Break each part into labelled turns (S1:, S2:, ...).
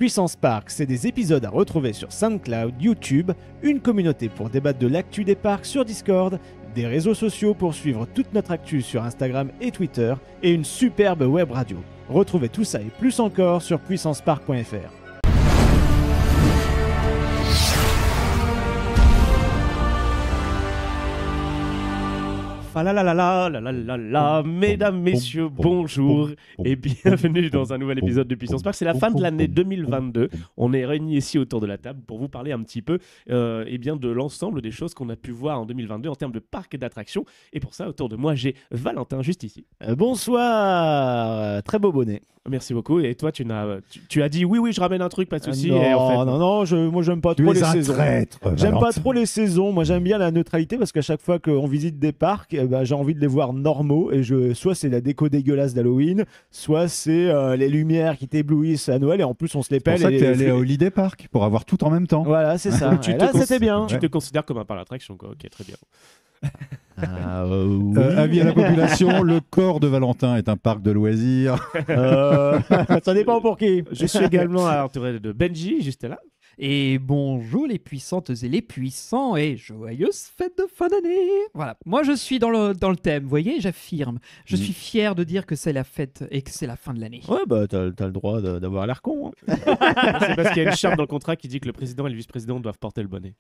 S1: Puissance Park, c'est des épisodes à retrouver sur SoundCloud, YouTube, une communauté pour débattre de l'actu des parcs sur Discord, des réseaux sociaux pour suivre toute notre actu sur Instagram et Twitter, et une superbe web radio. Retrouvez tout ça et plus encore sur puissancepark.fr. Mesdames, messieurs, bonjour et bienvenue dans un nouvel épisode de Puissance Park. C'est la fin de l'année 2022. On est réunis ici autour de la table pour vous parler un petit peu de l'ensemble des choses qu'on a pu voir en 2022 en termes de parcs et d'attractions. Et pour ça, autour de moi, j'ai Valentin juste ici. Bonsoir, très beau bonnet. Merci beaucoup. Et toi, tu as dit oui, je ramène un truc, pas de souci. Non, moi j'aime pas trop les saisons. J'aime pas trop les saisons. Moi j'aime bien la neutralité parce qu'à chaque fois qu'on visite des parcs, j'ai envie de les voir normaux. Et soit c'est la déco dégueulasse d'Halloween, soit c'est les lumières qui t'éblouissent à Noël. Et en plus, on se les pèle.
S2: C'est pour ça que t'es allé au Holiday Park pour avoir tout en même temps.
S1: Voilà, c'est ça. C'était bien.
S3: Tu te considères comme un parc d'attraction, quoi. Ok, très bien.
S1: Oui.
S2: Avis à la population, le corps de Valentin est un parc de loisirs.
S1: Ça dépend pour qui.
S3: Je suis également entouré de Benji, juste là.
S4: Et bonjour les puissantes et les puissants et joyeuses fêtes de fin d'année. Voilà, moi je suis dans le thème, vous voyez, j'affirme. Je suis fier de dire que c'est la fête et que c'est la fin de l'année.
S1: Ouais, bah t'as le droit d'avoir l'air con. Hein.
S3: C'est parce qu'il y a une charte dans le contrat qui dit que le président et le vice-président doivent porter le bonnet.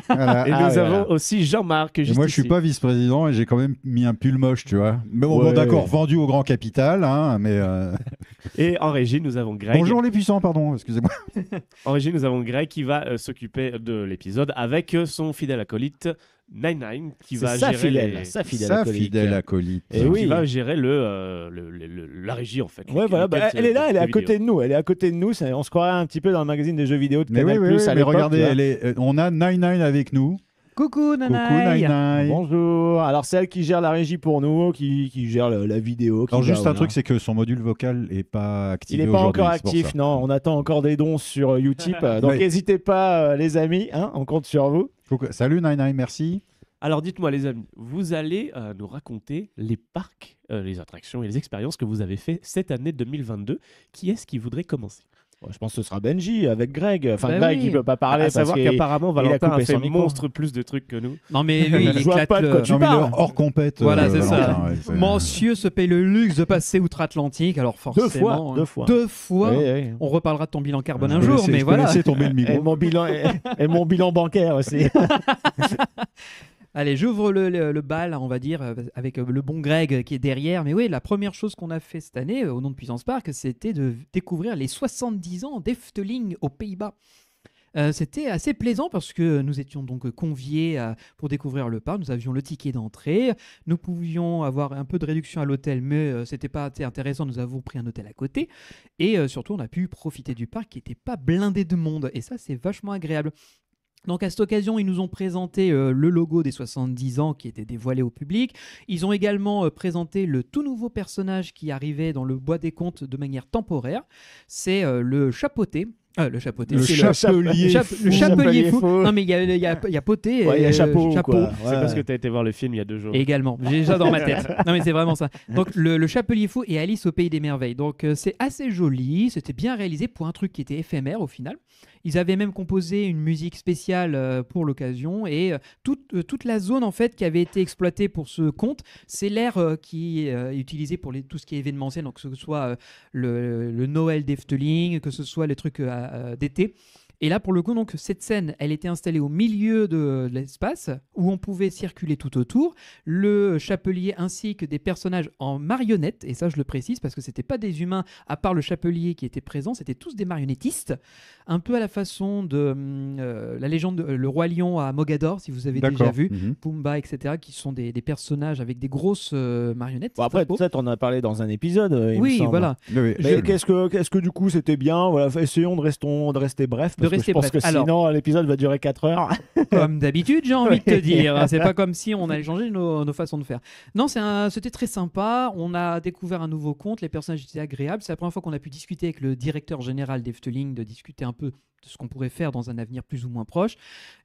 S2: Voilà.
S3: Et nous avons aussi Jean-Marc.
S2: Et moi je suis pas vice-président et j'ai quand même mis un pull moche, tu vois. Mais bon, d'accord, vendu au grand capital, hein, mais...
S3: Et en régie, nous avons Greg.
S2: Bonjour les puissants, pardon, excusez-moi.
S3: En régie, nous avons Greg qui va s'occuper de l'épisode avec son fidèle acolyte Nine qui va gérer
S2: sa fidèle acolyte.
S3: Et qui va gérer la régie en fait.
S1: Ouais, voilà, elle est là, elle est à côté de nous. Elle est à côté de nous. On se croirait un petit peu dans le magazine des jeux vidéo de Canal+.
S2: Mais regardez, on a Nine avec nous.
S4: Coucou Nanaï.
S1: Bonjour. Alors c'est elle qui gère la régie pour nous, qui gère la vidéo.
S2: Alors juste un truc, c'est que son module vocal est pas activé.
S1: Il n'est pas encore actif, non. On attend encore des dons sur Utip. Donc n'hésitez pas les amis, hein, on compte sur vous.
S2: Salut Nine, merci.
S3: Alors dites-moi les amis, vous allez nous raconter les parcs, les attractions et les expériences que vous avez fait cette année 2022. Qui est-ce qui voudrait commencer ?
S1: Je pense que ce sera Benji avec Greg. Enfin, Greg, il ne peut pas parler.
S3: À savoir qu'apparemment, Valentin a fait
S1: monstre
S3: monstre plus de trucs que nous.
S4: Non, mais lui, il éclate
S2: hors compète.
S4: Voilà, c'est ça. Monsieur se paye le luxe de passer outre-Atlantique. Alors, forcément. Deux fois.
S1: Oui.
S4: On reparlera de ton bilan carbone un jour, mais voilà.
S2: Tomber le micro.
S1: Et mon bilan bancaire aussi.
S4: Allez, j'ouvre le bal, on va dire, avec le bon Greg qui est derrière. Mais oui, la première chose qu'on a fait cette année, au nom de Puissance Park, c'était de découvrir les 70 ans d'Efteling aux Pays-Bas. C'était assez plaisant parce que nous étions donc conviés pour découvrir le parc. Nous avions le ticket d'entrée. Nous pouvions avoir un peu de réduction à l'hôtel, mais c'était pas intéressant. Nous avons pris un hôtel à côté. Et surtout, on a pu profiter du parc qui n'était pas blindé de monde. Et ça, c'est vachement agréable. Donc à cette occasion, ils nous ont présenté le logo des 70 ans qui était dévoilé au public. Ils ont également présenté le tout nouveau personnage qui arrivait dans le bois des contes de manière temporaire. C'est le chapeauté. Le chapelier fou. Non, mais il y a poté.
S1: Il y a chapeau.
S3: C'est parce que tu as été voir le film il y a 2 jours.
S4: Également. J'ai déjà dans ma tête. Non, mais c'est vraiment ça. Donc, le chapelier fou et Alice au Pays des Merveilles. Donc, c'est assez joli. C'était bien réalisé pour un truc qui était éphémère au final. Ils avaient même composé une musique spéciale pour l'occasion. Et toute la zone, en fait, qui avait été exploitée pour ce conte, c'est l'air qui est utilisé pour tout ce qui est événementiel. Donc, que ce soit le Noël d'Efteling, que ce soit les trucs d'été. Et là, pour le coup, donc, cette scène, elle était installée au milieu de l'espace où on pouvait circuler tout autour. Le chapelier ainsi que des personnages en marionnettes, et ça, je le précise parce que c'était pas des humains, à part le chapelier qui était présent, c'était tous des marionnettistes, un peu à la façon de la légende, le roi lion à Mogador, si vous avez déjà vu, Pumba, etc., qui sont des personnages avec des grosses marionnettes.
S1: Bon, après, peut-être on en a parlé dans un épisode.
S4: Oui, voilà.
S1: Mais qu'est-ce que du coup c'était bien, voilà, essayons de rester bref. Je pense que sinon l'épisode va durer 4 heures.
S4: Comme d'habitude, j'ai envie de te dire. C'est pas comme si on allait changer nos façons de faire. Non, c'était très sympa. On a découvert un nouveau conte. Les personnages étaient agréables. C'est la première fois qu'on a pu discuter avec le directeur général d'Efteling, de discuter un peu de ce qu'on pourrait faire dans un avenir plus ou moins proche.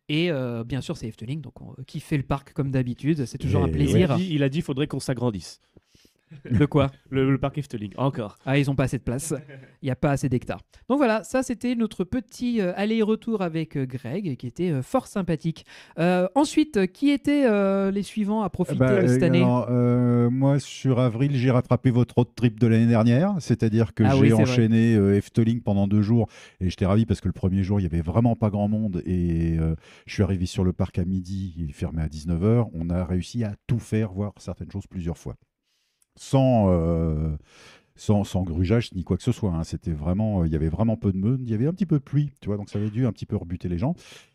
S4: Et bien sûr, c'est Efteling, donc qui fait le parc comme d'habitude. C'est toujours un plaisir.
S3: Il a dit qu'il faudrait qu'on s'agrandisse.
S4: De quoi?
S1: Le parc Efteling, encore.
S4: Ah, ils n'ont pas assez de place. Il n'y a pas assez d'hectares. Donc voilà, ça c'était notre petit aller-retour avec Greg, qui était fort sympathique. Ensuite, qui étaient les suivants à profiter cette année?
S2: alors, moi, sur avril, j'ai rattrapé votre road trip de l'année dernière. C'est-à-dire que
S4: Ah oui,
S2: j'ai
S4: c'est
S2: enchaîné Efteling pendant 2 jours. Et j'étais ravi parce que le premier jour, il n'y avait vraiment pas grand monde. Et je suis arrivé sur le parc à midi, il est fermé à 19h. On a réussi à tout faire, voir certaines choses plusieurs fois. Sans grugeage ni quoi que ce soit. Hein. C'était vraiment, il y avait vraiment peu de monde. Il y avait un petit peu de pluie, tu vois, donc ça avait dû un petit peu rebuter les gens.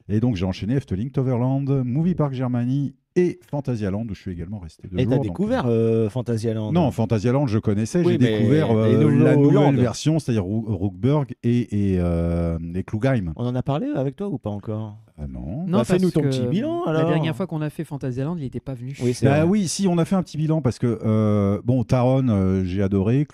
S2: Et donc j'ai enchaîné Efteling, Toverland, Movie Park Germany et Fantasyland où je suis également resté 2
S5: Et
S2: jours.
S5: t'as
S2: donc,
S5: découvert Fantasyland?
S2: Non, Fantasyland, je connaissais.
S5: Oui,
S2: J'ai
S5: mais
S2: découvert
S5: les nouveaux
S2: la nouvelle
S5: lands.
S2: version, c'est-à-dire Rookburg et Klugheim.
S5: On en a parlé avec toi ou pas encore?
S2: Ah non.
S4: Non,
S5: Bah, fais-nous
S4: parce
S5: ton
S4: que
S5: petit bilan,
S4: La
S5: alors.
S4: dernière fois qu'on a fait Fantasyland, il n'était pas venu.
S5: Oui, c'est
S2: Bah
S5: vrai.
S2: oui, si, on a fait un petit bilan parce que, bon, Taron, j'ai adoré.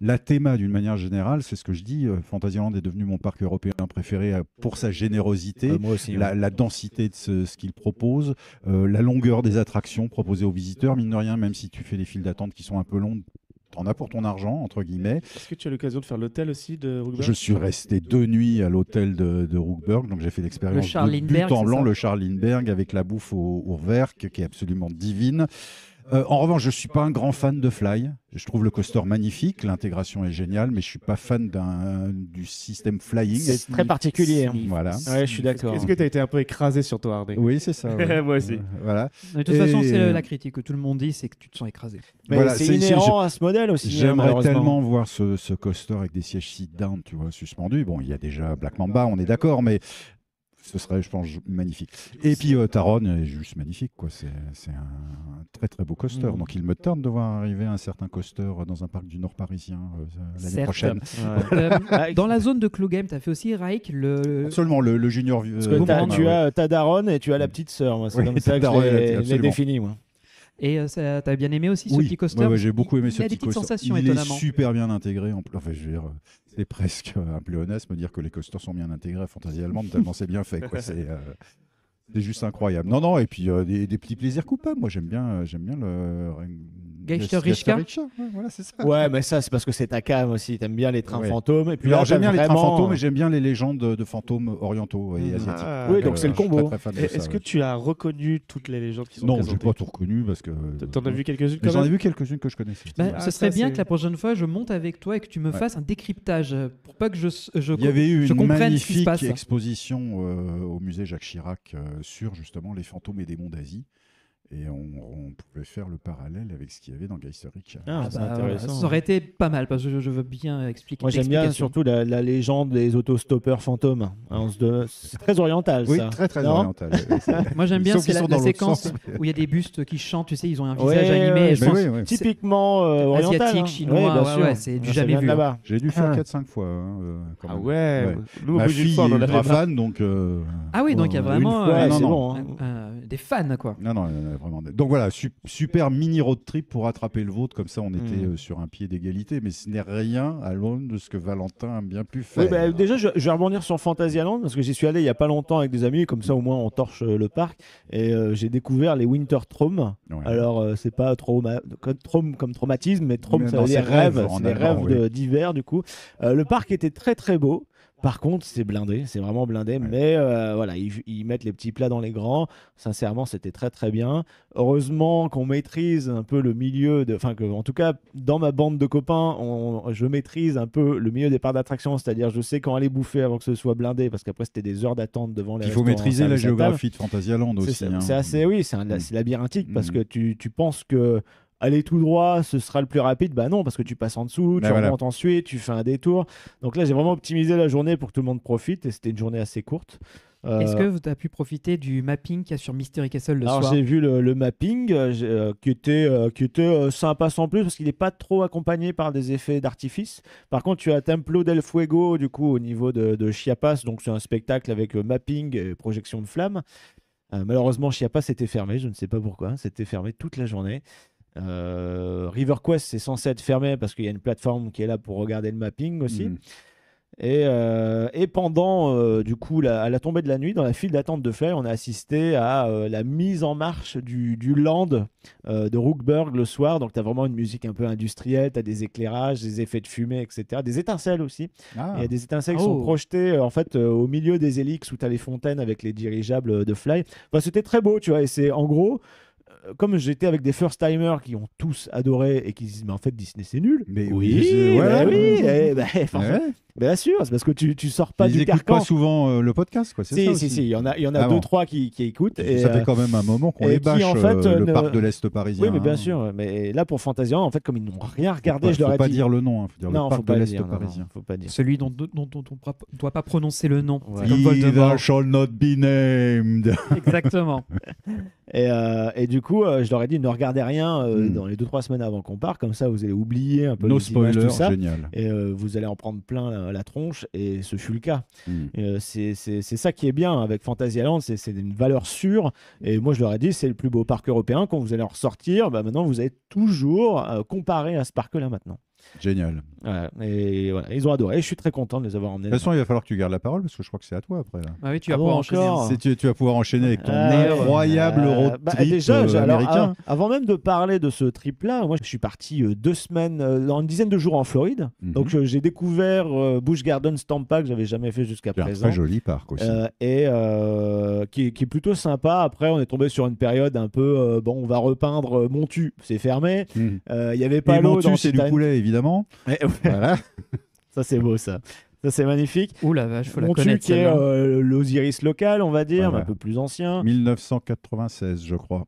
S2: La théma, d'une manière générale, c'est ce que je dis. Fantasyland est devenu mon parc européen préféré pour sa générosité,
S5: Moi aussi.
S2: la densité de ce qu'il propose, la longueur des attractions proposées aux visiteurs. Mine de rien, même si tu fais des files d'attente qui sont un peu longues, t'en as pour ton argent, entre guillemets.
S1: Est-ce que tu as l'occasion de faire l'hôtel aussi de Rookburg?
S2: Je suis resté 2 nuits à l'hôtel de Rookburg, donc j'ai fait l'expérience
S4: Le Charles
S2: de
S4: Lindbergh,
S2: but en
S4: c'est
S2: blanc,
S4: ça
S2: le Charles Lindbergh, avec la bouffe au Urwerk, qui est absolument divine. En revanche, je ne suis pas un grand fan de Fly. Je trouve le coaster magnifique, l'intégration est géniale, mais je ne suis pas fan du système flying.
S5: C'est très particulier. Hein.
S2: Voilà.
S5: Ouais, je suis d'accord.
S1: Est-ce que tu as été un peu écrasé sur ton harnais?
S2: Oui, c'est ça. ouais.
S1: Moi aussi.
S2: Voilà.
S4: De toute façon,
S2: Et-
S4: c'est la critique que tout le monde dit, c'est que tu te sens écrasé.
S5: Mais
S2: Voilà,
S5: c'est
S2: c'est-
S5: inhérent à ce modèle aussi.
S2: J'aimerais
S5: malheureusement.
S2: tellement voir ce coaster avec des sièges sit-down, tu vois, suspendus. Bon, il y a déjà Black Mamba, on est d'accord, mais ce serait, je pense, magnifique. Et puis Taron est juste magnifique, quoi. C'est un très très beau coaster. Donc il me tarde de voir arriver un certain coaster dans un parc du Nord parisien l'année
S4: Certes.
S2: prochaine.
S5: Ouais.
S4: Dans la zone de Klugheim, tu as fait aussi Raik,
S2: Absolument, le junior.
S5: Parce que tu
S2: ouais.
S5: as ta daronne et tu as la petite sœur. Moi, c'est
S2: Oui,
S5: comme ça que
S2: daronne,
S5: je l'ai
S2: absolument.
S5: défini. Moi.
S4: Et t'as bien aimé aussi ce
S2: Oui,
S4: petit coaster?
S2: ouais, j'ai beaucoup aimé
S4: Il
S2: ce
S4: a des
S2: petit
S4: petites
S2: coaster.
S4: sensations,
S2: Il
S4: étonnamment.
S2: est super bien intégré. Enfin, je veux dire, c'est presque un pléonasme de dire que les coasters sont bien intégrés à Fantasyland tellement c'est bien fait. Quoi. C'est juste incroyable. Non, et puis des petits plaisirs coupables. Moi, j'aime bien le
S4: Geisterrichka.
S2: Ouais, voilà, c'est ça.
S5: Ouais, mais ça, c'est parce que c'est ta cam aussi. T'aimes bien les trains
S2: Ouais.
S5: fantômes. Et puis
S2: Alors,
S5: là,
S2: j'aime bien les trains
S5: vraiment-
S2: fantômes et j'aime bien les légendes de fantômes orientaux et asiatiques.
S1: Ah,
S5: Oui, donc c'est le
S2: je suis
S5: combo.
S2: très, très fan de
S1: Est-ce
S2: ça,
S1: que
S2: ouais.
S1: tu as reconnu toutes les légendes qui sont
S2: Non, je
S1: présentées?
S2: n'ai pas tout reconnu parce que.
S1: T'en as vu quelques-unes
S2: Mais
S1: quand
S2: j'en ai
S1: même?
S2: vu quelques-unes que je connaissais.
S4: Bah,
S1: Ah,
S4: ce
S1: ça,
S4: serait bien
S1: c'est-
S4: que la prochaine fois, je monte avec toi et que tu me
S2: Ouais.
S4: fasses un décryptage pour pas que je
S2: Il y avait eu
S4: je
S2: une
S4: comprenne ce qui se
S2: magnifique
S4: passe.
S2: exposition au musée Jacques Chirac sur justement les fantômes et démons d'Asie. Et on pouvait faire le parallèle avec ce qu'il y avait dans Geisterrichs.
S5: Ah,
S4: Ah
S5: c'est
S4: bah,
S5: intéressant.
S4: voilà, ça aurait été pas mal parce que je veux bien expliquer.
S5: Moi, j'aime bien
S4: l'explication.
S5: surtout la légende des autostoppeurs fantômes. Hein, c'est très oriental,
S2: Oui,
S5: ça.
S2: très très
S5: Non
S2: oriental.
S4: Moi j'aime bien
S2: Sauf
S4: c'est
S2: qu'ils
S4: la,
S2: sont
S4: la
S2: dans l'autre
S4: séquence
S2: sens.
S4: où il y a des bustes qui chantent, tu sais, ils ont un
S5: Ouais,
S4: visage animé.
S5: ouais,
S4: elles
S2: Mais
S4: sont
S2: oui, oui.
S5: Typiquement oriental.
S4: asiatique,
S5: hein.
S4: chinois,
S5: Ouais, bien
S4: ouais,
S5: sûr.
S4: ouais, c'est du
S5: Ça
S4: jamais
S5: vient de
S4: vu.
S5: là-bas.
S2: J'ai dû faire
S5: Ah.
S2: 4-5 fois. Quand
S1: Ah
S2: même.
S1: ouais. Nous, au
S2: Ma
S1: bout d'une
S2: fille
S1: fois, on
S2: est
S1: en avait
S2: ultra
S1: marre.
S2: fan, donc.
S4: Ah oui, donc il y a vraiment
S5: Une fois,
S2: non,
S5: c'est
S2: non.
S5: bon. hein.
S4: des fans quoi.
S2: Non, vraiment. Donc voilà, super mini road trip pour rattraper le vôtre. Comme ça, on était sur un pied d'égalité. Mais ce n'est rien à l'aune de ce que Valentin a bien pu faire.
S5: Oui, bah, déjà, je vais rebondir sur Fantasyland parce que j'y suis allé il n'y a pas longtemps avec des amis. Comme ça, au moins, on torche le parc. Et j'ai découvert les Winter Traum.
S2: Ouais.
S5: Alors, c'est pas comme traumatisme, mais traum,
S2: Mais
S5: ça
S2: non,
S5: veut dire
S2: c'est rêve,
S5: rêve.
S2: en
S5: C'est des
S2: allemand,
S5: rêves d'hiver, du coup. Le parc était très, très beau. Par contre, c'est blindé, c'est vraiment blindé,
S2: Ouais.
S5: mais voilà, ils mettent les petits plats dans les grands. Sincèrement, c'était très très bien. Heureusement qu'on maîtrise un peu le milieu, enfin que, en tout cas, dans ma bande de copains, je maîtrise un peu le milieu des parcs d'attractions, c'est-à-dire je sais quand aller bouffer avant que ce soit blindé, parce qu'après c'était des heures d'attente devant les
S2: Il faut
S5: restaurants,
S2: maîtriser la
S5: service à table.
S2: géographie de Fantasyland
S5: C'est
S2: aussi.
S5: ça,
S2: hein.
S5: c'est assez, oui, c'est labyrinthique parce
S2: Mm.
S5: que tu penses que aller tout droit, ce sera le plus rapide. Bah non, parce que tu passes en dessous,
S2: Bah
S5: tu
S2: voilà.
S5: remontes ensuite, tu fais un détour. Donc là, j'ai vraiment optimisé la journée pour que tout le monde profite et c'était une journée assez courte.
S4: Est-ce que tu as pu profiter du mapping qu'il y a sur Mystery Castle le
S5: Alors
S4: soir?
S5: j'ai vu le mapping qui était sympa sans plus parce qu'il n'est pas trop accompagné par des effets d'artifice. Par contre, tu as Templo del Fuego du coup au niveau de Chiapas, donc c'est un spectacle avec mapping et projection de flammes. Malheureusement, Chiapas était fermé, je ne sais pas pourquoi, c'était fermé toute la journée. River Quest c'est censé être fermé parce qu'il y a une plateforme qui est là pour regarder le mapping aussi.
S2: Mm.
S5: Et pendant du coup à la tombée de la nuit, dans la file d'attente de Fly, on a assisté à la mise en marche du land de Rookburg le soir. Donc tu as vraiment une musique un peu industrielle, tu as des éclairages, des effets de fumée, etc. Des étincelles aussi. Il y a des étincelles qui sont projetées en fait au milieu des hélix où tu as les fontaines avec les dirigeables de Fly. Enfin, c'était très beau, tu vois. Et c'est en gros, comme j'étais avec des first-timers qui ont tous adoré et qui disent mais en fait Disney c'est nul.
S2: Mais
S5: Bien sûr, c'est parce que tu sors pas
S2: ils
S5: du
S2: écoutent
S5: carcan.
S2: pas souvent le podcast, quoi. C'est ça aussi.
S5: Si, il y en a deux, trois qui écoutent. Et,
S2: ça fait quand même un moment qu'on
S5: et
S2: les
S5: qui,
S2: bâche,
S5: en fait,
S2: le
S5: ne-
S2: parc de l'Est parisien.
S5: Oui, mais bien
S2: hein.
S5: sûr. Mais là, pour Fantasyland, en fait, comme ils n'ont rien regardé, je leur
S2: Faut
S5: ai
S2: pas
S5: dit.
S2: dire le nom, faut dire
S5: Non,
S2: le
S5: faut
S2: parc de
S5: pas le
S2: l'Est
S5: dire. Non,
S2: parisien.
S5: faut pas dire.
S4: Celui dont on ne doit pas prononcer le nom.
S5: Ouais.
S4: C'est comme
S2: He
S4: Voldemort.
S2: that shall not be named.
S4: Exactement.
S5: Et du coup, je leur ai dit ne regardez rien dans les 2-3 semaines avant qu'on parte, comme ça vous allez oublier un peu
S2: No
S5: les images,
S2: spoiler,
S5: tout ça.
S2: génial.
S5: Et vous allez en prendre plein la tronche, et ce fut le cas.
S2: Mm.
S5: C'est ça qui est bien avec Fantasyland, c'est une valeur sûre. Et moi, je leur ai dit, c'est le plus beau parc européen. Quand vous allez en ressortir, maintenant, vous allez toujours comparer à ce parc-là maintenant.
S2: Génial.
S5: Voilà. Et voilà, ils ont adoré. Je suis très content de les avoir emmenés.
S2: De toute façon, il va falloir que tu gardes la parole parce que je crois que c'est à toi après. Là.
S4: Ah oui, tu vas
S5: Ah bon,
S4: pouvoir enchaîner.
S5: encore
S2: Tu vas pouvoir enchaîner avec ton
S5: Alors,
S2: incroyable road trip
S5: déjà,
S2: américain.
S5: avant même de parler de ce trip-là, moi, je suis parti 2 semaines, dans une dizaine de jours en Floride.
S2: Mhm.
S5: Donc, j'ai découvert Busch Gardens Tampa, que j'avais jamais fait jusqu'à
S2: C'est un
S5: présent.
S2: très joli parc aussi.
S5: Qui est plutôt sympa. Après, on est tombé sur une période un peu on va repeindre Montu, c'est fermé.
S2: Mhm.
S5: Il y avait pas
S2: Et
S5: l'eau
S2: Montu,
S5: dans
S2: c'est du
S5: Titan.
S2: poulet évidemment. Voilà.
S5: Ça, c'est beau, ça. Ça, c'est magnifique.
S4: Ouh la vache, faut la
S5: Montu,
S4: connaître
S5: qui est
S4: celle-là.
S5: l'Osiris local, on va dire,
S2: Voilà.
S5: mais un peu plus ancien.
S2: 1996, je crois.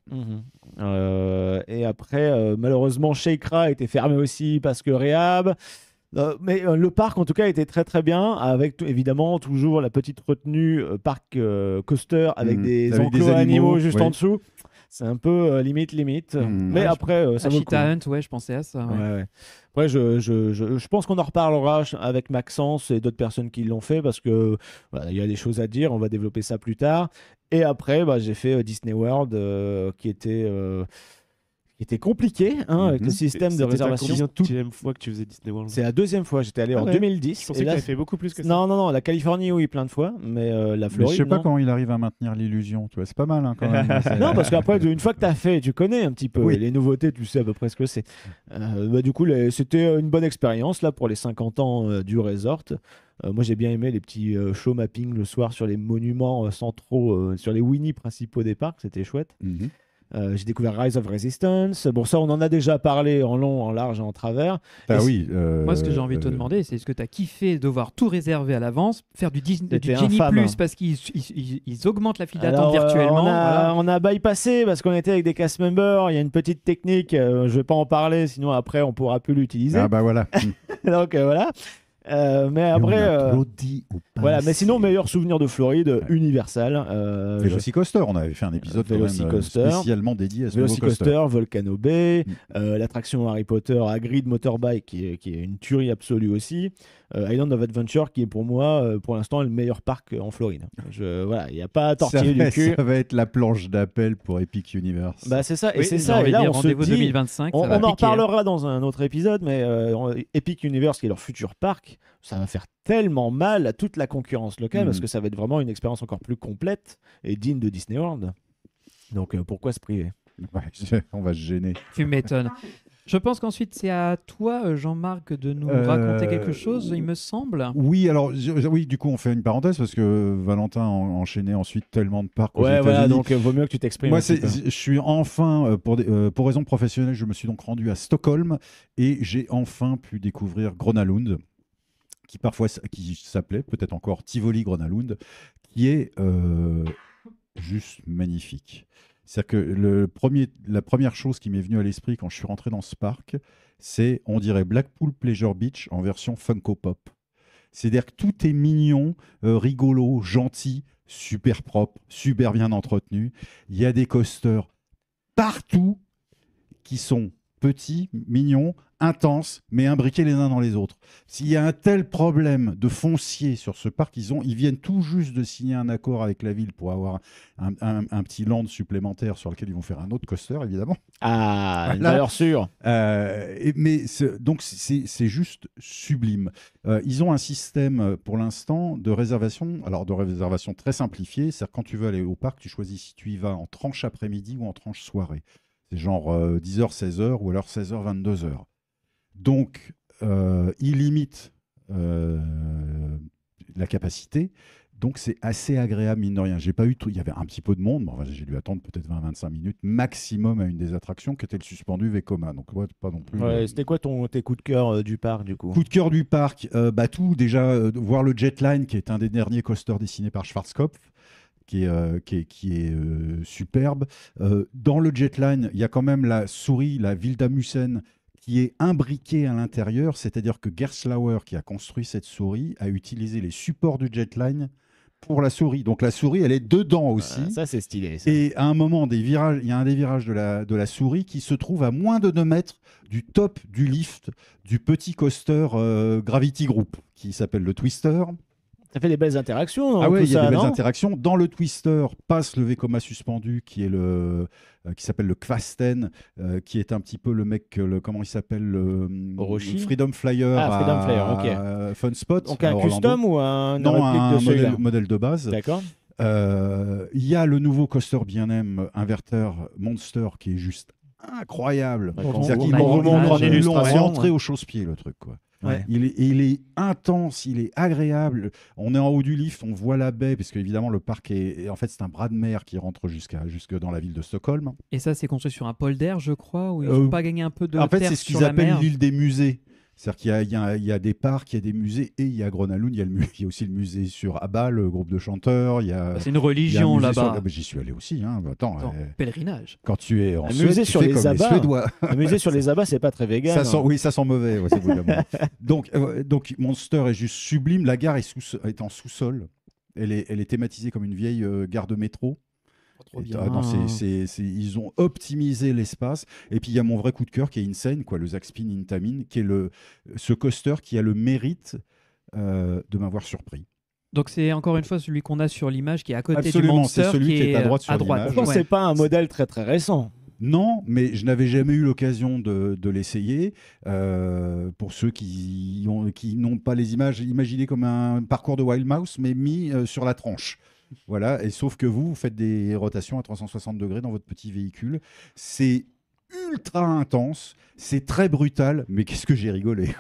S5: Et après, malheureusement, Sheikra était fermé aussi parce que Rehab. Mais le parc, en tout cas, était très très bien, avec évidemment toujours la petite retenue parc coaster avec des
S2: Avec des
S5: enclos animaux
S2: animaux,
S5: juste
S2: oui.
S5: en dessous. C'est un peu limite. Mais
S4: Ouais,
S5: après, ça vaut le coup.
S4: Cheetah Hunt, ouais, je pensais à ça. Ouais.
S5: Ouais. Après, je pense qu'on en reparlera avec Maxence et d'autres personnes qui l'ont fait parce que voilà, il y a des choses à dire. On va développer ça plus tard. Et après, j'ai fait Disney World qui était compliqué avec le système de réservation.
S1: C'était la combien fois que tu faisais Disney World?
S5: C'est la 2e fois. J'étais allé
S1: Ah
S5: en
S1: ouais.
S5: 2010.
S1: Je pensais
S5: et
S1: que
S5: là,
S1: tu avais fait beaucoup plus que ça.
S5: non, la Californie, oui, plein de fois, mais la
S2: Mais
S5: Floride,
S2: je sais pas
S5: non.
S2: comment il arrive à maintenir l'illusion. Tu vois, c'est pas mal hein, quand même.
S5: Non, parce qu'après, une fois que tu as fait, tu connais un petit peu
S2: Oui.
S5: les nouveautés, tu sais à peu près ce que c'est. Du coup, c'était une bonne expérience là pour les 50 ans du resort. Moi, j'ai bien aimé les petits show mapping le soir sur les monuments centraux, sur les Winnie principaux des parcs, c'était chouette.
S2: Mhm.
S5: J'ai découvert Rise of Resistance. Bon, ça, on en a déjà parlé en long, en large et en travers.
S2: Ah
S5: Et
S2: oui.
S4: Moi, ce que j'ai envie de te demander, c'est est-ce que tu as kiffé devoir tout réserver à l'avance, faire du
S5: C'était
S4: Genie
S5: infâme.
S4: Plus parce qu'ils ils augmentent la file d'attente
S5: Alors,
S4: virtuellement. voilà.
S5: on a bypassé parce qu'on était avec des cast members. Il y a une petite technique, je vais pas en parler, sinon après on pourra plus l'utiliser.
S2: Ah bah voilà.
S5: Donc voilà. Mais après, voilà. Mais sinon, meilleur souvenir de Floride, Universal.
S2: Velocicoaster, on avait fait un épisode quand même,
S5: Velocicoaster.
S2: spécialement dédié à ce nouveau coaster.
S5: Velocicoaster, Volcano Bay, l'attraction Harry Potter, Hagrid Motorbike qui est une tuerie absolue aussi. Island of Adventure qui est pour moi, pour l'instant, le meilleur parc en Floride. Voilà, il n'y a pas à tortiller du cul.
S2: Ça va être la planche d'appel pour Epic Universe.
S5: Bah, c'est ça, et
S4: Oui,
S5: c'est
S4: j'ai
S5: ça.
S4: envie
S5: Et
S4: de
S5: là,
S4: dire
S5: on se
S4: rendez-vous
S5: dit,
S4: 2025.
S5: on
S4: ça va
S5: en
S4: piquer, hein.
S5: reparlera dans un autre épisode, mais Epic Universe, qui est leur futur parc, ça va faire tellement mal à toute la concurrence locale parce que ça va être vraiment une expérience encore plus complète et digne de Disney World. Donc pourquoi se priver?
S2: Ouais, on va se gêner.
S4: Tu m'étonnes. Je pense qu'ensuite, c'est à toi, Jean-Marc, de nous raconter quelque chose, il me semble.
S2: Oui, alors, oui, du coup, on fait une parenthèse parce que Valentin a enchaîné ensuite tellement de parcs aux
S5: Ouais, voilà,
S2: États-Unis.
S5: donc vaut mieux que tu t'exprimes.
S2: Moi,
S5: un petit peu.
S2: je suis enfin, pour raison professionnelle, je me suis donc rendu à Stockholm et j'ai enfin pu découvrir Grönalund, qui s'appelait peut-être encore Tivoli Grönalund, qui est juste magnifique. C'est-à-dire que la première chose qui m'est venue à l'esprit quand je suis rentré dans ce parc, c'est, on dirait Blackpool Pleasure Beach en version Funko Pop. C'est-à-dire que tout est mignon, rigolo, gentil, super propre, super bien entretenu. Il y a des coasters partout qui sont petits, mignons, intenses, mais imbriqués les uns dans les autres. S'il y a un tel problème de foncier sur ce parc, ils viennent tout juste de signer un accord avec la ville pour avoir un petit land supplémentaire sur lequel ils vont faire un autre coaster, évidemment.
S5: Ah, une
S2: Voilà.
S5: valeur sûre.
S2: Donc c'est juste sublime. Ils ont un système pour l'instant de réservation, alors de réservation très simplifié, c'est-à-dire quand tu veux aller au parc, tu choisis si tu y vas en tranche après-midi ou en tranche soirée. C'est genre 10h, 16h ou alors 16h, 22h. Donc, ils limitent la capacité. Donc, c'est assez agréable, mine de rien. J'ai pas eu il y avait un petit peu de monde. Bon, j'ai dû attendre peut-être 20-25 minutes maximum à une des attractions qui était le suspendu Vekoma. Donc, ouais, pas non plus.
S5: Ouais, c'était quoi tes coups de cœur du parc, du coup?
S2: Coup de cœur du parc, tout. Déjà, voir le Jetline, qui est un des derniers coasters dessinés par Schwarzkopf, qui est superbe. Dans le Jetline, il y a quand même la souris, la Wildamusen, qui est imbriquée à l'intérieur, c'est-à-dire que Gerstlauer, qui a construit cette souris, a utilisé les supports du Jetline pour la souris. Donc la souris, elle est dedans aussi.
S5: Ça, c'est stylé. Ça.
S2: Et à un moment, il y a un des virages de la souris qui se trouve à moins de 2 mètres du top du lift du petit coaster Gravity Group, qui s'appelle le Twister.
S5: Ça fait des belles interactions.
S2: Ah ouais, il y a des belles
S5: non
S2: interactions. Dans le Twister passe le Vekoma suspendu qui s'appelle le Kvasten, qui est un petit peu le mec, comment il s'appelle, le
S5: Orochi
S2: Freedom Flyer,
S5: Freedom Flyer,
S2: à Fun Spot.
S5: Donc
S2: à
S5: un
S2: Orlando.
S5: custom ou
S2: Non, un
S5: réplique de celui-là
S2: modèle de base.
S5: D'accord.
S2: Il y a le nouveau coaster B&M Inverter Monster qui est juste incroyable. C'est-à-dire qu'ils l'ont rentré au chausse-pied, le truc, quoi.
S5: Ouais.
S2: Il est intense, il est agréable. On est en haut du lift, on voit la baie, parce qu'évidemment, le parc en fait, c'est un bras de mer qui rentre jusque dans la ville de Stockholm.
S4: Et ça, c'est construit sur un polder, je crois, où ils n'ont pas gagné un peu de
S2: En fait,
S4: terre
S2: c'est ce
S4: sur
S2: qu'ils
S4: la
S2: appellent
S4: mer.
S2: l'île des musées. C'est-à-dire qu'il y a des parcs, il y a des musées, et il y a Gronalund, il y a aussi le musée sur ABBA, le groupe de chanteurs.
S4: C'est une religion là-bas.
S2: J'y suis allé aussi. Hein. Attends,
S4: Pèlerinage.
S2: quand tu es en
S5: Un
S2: Suède,
S5: musée
S2: tu
S5: sur
S2: fais
S5: les
S2: comme
S5: abats.
S2: les Suédois.
S5: Le musée sur les abats, c'est pas très vegan.
S2: Ça sent, oui, ça sent mauvais. Ouais, c'est évidemment. donc, Monster est juste sublime. La gare est en sous-sol. Elle est thématisée comme une vieille gare de métro.
S4: Trop bien.
S2: Ils ont optimisé l'espace. Et puis il y a mon vrai coup de cœur qui est Insane, le Zaxpin Intamin, qui est ce coaster qui a le mérite de m'avoir surpris.
S4: Donc c'est encore une fois celui qu'on a sur l'image qui est à côté
S2: Absolument,
S4: du Monster,
S2: c'est celui qui est à droite sur l'image.
S5: Pourtant, c'est pas un modèle très très récent.
S2: Non, mais je n'avais jamais eu l'occasion de l'essayer. Pour ceux qui n'ont pas les images, imaginez comme un parcours de Wild Mouse, mais mis sur la tranche. Voilà, et sauf que vous faites des rotations à 360 degrés dans votre petit véhicule. C'est ultra intense, c'est très brutal, mais qu'est-ce que j'ai rigolé.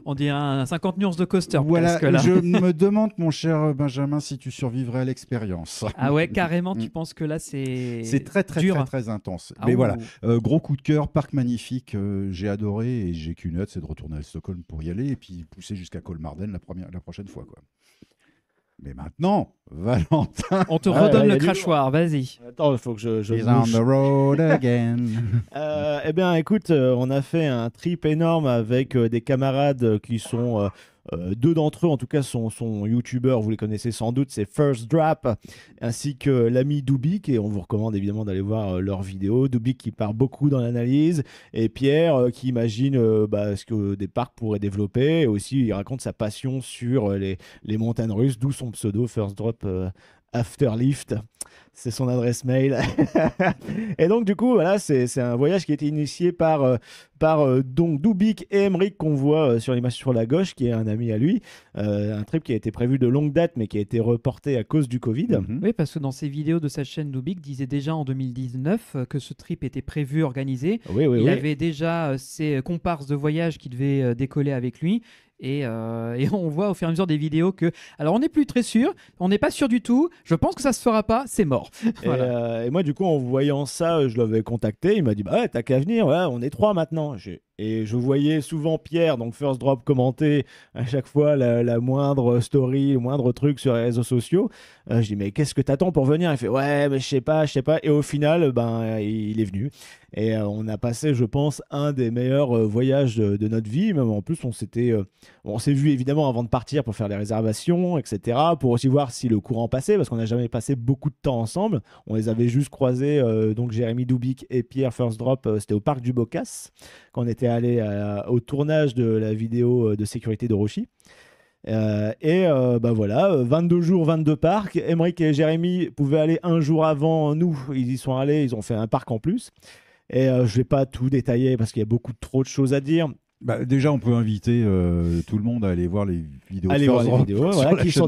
S4: On dirait un 50 nuances de coaster.
S2: Voilà,
S4: presque, là.
S2: je me demande, mon cher Benjamin, si tu survivrais à l'expérience.
S4: Ah ouais, carrément, tu penses que là c'est
S2: très très,
S4: dur.
S2: très très intense.
S4: Ah
S2: mais
S4: ouh.
S2: voilà, gros coup de cœur, parc magnifique, j'ai adoré et j'ai qu'une hâte, c'est de retourner à Stockholm pour y aller et puis pousser jusqu'à Colmarden la prochaine fois, quoi. Mais maintenant, Valentin.
S4: On te
S5: Ouais,
S4: redonne
S5: il y a
S4: le
S5: du
S4: crachoir, vas-y.
S5: Attends, il faut que je
S2: He's
S5: bouge.
S2: on the road again.
S5: Eh bien, écoute, on a fait un trip énorme avec des camarades qui sont... deux d'entre eux, en tout cas, sont youtubeurs, vous les connaissez sans doute, c'est First Drap, ainsi que l'ami Dubik, et on vous recommande évidemment d'aller voir leurs vidéos. Dubik qui part beaucoup dans l'analyse, et Pierre qui imagine ce que des parcs pourraient développer, et aussi il raconte sa passion sur les montagnes russes, d'où son pseudo First Drop Afterlift. C'est son adresse mail. Et donc, du coup, voilà, c'est un voyage qui a été initié par donc Dubik et Emmerich qu'on voit sur l'image sur la gauche, qui est un ami à lui. Un trip qui a été prévu de longue date, mais qui a été reporté à cause du Covid.
S2: Mhm.
S4: Oui, parce que dans ses vidéos de sa chaîne Dubik, disait déjà en 2019 que ce trip était prévu, organisé.
S5: Oui,
S4: Il avait déjà ses comparses de voyage qui devaient décoller avec lui. Et on voit au fur et à mesure des vidéos que, alors on n'est plus très sûr, on n'est pas sûr du tout, je pense que ça se fera pas, c'est mort. Voilà.
S5: Et moi, du coup, en voyant ça, je l'avais contacté. Il m'a dit, bah ouais, t'as qu'à venir, ouais, on est 3 maintenant. Et je voyais souvent Pierre, donc First Drop, commenter à chaque fois la moindre story, le moindre truc sur les réseaux sociaux. Je dis, mais qu'est-ce que t'attends pour venir? Il fait, ouais, mais je sais pas. Et au final, il est venu. Et on a passé, je pense, un des meilleurs voyages de notre vie. Même en plus, on s'est vu évidemment avant de partir pour faire les réservations, etc. Pour aussi voir si le courant passait, parce qu'on n'a jamais passé beaucoup de temps ensemble. On les avait juste croisés, donc Jérémy Doubic et Pierre First Drop, c'était au parc du Bocas, quand on était allé au tournage de la vidéo de sécurité de Rochi. Voilà, 22 jours, 22 parcs. Émeric et Jérémy pouvaient aller un jour avant nous. Ils y sont allés, ils ont fait un parc en plus. Et je ne vais pas tout détailler parce qu'il y a trop de choses à dire.
S2: Déjà, on peut inviter tout le monde à aller voir les vidéos
S5: qui sont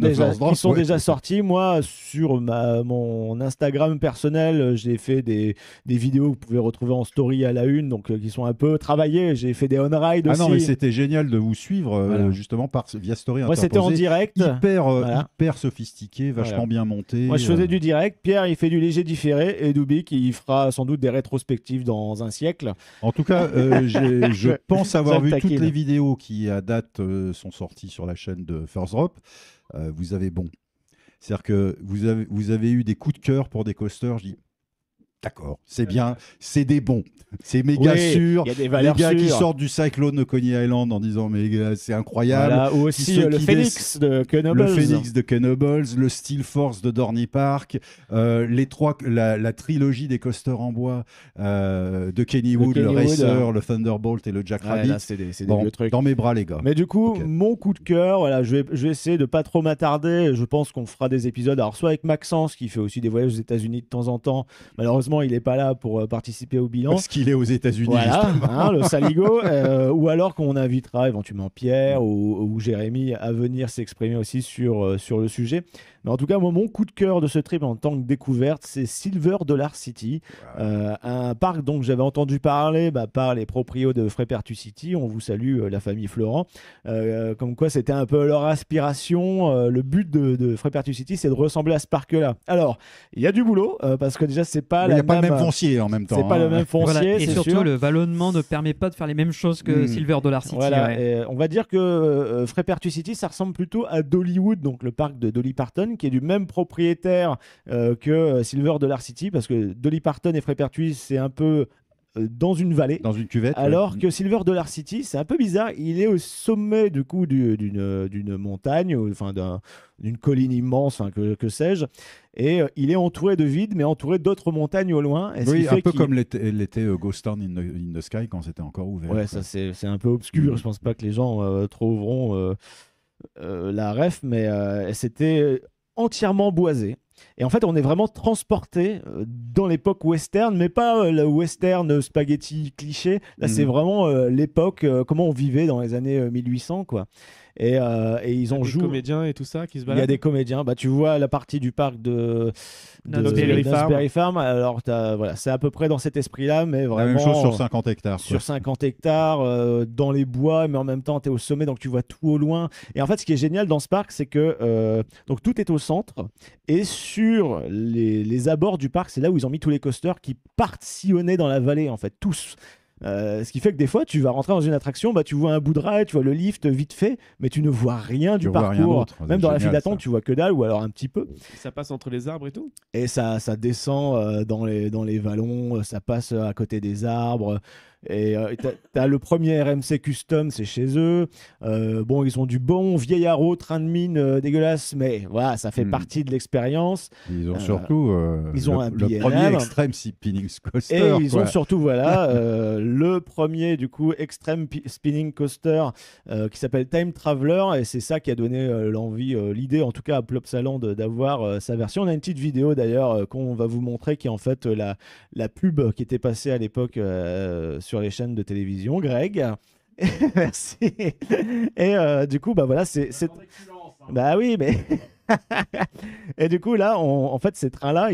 S5: déjà sorties. Moi, sur mon Instagram personnel, j'ai fait des vidéos que vous pouvez retrouver en story à la une, donc qui sont un peu travaillées. J'ai fait des on-ride aussi.
S2: Ah non, mais c'était génial de vous suivre justement via story.
S5: Moi, c'était en direct.
S2: Hyper sophistiqué, vachement bien monté.
S5: Moi, je faisais du direct. Pierre, il fait du léger différé. Et Doubic, il fera sans doute des rétrospectives dans un siècle.
S2: En tout cas, je pense avoir vu toutes les vidéos qui à date sont sorties sur la chaîne de First Drop. Vous avez bon. C'est-à-dire que vous avez eu des coups de cœur pour des coasters. Je dis d'accord, c'est bien, c'est des bons, c'est méga sûr.
S5: Il y a des valeurs
S2: les gars
S5: sûres
S2: qui sortent du Cyclone de Coney Island en disant mais gars, c'est incroyable.
S5: Voilà, ou aussi le Phoenix de Kenobles.
S2: Le Phoenix de Kenobles, le Steel Force de Dorney Park, la trilogie des coasters en bois de Kennywood, le Racer, le Thunderbolt et le Jack Rabbit.
S5: Là, c'est des vieux trucs.
S2: Dans mes bras les gars.
S5: Mais du coup, mon coup de cœur, voilà, je vais essayer de pas trop m'attarder. Je pense qu'on fera des épisodes, alors soit avec Maxence qui fait aussi des voyages aux États-Unis de temps en temps. Malheureusement, il n'est pas là pour participer au bilan.
S2: Parce qu'il est aux États-Unis.
S5: Voilà, le saligo. Ou alors qu'on invitera éventuellement Pierre ou Jérémy à venir s'exprimer aussi sur le sujet. Mais en tout cas, moi, mon coup de cœur de ce trip en tant que découverte, c'est Silver Dollar City, un parc dont j'avais entendu parler par les proprios de Frépertucity. On vous salue, la famille Florent. Comme quoi, c'était un peu leur aspiration. Le but de Frépertucity, c'est de ressembler à ce parc-là. Alors, il y a du boulot, parce que déjà, c'est pas
S2: il n'y a pas le même foncier en même temps.
S5: C'est pas le même foncier.
S4: Voilà. Et
S5: c'est
S4: surtout,
S5: sûr.
S4: le vallonnement ne permet pas de faire les mêmes choses que Silver Dollar City.
S5: Voilà. Et on va dire que Frépertucity, ça ressemble plutôt à Dollywood, donc le parc de Dolly Parton, qui est du même propriétaire que Silver Dollar City, parce que Dolly Parton et Frépertuis, c'est un peu dans une vallée.
S2: Dans une cuvette.
S5: Alors que Silver Dollar City, c'est un peu bizarre. Il est au sommet du coup d'une montagne, enfin d'une colline immense, que sais-je. Et il est entouré de vide, mais entouré d'autres montagnes au loin. Et
S2: oui, un peu comme l'était Ghost Town in the Sky quand c'était encore ouvert.
S5: Ouais, ça c'est un peu obscur. Je pense pas que les gens trouveront la ref, mais c'était entièrement boisé. Et en fait, on est vraiment transporté dans l'époque western, mais pas le western spaghetti cliché. Là, c'est vraiment l'époque, comment on vivait dans les années 1800, quoi. Et ils ont joué.
S1: Des comédiens et tout ça qui se baladent.
S5: Il y a des comédiens. Tu vois la partie du parc de Knott's Farm. Alors, voilà, c'est à peu près dans cet esprit-là, mais vraiment.
S2: La même chose sur 50 hectares.
S5: Sur 50 hectares, dans les bois, mais en même temps, tu es au sommet, donc tu vois tout au loin. Et en fait, ce qui est génial dans ce parc, c'est que donc tout est au centre. Et sur les abords du parc, c'est là où ils ont mis tous les coasters qui partent sillonner dans la vallée, en fait, tous. Ce qui fait que des fois, tu vas rentrer dans une attraction, tu vois un bout de rail, tu vois le lift vite fait, mais tu ne vois rien du parcours. Même dans la file d'attente, tu vois que dalle, ou alors un petit peu.
S1: Ça passe entre les arbres et tout.
S5: Et ça descend dans les vallons, ça passe à côté des arbres. Et t'as le premier RMC Custom, c'est chez eux. Bon, ils ont du bon vieil haro, train de mine dégueulasse, mais voilà, ça fait partie de l'expérience.
S2: Ils ont surtout le premier Extreme Spinning Coaster.
S5: Et ils ont surtout le premier du coup Extreme Spinning Coaster qui s'appelle Time Traveler, et c'est ça qui a donné l'idée en tout cas à Plopsaland d'avoir sa version. On a une petite vidéo d'ailleurs qu'on va vous montrer qui est en fait la pub qui était passée à l'époque sur les chaînes de télévision. Greg, merci. Et du coup, voilà, c'est. Bah oui, mais. Et du coup, là, en fait, ces trains-là,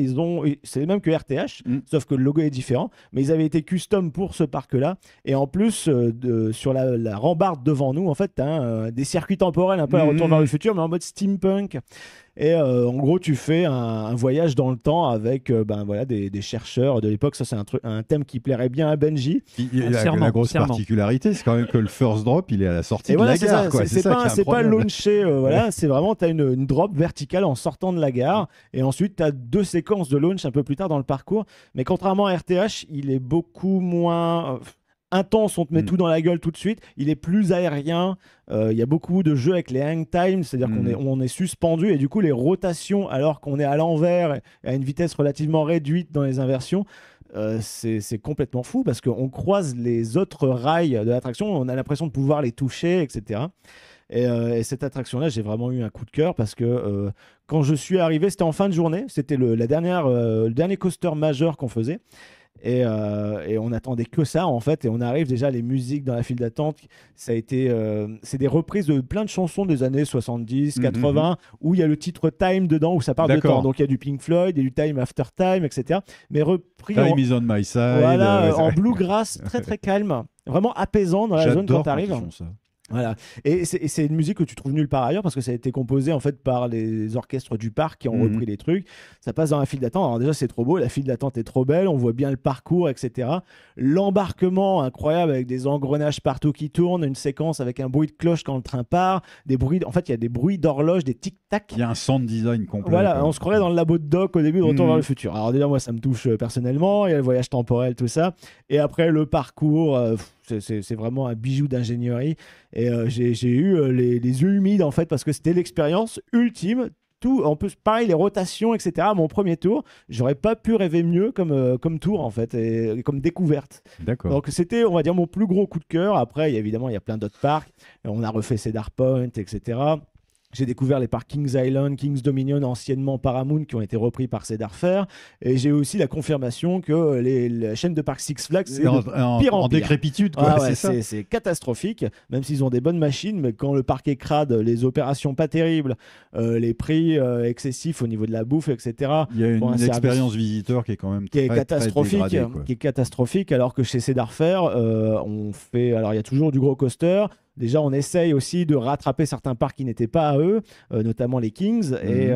S5: c'est les mêmes que RTH, sauf que le logo est différent, mais ils avaient été custom pour ce parc-là. Et en plus, sur la rambarde devant nous, en fait, tu as des circuits temporels un peu à Retour vers le futur, mais en mode steampunk. Et en gros, tu fais un voyage dans le temps avec des chercheurs de l'époque. Ça, c'est un thème qui plairait bien à Benji.
S2: La grosse particularité, c'est quand même que le first drop, il est à la sortie de la gare.
S5: C'est pas launché, c'est vraiment, tu as une drop verticale en sortant de la gare. Et ensuite, tu as 2 séquences de launch un peu plus tard dans le parcours. Mais contrairement à RTH, il est beaucoup moins intense, on te met tout dans la gueule tout de suite. Il est plus aérien. Il y a beaucoup de jeux avec les hang times, c'est-à-dire qu'on est suspendu et du coup les rotations, alors qu'on est à l'envers et à une vitesse relativement réduite dans les inversions, c'est complètement fou parce qu'on croise les autres rails de l'attraction, on a l'impression de pouvoir les toucher, etc. Et cette attraction-là, j'ai vraiment eu un coup de cœur parce que quand je suis arrivé, c'était en fin de journée, c'était le dernier coaster majeur qu'on faisait. Et on attendait que ça en fait, et on arrive déjà, les musiques dans la file d'attente, ça a été c'est des reprises de plein de chansons des années 70, 80 où il y a le titre Time dedans, où ça parle de temps, donc il y a du Pink Floyd, il y a du Time After Time, etc. mais repris
S2: Time is on my side,
S5: en bluegrass, très très calme, vraiment apaisant dans la zone quand tu arrives. Voilà. Et c'est une musique que tu trouves nulle part ailleurs parce que ça a été composé en fait par les orchestres du parc qui ont repris les trucs. Ça passe dans la file d'attente. Alors déjà c'est trop beau, la file d'attente est trop belle, on voit bien le parcours, etc. L'embarquement incroyable avec des engrenages partout qui tournent, une séquence avec un bruit de cloche quand le train part, des bruits. En fait il y a des bruits d'horloge, des tic-tac.
S2: Il y a un sound design complet.
S5: Voilà, on se croirait dans le labo de Doc au début de Retour vers le futur. Alors déjà moi ça me touche personnellement. Il y a le voyage temporel, tout ça. Et après le parcours. C'est vraiment un bijou d'ingénierie et j'ai eu les yeux humides en fait parce que c'était l'expérience ultime. Tout, en plus, pareil, les rotations, etc. Mon premier tour, j'aurais pas pu rêver mieux comme tour en fait et comme découverte.
S2: D'accord.
S5: Donc c'était, on va dire, mon plus gros coup de cœur. Après, évidemment, il y a plein d'autres parcs. On a refait Cedar Point, etc. J'ai découvert les parcs Kings Island, Kings Dominion, anciennement Paramount, qui ont été repris par Cedar Fair. Et j'ai aussi la confirmation que la chaîne de parcs Six Flags, c'est de pire en pire.
S2: Décrépitude, quoi.
S5: C'est catastrophique, même s'ils ont des bonnes machines, mais quand le parc est crade, les opérations pas terribles, les prix excessifs au niveau de la bouffe, etc.
S2: Il y a une expérience visiteur qui est quand même très
S5: catastrophique,
S2: très dégradée,
S5: qui est catastrophique, alors que chez Cedar Fair, on fait, alors il y a toujours du gros coaster. Déjà, on essaye aussi de rattraper certains parcs qui n'étaient pas à eux, notamment les Kings, et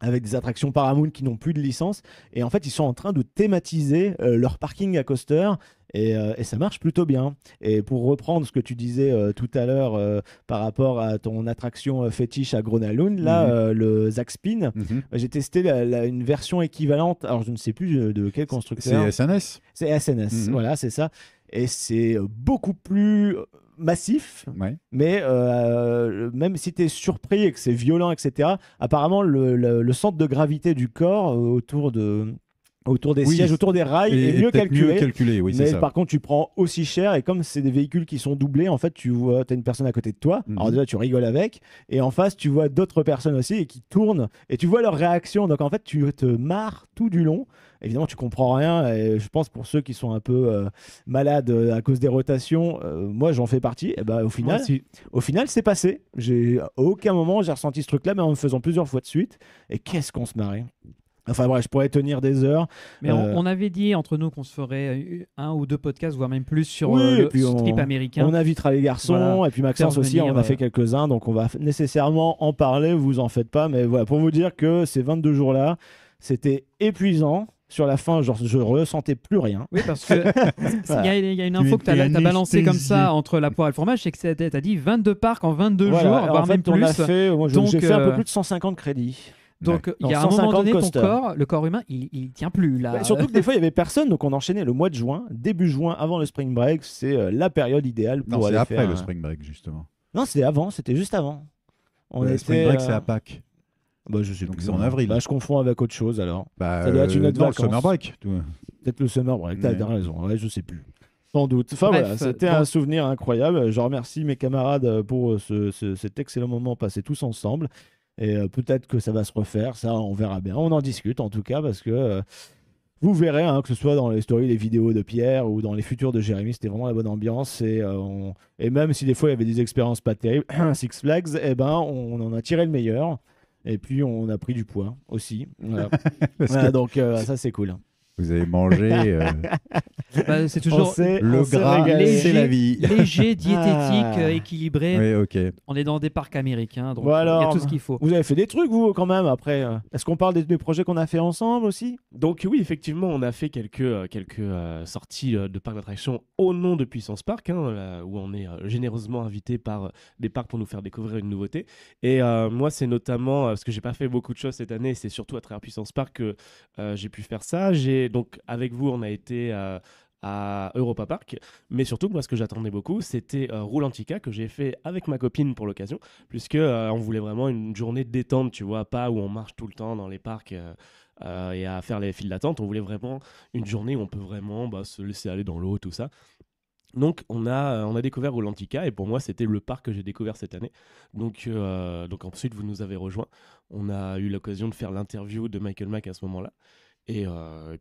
S5: avec des attractions Paramount qui n'ont plus de licence. Et en fait, ils sont en train de thématiser leur parking à coaster. Et ça marche plutôt bien. Et pour reprendre ce que tu disais tout à l'heure par rapport à ton attraction fétiche à Gronalund, là, le Zack Spin, j'ai testé une version équivalente. Alors, je ne sais plus de quel constructeur.
S2: C'est SNS.
S5: C'est SNS, voilà, c'est ça. Et c'est beaucoup plus massif, mais même si tu es surpris et que c'est violent, etc., apparemment le centre de gravité du corps autour des sièges, autour des rails est mieux calculé. Mais par contre, tu prends aussi cher, et comme c'est des véhicules qui sont doublés, en fait, tu vois, tu as une personne à côté de toi, alors déjà tu rigoles avec, et en face, tu vois d'autres personnes aussi et qui tournent, et tu vois leur réaction. Donc en fait, tu te marres tout du long. Évidemment, tu comprends rien, et je pense pour ceux qui sont un peu malades à cause des rotations, moi j'en fais partie. Et au final, c'est passé. À aucun moment j'ai ressenti ce truc-là, mais en me faisant plusieurs fois de suite. Et qu'est-ce qu'on se marrait. Enfin bref, je pourrais tenir des heures.
S4: Mais on avait dit entre nous qu'on se ferait 1 ou 2 podcasts, voire même plus sur le strip américain.
S5: On invitera les garçons, et puis Maxence aussi, on en a fait quelques-uns, donc on va nécessairement en parler, vous en faites pas. Mais voilà, pour vous dire que ces 22 jours-là, c'était épuisant. Sur la fin, genre, je ressentais plus rien.
S4: Oui, parce que il y a une info que tu as balancée comme ça entre la poire et le fromage, c'est que tu as dit 22 parcs en 22 jours, voire
S5: en fait,
S4: même plus.
S5: J'ai fait un peu plus de 150 crédits.
S4: Donc il y a un moment donné, le corps humain, il tient plus là.
S5: Surtout que des fois il y avait personne, donc on enchaînait le mois de juin, début juin, avant le spring break, c'est la période idéale pour aller faire.
S2: C'est après le spring break justement.
S5: Non, c'était avant, c'était juste avant.
S2: Le spring break c'est à Pâques.
S5: Je sais
S2: donc
S5: plus.
S2: C'est en avril.
S5: Je confonds avec autre chose alors. Ça doit être une autre vacances.
S2: Le summer break.
S5: Peut-être le summer break. T'as raison. Ouais, je sais plus. Sans doute. Enfin voilà, c'était un souvenir incroyable. Je remercie mes camarades pour cet excellent moment passé tous ensemble. Et peut-être que ça va se refaire. Ça, on verra bien. On en discute en tout cas parce que vous verrez, que ce soit dans les stories, les vidéos de Pierre ou dans les futurs de Jérémy, c'était vraiment la bonne ambiance. Et même si des fois il y avait des expériences pas terribles, Six Flags, on en a tiré le meilleur. Et puis on a pris du poids aussi. Voilà. Donc ça c'est cool.
S2: Vous avez mangé
S4: Bah, c'est toujours
S2: Le gras,
S5: régalé.
S2: c'est la vie.
S4: léger, diététique, équilibré.
S2: Oui, ok.
S4: On est dans des parcs américains, donc
S5: Bon,
S4: il y a
S5: alors,
S4: tout ce qu'il faut.
S5: Vous avez fait des trucs, vous, quand même, après. Est-ce qu'on parle des projets qu'on a fait ensemble aussi?
S1: Donc oui, effectivement, on a fait quelques sorties de parcs d'attractions au nom de Puissance Park, où on est généreusement invité par des parcs pour nous faire découvrir une nouveauté. Et moi, c'est notamment, parce que j'ai pas fait beaucoup de choses cette année, c'est surtout à travers Puissance Park que j'ai pu faire ça. Donc avec vous, on a été à Europa Park, mais surtout, moi, ce que j'attendais beaucoup, c'était Roulantica, que j'ai fait avec ma copine pour l'occasion, puisque on voulait vraiment une journée de détente, tu vois, pas où on marche tout le temps dans les parcs et à faire les files d'attente. On voulait vraiment une journée où on peut vraiment se laisser aller dans l'eau, tout ça. Donc on a découvert Roulantica et pour moi c'était le parc que j'ai découvert cette année. Donc ensuite vous nous avez rejoints. On a eu l'occasion de faire l'interview de Michael Mack à ce moment-là. Et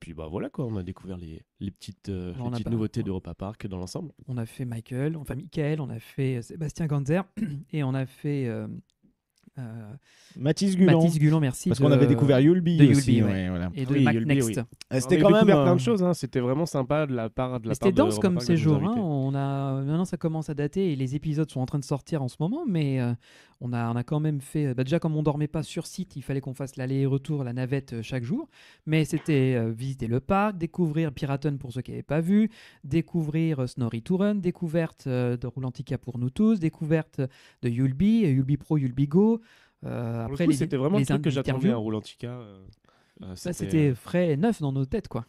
S1: puis voilà quoi, on a découvert les petites nouveautés d'Europa Park dans l'ensemble.
S4: On a fait Michael, on a fait Sébastien Ganzer et on a fait
S5: Mathis Gulan.
S4: Merci.
S5: Parce qu'on avait découvert Yulby
S4: de
S5: aussi.
S4: Yulby,
S5: ouais, voilà.
S4: Et de
S1: Oui,
S4: Mac
S1: Yulby,
S4: Next.
S1: oui.
S5: C'était
S1: On a
S5: quand même
S1: découvert plein de choses, c'était vraiment sympa de la part de
S4: C'était dense
S1: d'Europa
S4: comme
S1: Park de nous
S4: séjour.
S1: inviter.
S4: Maintenant, ça commence à dater et les épisodes sont en train de sortir en ce moment, mais on a quand même fait. Déjà, comme on dormait pas sur site, il fallait qu'on fasse l'aller-retour, la navette chaque jour. Mais c'était visiter le parc, découvrir Piraten pour ceux qui n'avaient pas vu, découvrir Snorri Touren, découverte de Roulantica pour nous tous, découverte de Yulby Pro, Yulby Go.
S1: Après, c'était vraiment le truc que j'attendais à Roulantica.
S4: Ça, c'était frais et neuf dans nos têtes, quoi.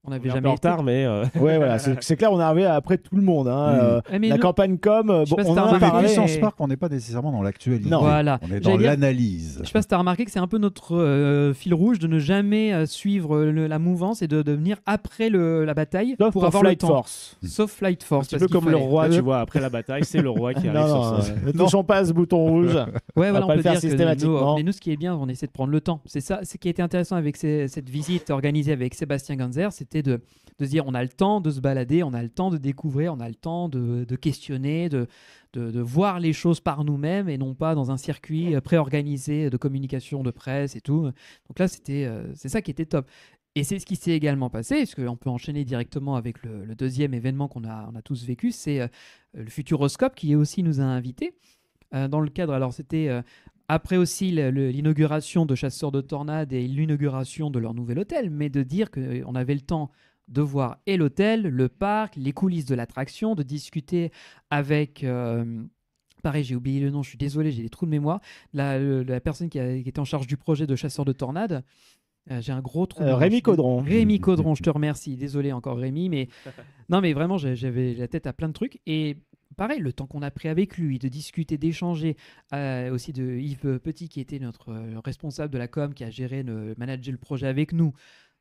S4: On
S1: On est
S4: n'avait
S1: un peu
S4: jamais
S1: en
S4: été.
S1: retard, mais
S5: Ouais, voilà, c'est clair, on est arrivé après tout le monde.
S4: Mais
S5: La
S4: nous-
S5: campagne com,
S4: Je sais pas si
S5: on
S4: t'as
S5: en a
S4: remarqué,
S2: Avec
S5: parlé.
S2: Puissance Park, on n'est pas nécessairement dans l'actualité.
S5: Non.
S4: Voilà.
S2: On est dans
S4: J'allais dire-
S2: l'analyse.
S4: Je sais pas si tu as remarqué que c'est un peu notre fil rouge de ne jamais suivre la mouvance et de venir après la bataille
S5: Sauf
S4: pour
S5: pour
S4: avoir
S5: Flight
S4: le temps.
S5: Force.
S4: Sauf Flight
S1: un
S4: Force.
S1: petit
S4: parce
S1: peu
S4: qu'il
S1: comme le
S4: fallait.
S1: roi, tu vois, après la bataille, c'est le roi qui arrive sur
S5: Non,
S1: son...
S5: ne touchons pas à ce bouton rouge.
S4: Ouais, voilà,
S5: pas
S4: on
S5: le
S4: peut
S5: faire
S4: dire que
S5: systématiquement.
S4: mais nous, ce qui est bien, on essaie de prendre le temps. C'est ça, ce qui était intéressant avec cette visite organisée avec Sébastien Ganzer, c'était de se dire on a le temps de se balader, on a le temps de découvrir, on a le temps de questionner, de voir les choses par nous-mêmes et non pas dans un circuit préorganisé de communication, de presse et tout. Donc là, c'est ça qui était top. Et c'est ce qui s'est également passé, parce qu'on peut enchaîner directement avec le deuxième événement qu'on a tous vécu, c'est le Futuroscope qui aussi nous a invités. Dans le cadre, alors c'était après aussi l'inauguration de Chasseurs de Tornades et l'inauguration de leur nouvel hôtel, mais de dire qu'on avait le temps de voir et l'hôtel, le parc, les coulisses de l'attraction, de discuter avec... pareil, j'ai oublié le nom, je suis désolé, j'ai des trous de mémoire. La personne qui était en charge du projet de Chasseurs de Tornades, j'ai un gros trou de mémoire.
S5: Rémi Caudron.
S4: Rémi Caudron, je te remercie. Désolé encore Rémi, mais non, mais vraiment, j'avais la tête à plein de trucs. Et pareil, le temps qu'on a pris avec lui, de discuter, d'échanger, aussi de Yves Petit qui était notre responsable de la com, qui a géré, managé le projet avec nous.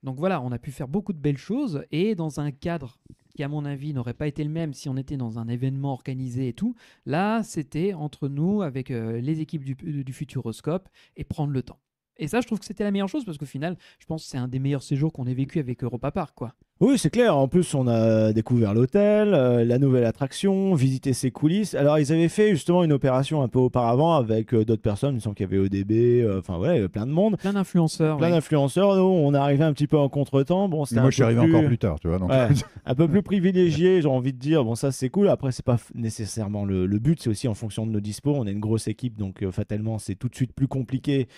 S4: Donc voilà, on a pu faire beaucoup de belles choses et dans un cadre qui, à mon avis, n'aurait pas été le même si on était dans un événement organisé et tout. Là, c'était entre nous, avec les équipes du Futuroscope et prendre le temps. Et ça, je trouve que c'était la meilleure chose parce qu'au final, je pense que c'est un des meilleurs séjours qu'on ait vécu avec Europa Park, quoi.
S5: Oui, c'est clair. En plus, on a découvert l'hôtel, la nouvelle attraction, visité ses coulisses. Alors, ils avaient fait justement une opération un peu auparavant avec d'autres personnes. Il me semble qu'il y avait ODB, enfin voilà, il y avait plein de monde.
S4: Plein d'influenceurs.
S5: Plein
S4: ouais.
S5: d'influenceurs. Nous, on est arrivé un petit peu en contretemps. Bon, c'était
S2: Moi,
S5: un
S2: je suis
S5: peu
S2: arrivé
S5: plus-
S2: encore plus tard, tu vois. Donc...
S5: Ouais, un peu plus privilégié, j'ai envie de dire. Bon, ça, c'est cool. Après, c'est pas nécessairement le but. C'est aussi en fonction de nos dispos. On est une grosse équipe, donc fatalement, c'est tout de suite plus compliqué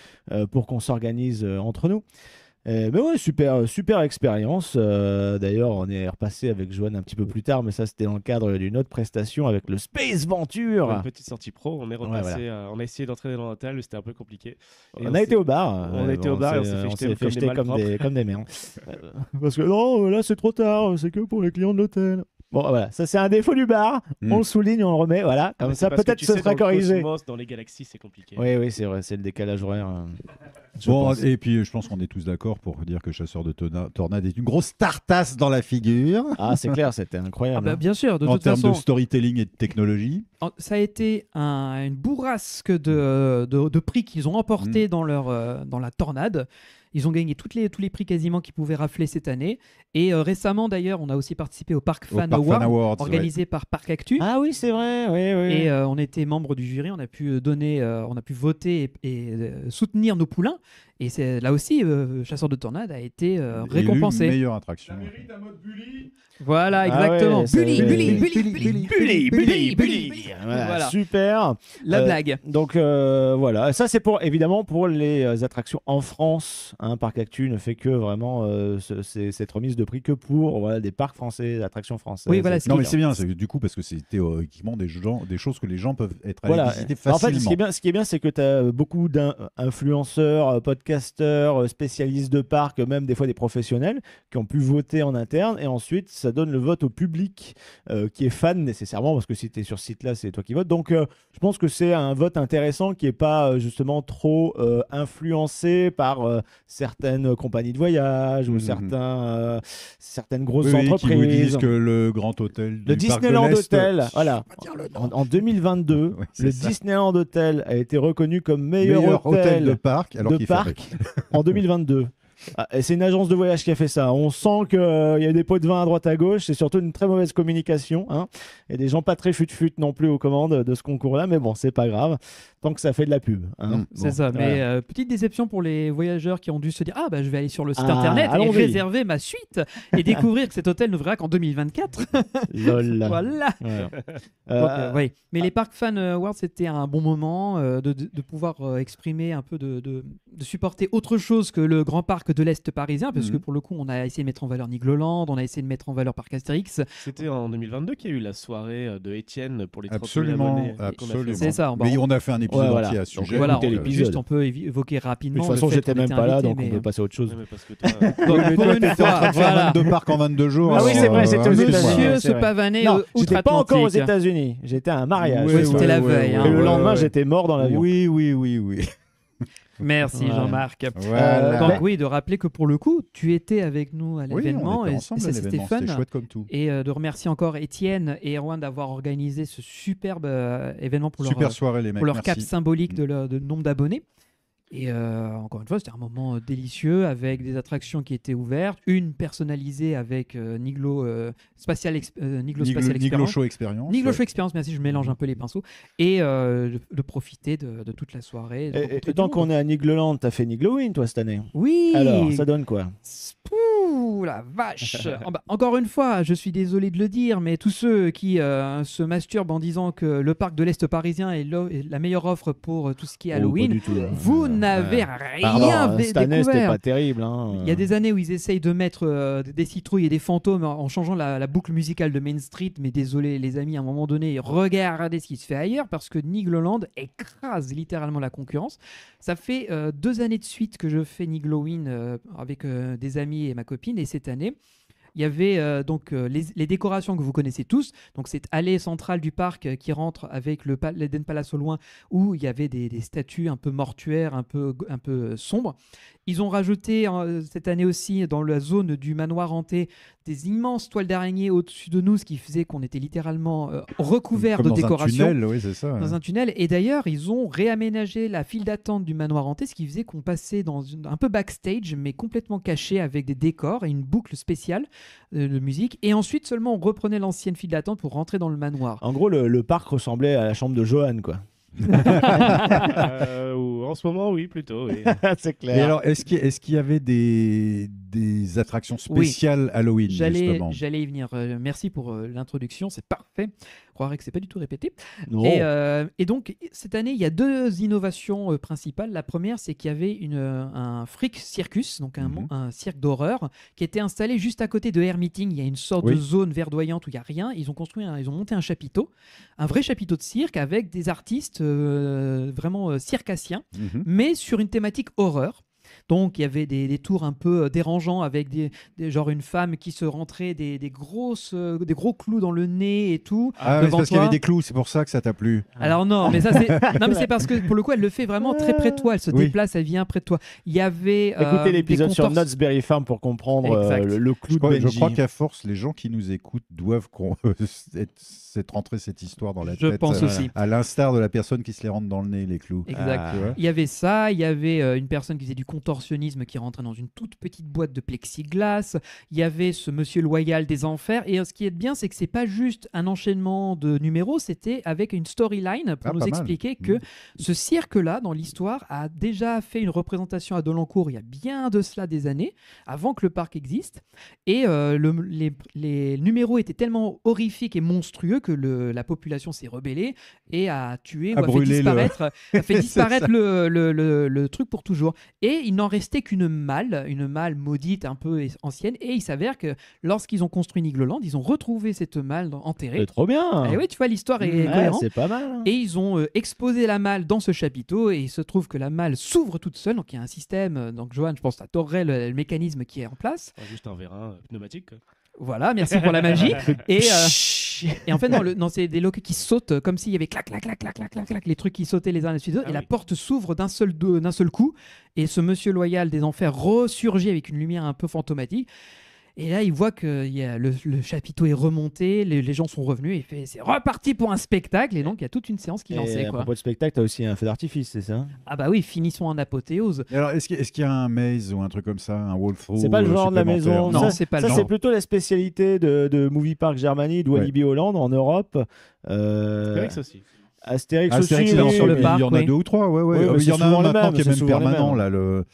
S5: pour qu'on s'organise entre nous. Mais ouais, super expérience. D'ailleurs, on est repassé avec Joanne un petit peu plus tard, mais ça, c'était dans le cadre d'une autre prestation avec le Space Venture.
S1: Une petite sortie pro, on est repassé, on a essayé d'entrer dans l'hôtel, c'était un peu compliqué. Et
S5: On a été au bar.
S1: on a été au bar et on s'est fait jeter
S5: comme des merdes. Parce que non, là, c'est trop tard. C'est que pour les clients de l'hôtel. Bon, voilà, ça c'est un défaut du bar. On le souligne, on le remet, voilà. Comme ça, peut-être ce sera corrigé.
S1: Dans les galaxies, c'est compliqué.
S5: Oui, c'est vrai, c'est le décalage horaire. je
S2: Bon,
S5: pense.
S2: et puis je pense qu'on est tous d'accord pour dire que Chasseur de Tornades est une grosse tartasse dans la figure
S5: Ah, c'est clair, c'était incroyable.
S4: Ah bah, bien sûr, de
S2: en
S4: toute
S2: termes
S4: façon,
S2: de storytelling et de technologie.
S4: ça a été une bourrasque de prix qu'ils ont emportés dans la tornade. Ils ont gagné tous les prix quasiment qu'ils pouvaient rafler cette année. Et récemment, d'ailleurs, on a aussi participé au Parc Fan Award, organisé par Parc Actu.
S5: Ah oui, c'est vrai, oui.
S4: Et on était membre du jury, on a pu voter et soutenir nos poulains. Et là aussi, Chasseur de Tornades a été
S2: Élu
S4: récompensé.
S2: meilleure attraction.
S4: Voilà,
S5: Ah
S4: exactement.
S5: ouais, c'est-
S4: Bully. Voilà.
S5: Super.
S4: La blague.
S5: Donc voilà, ça c'est évidemment pour les attractions en France. Parc Actu ne fait que vraiment cette remise de prix que pour des parcs français, des attractions françaises.
S4: Oui, voilà,
S2: Non, mais c'est bien, du coup, parce que c'est théoriquement des choses que les gens peuvent être allés visiter
S5: En fait,
S2: facilement.
S5: ce qui est bien, c'est que tu as beaucoup d'influenceurs, podcasteurs, spécialistes de parcs, même des fois des professionnels, qui ont pu voter en interne. Et ensuite, ça donne le vote au public qui est fan nécessairement, parce que si tu es sur ce site-là, c'est toi qui votes. Donc, je pense que c'est un vote intéressant qui n'est pas justement trop influencé par certaines compagnies de voyage ou certaines grosses
S2: Oui,
S5: entreprises.
S2: qui vous disent que le Grand Hôtel
S5: Le
S2: du Parc de
S5: Disneyland
S2: l'Est,
S5: Hotel, voilà.
S2: je vais pas dire le nom.
S5: En 2022,
S2: Ouais, c'est
S5: le
S2: ça.
S5: Disneyland Hotel a été reconnu comme meilleur
S2: Meilleur hôtel de
S5: hôtel
S2: parc, alors
S5: de
S2: qu'il
S5: parc en 2022. Et c'est une agence de voyage qui a fait ça. On sent qu'il y a des pots de vin à droite à gauche. C'est surtout une très mauvaise communication. Et des gens pas très fut-fut non plus aux commandes de ce concours-là. Mais bon, c'est pas grave. Tant que ça fait de la pub.
S4: C'est
S5: Bon,
S4: ça, mais
S5: voilà.
S4: petite déception pour les voyageurs qui ont dû se dire je vais aller sur le site
S5: Ah,
S4: internet et
S5: allons-y.
S4: réserver ma suite et découvrir que cet hôtel n'ouvrira qu'en 2024.
S5: Lol.
S4: Voilà.
S5: Ouais.
S4: Donc, oui. Mais les Park Fan Awards, c'était un bon moment de pouvoir exprimer un peu, de supporter autre chose que le grand parc de l'Est parisien, parce que pour le coup, on a essayé de mettre en valeur Nigloland, on a essayé de mettre en valeur Parc Astérix.
S1: C'était en 2022 qu'il y a eu la soirée de Étienne pour les 30 000
S2: Absolument,
S1: abonnés. qu'on a fait.
S2: absolument.
S4: C'est ça,
S2: Mais on a fait un épisode
S5: voilà.
S2: entier à ce
S5: Donc,
S2: sujet.
S4: Voilà,
S5: écoutez
S2: donc,
S5: l'épisode.
S4: juste on peut évoquer
S5: De
S4: rapidement.
S5: toute façon,
S4: le fait
S5: j'étais
S4: qu'on
S5: même
S4: était
S5: pas là,
S4: invité,
S5: donc on
S4: mais,
S5: peut passer à autre chose.
S1: Ouais, mais parce que toi,
S4: Donc, pour une
S2: t'étais en train
S4: fois,
S2: de faire
S4: voilà.
S2: 22 parcs en 22 jours.
S5: Ah oui,
S2: alors,
S5: c'est vrai, c'était aux
S2: excuse-moi.
S5: États-Unis.
S4: Monsieur
S5: c'est
S4: se
S5: vrai.
S4: pavanait
S5: Non, j'étais pas encore aux
S4: outre-Atlantique.
S5: États-Unis. J'étais à un mariage.
S2: Oui,
S4: c'était la veille, hein.
S5: Et le
S2: ouais,
S5: lendemain,
S2: ouais.
S5: j'étais mort dans l'avion.
S2: Oui, oui, oui, oui.
S4: Merci
S5: Ouais.
S4: Jean-Marc.
S2: Voilà.
S4: Donc oui, de rappeler que pour le coup, tu étais avec nous à
S2: Oui,
S4: l'événement
S2: on était
S4: et
S2: ensemble à
S4: c'était
S2: l'événement,
S4: fun.
S2: c'était chouette comme tout.
S4: Et de remercier encore Étienne et Erwan d'avoir organisé ce superbe événement pour
S2: Super soirée, les mecs.
S4: pour leur
S2: merci.
S4: cap symbolique de nombre d'abonnés. Et encore une fois, c'était un moment délicieux avec des attractions qui étaient ouvertes, une personnalisée avec Niglo Spatial
S2: Niglo
S4: Experience.
S2: Show Experience.
S4: Niglo
S2: ouais.
S4: Show Experience, merci, je mélange un peu les pinceaux. Et de profiter de toute la soirée. de rencontrer
S5: Et
S4: tout
S5: tant
S4: le
S5: qu'on
S4: monde.
S5: est à Nigloland, t'as fait Niglowin, toi, cette année.
S4: Oui.
S5: Alors, ça donne quoi?
S4: Ouh, la vache. Encore une fois, je suis désolé de le dire, mais tous ceux qui se masturbent en disant que le parc de l'Est parisien est la meilleure offre pour tout ce qui est Halloween,
S5: Oh, pas du tout.
S4: vous n'avez
S5: Pardon,
S4: rien
S5: cette année, c'était
S4: découvert.
S5: pas terrible.
S4: Il y a des années où ils essayent de mettre des citrouilles et des fantômes en changeant la boucle musicale de Main Street, mais désolé les amis, à un moment donné, regardez ce qui se fait ailleurs parce que Nigloland écrase littéralement la concurrence. Ça fait 2 années de suite que je fais Niglowin avec des amis et ma copine, et cette année, il y avait les décorations que vous connaissez tous. Donc cette allée centrale du parc qui rentre avec l'Eden Palace au loin, où il y avait des statues un peu mortuaires, un peu sombres. Ils ont rajouté cette année aussi dans la zone du manoir hanté des immenses toiles d'araignée au-dessus de nous, ce qui faisait qu'on était littéralement recouverts
S2: Comme
S4: de
S2: dans
S4: décorations.
S2: un tunnel, oui, c'est ça.
S4: Dans un tunnel. Et d'ailleurs, ils ont réaménagé la file d'attente du manoir hanté, ce qui faisait qu'on passait un peu backstage, mais complètement caché avec des décors et une boucle spéciale de musique. Et ensuite, seulement, on reprenait l'ancienne file d'attente pour rentrer dans le manoir.
S5: En gros, le parc ressemblait à la chambre de Johan, quoi.
S1: En ce moment, oui, plutôt. Oui.
S5: C'est
S2: Et alors, est-ce qu'il y avait des attractions spéciales Halloween, justement
S4: J'allais y venir. Merci pour l'introduction, c'est parfait. Je croirais que c'est pas du tout répété.
S5: Non.
S4: Et donc, cette année, il y a 2 innovations principales. La première, c'est qu'il y avait un freak circus, donc un cirque d'horreur, qui était installé juste à côté de Air Meeting. Il y a une sorte de zone verdoyante où il n'y a rien. Ils ont monté un chapiteau, un vrai chapiteau de cirque avec des artistes vraiment circassiens, mais sur une thématique horreur. Donc il y avait des tours un peu dérangeants avec genre une femme qui se rentrait des gros clous dans le nez et tout.
S2: Ah, oui, c'est
S4: devant
S2: parce qu'il y
S4: toi.
S2: avait des clous, c'est pour ça que ça t'a plu.
S4: Alors non, mais ça c'est parce que pour le coup elle le fait vraiment très près de toi, elle se
S2: Oui.
S4: déplace, elle vient près de toi. Il y avait
S5: Écoutez l'épisode
S4: des
S5: sur
S4: contorsions-
S5: Knott's Berry Farm pour comprendre
S4: Exact.
S5: le clou de
S2: Je
S5: Benji.
S2: crois qu'à force, les gens qui nous écoutent doivent s'être rentré cette histoire dans la
S4: Je
S2: tête.
S4: pense aussi.
S2: À l'instar de la personne qui se les rentre dans le nez, les clous.
S4: Exact.
S2: Tu vois
S4: Il y avait ça, il y avait une personne qui faisait du contorsionnisme contorsionnisme qui rentrait dans une toute petite boîte de plexiglas. Il y avait ce monsieur loyal des enfers. Et ce qui est bien, c'est que c'est pas juste un enchaînement de numéros, c'était avec une storyline pour nous
S2: pas mal.
S4: expliquer que ce cirque-là, dans l'histoire, a déjà fait une représentation à Dolencourt il y a bien de cela des années, avant que le parc existe. Et les numéros étaient tellement horrifiques et monstrueux que la population s'est rebellée et a tué ou a fait disparaître le truc pour toujours. Et il n'en restait qu'une malle maudite un peu ancienne. Et il s'avère que lorsqu'ils ont construit Nigloland, ils ont retrouvé cette malle enterrée.
S5: C'est trop bien.
S4: Et oui, tu vois, l'histoire est cohérente.
S5: C'est pas mal. Hein.
S4: Et ils ont exposé la malle dans ce chapiteau et il se trouve que la malle s'ouvre toute seule. Donc il y a un système. Donc Johan, je pense que tu aurais le mécanisme qui est en place.
S1: Juste un vérin pneumatique. Quoi.
S4: Voilà, merci pour la magie. Et en fait, non, c'est des loquets qui sautent comme s'il y avait clac, clac, clac, clac, clac, clac, clac, les trucs qui sautaient les uns les suite. Et la porte s'ouvre d'un seul coup. Et ce monsieur loyal des enfers ressurgit avec une lumière un peu fantomatique. Et là, il voit que le chapiteau est remonté, les gens sont revenus, et il fait c'est reparti pour un spectacle. Et donc, il y a toute une séance qui lançait.
S5: À propos de spectacle, tu as aussi un feu d'artifice, c'est ça?
S4: Ah bah oui, finissons en apothéose.
S2: Et alors, est-ce qu'il y a un maze ou un truc comme ça, un walkthrough?
S5: C'est pas le genre de la maison.
S4: Non, c'est pas le genre.
S5: Ça, c'est plutôt la spécialité de Movie Park Germany, de Walibi Holland en Europe.
S1: Astérix aussi.
S5: Astérix
S2: aussi,
S5: aussi.
S4: sur le parc,
S2: il y en a 2 ou 3,
S5: Oui,
S2: il y en a un maintenant qui est même
S5: souvent les
S2: permanent,
S5: mêmes.
S2: là,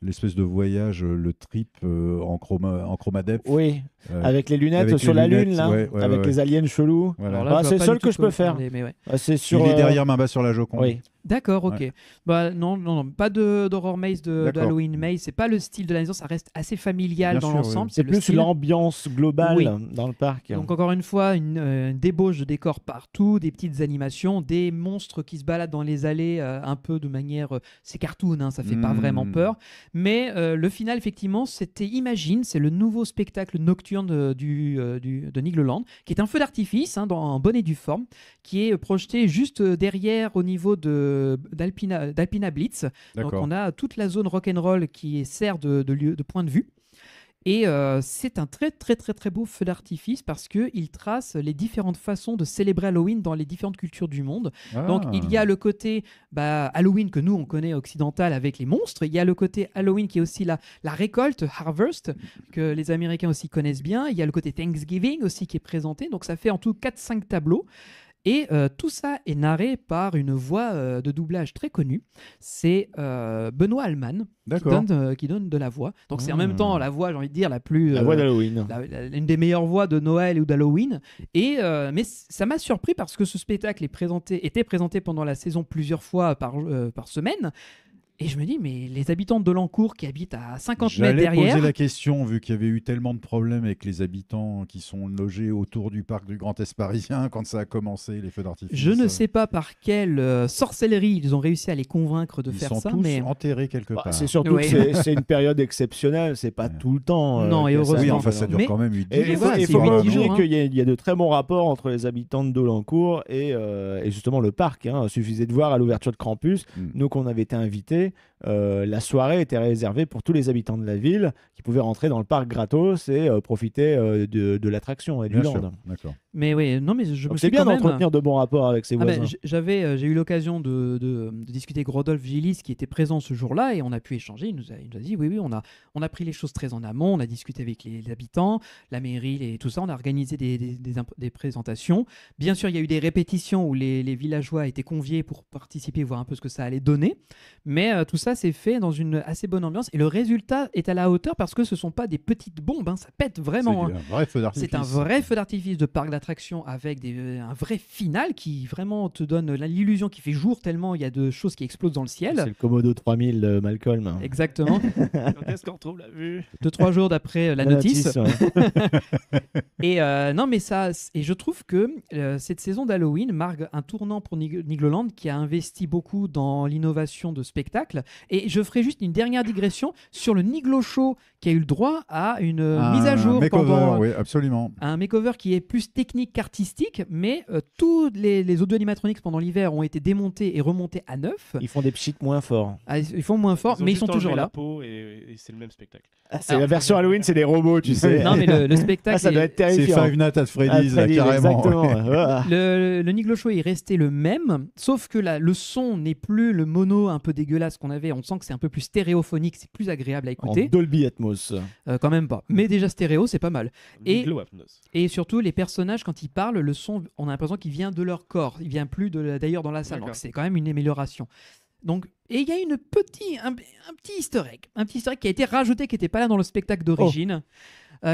S2: l'espèce de voyage, le trip en chromadep.
S5: Oui, avec les lunettes
S2: avec
S5: sur
S2: les
S5: la
S2: lunettes,
S5: lune, là, avec les aliens chelous.
S2: Voilà.
S4: Alors là, je
S5: c'est
S4: vois
S5: le
S4: pas
S5: seul
S4: du
S5: que
S4: tout
S5: je peux
S4: quoi
S5: faire.
S4: parler, mais ouais.
S5: C'est sur,
S2: Il est derrière Main basse sur la Joconde.
S5: Oui.
S4: D'accord, ok.
S2: Ouais.
S4: Bah non, pas d'horror maze,
S2: D'accord.
S4: d'Halloween maze. C'est pas le style de la maison, ça reste assez familial
S2: Bien
S4: dans
S2: sûr,
S4: l'ensemble.
S5: C'est
S4: le
S5: plus
S4: style.
S5: l'ambiance globale
S4: Oui.
S5: dans le parc.
S4: Donc encore une fois, une débauche de décors partout, des petites animations, des monstres qui se baladent dans les allées un peu de manière... c'est cartoon, hein, ça fait pas vraiment peur. Mais le final, effectivement, c'était Imagine, c'est le nouveau spectacle nocturne de Nigloland, qui est un feu d'artifice, hein, en bonne et due forme, qui est projeté juste derrière au niveau d'Alpina Blitz. Donc
S2: D'accord.
S4: on a toute la zone rock'n'roll qui sert de point de vue. Et c'est un très très très très beau feu d'artifice parce qu'il trace les différentes façons de célébrer Halloween dans les différentes cultures du monde. Donc il y a le côté Halloween que nous on connaît occidental avec les monstres. Il y a le côté Halloween qui est aussi la récolte, Harvest, que les Américains aussi connaissent bien. Il y a le côté Thanksgiving aussi qui est présenté. Donc ça fait en tout 4-5 tableaux. Et tout ça est narré par une voix de doublage très connue. C'est Benoît Alman qui donne de la voix. Donc c'est en même temps la voix, j'ai envie de dire, la plus...
S5: La voix d'Halloween.
S4: Une des meilleures voix de Noël ou d'Halloween. Et, mais ça m'a surpris parce que ce spectacle était présenté pendant la saison plusieurs fois par semaine. Et je me dis, mais les habitants de Dolencourt qui habitent à 50 mètres derrière...
S2: J'allais poser la question, vu qu'il y avait eu tellement de problèmes avec les habitants qui sont logés autour du parc du Grand Est parisien quand ça a commencé, les feux d'artifice.
S4: Je ne sais pas par quelle sorcellerie ils ont réussi à les convaincre de faire ça.
S2: Ils sont tous
S4: mais...
S2: enterrés quelque part.
S5: C'est surtout que c'est une période exceptionnelle, c'est pas tout le temps.
S4: Non, et heureusement.
S2: Oui, enfin ça dure quand même 8
S5: Et
S2: jours.
S5: il faut pas oublier qu'il y a de très bons rapports entre les habitants de Dolencourt et justement le parc. Il suffisait de voir à l'ouverture de Krampus, nous qu'on avait été invités, la soirée était réservée pour tous les habitants de la ville qui pouvaient rentrer dans le parc gratos et profiter de l'attraction et du land.
S2: D'accord.
S4: Mais oui, non, mais je me suis
S5: c'est bien
S4: quand même...
S5: d'entretenir de bons rapports avec ses voisins.
S4: J'ai eu l'occasion de discuter avec Rodolphe Gillis qui était présent ce jour-là et on a pu échanger. Il nous a dit oui, on a pris les choses très en amont, on a discuté avec les habitants, la mairie et tout ça, on a organisé des présentations. Bien sûr, il y a eu des répétitions où les villageois étaient conviés pour participer, voir un peu ce que ça allait donner. Mais tout ça s'est fait dans une assez bonne ambiance et le résultat est à la hauteur parce que ce ne sont pas des petites bombes, ça pète vraiment.
S2: C'est un vrai feu d'artifice.
S4: C'est un vrai feu d'artifice de parc d'attractions avec un vrai final qui vraiment te donne l'illusion qu'il fait jour tellement il y a de choses qui explosent dans le ciel.
S5: C'est le Komodo 3000 de Malcolm.
S4: Exactement.
S1: Quand est-ce qu'on retrouve la vue
S4: 2-3 jours d'après la notice.
S5: Ouais.
S4: Et non, mais ça, et je trouve que cette saison d'Halloween marque un tournant pour Nigloland qui a investi beaucoup dans l'innovation de spectacle. Et je ferai juste une dernière digression sur le Niglo Show qui a eu le droit à une mise à jour
S2: pendant oui, absolument.
S4: Un makeover qui est plus technique qu'artistique, mais tous les audio animatronics pendant l'hiver ont été démontés et remontés à neuf.
S5: Ils font des pchits moins forts.
S4: Ils font moins fort, mais ils sont toujours là.
S1: La peau et c'est le même spectacle.
S5: C'est la version Halloween, c'est des robots, tu sais.
S4: Non, mais le spectacle.
S5: Ça doit être terrifiant.
S2: C'est Five Nights at Freddy's, là, carrément.
S5: Exactement.
S4: Le Niglo Show est resté le même, sauf que le son n'est plus le mono un peu dégueulasse qu'on avait savez, on sent que c'est un peu plus stéréophonique, c'est plus agréable à
S5: En
S4: écouter.
S5: Dolby Atmos.
S4: Quand même pas. Mais déjà stéréo, c'est pas mal. Et-
S1: Glow Apnos.
S4: Et surtout, les personnages, quand ils parlent, le son, on a l'impression qu'il vient de leur corps. Il vient plus d'ailleurs dans la salle.
S1: D'accord.
S4: Donc c'est quand même une amélioration. Donc, et il y a un petit easter egg. Un petit easter egg qui a été rajouté, qui n'était pas là dans le spectacle d'origine,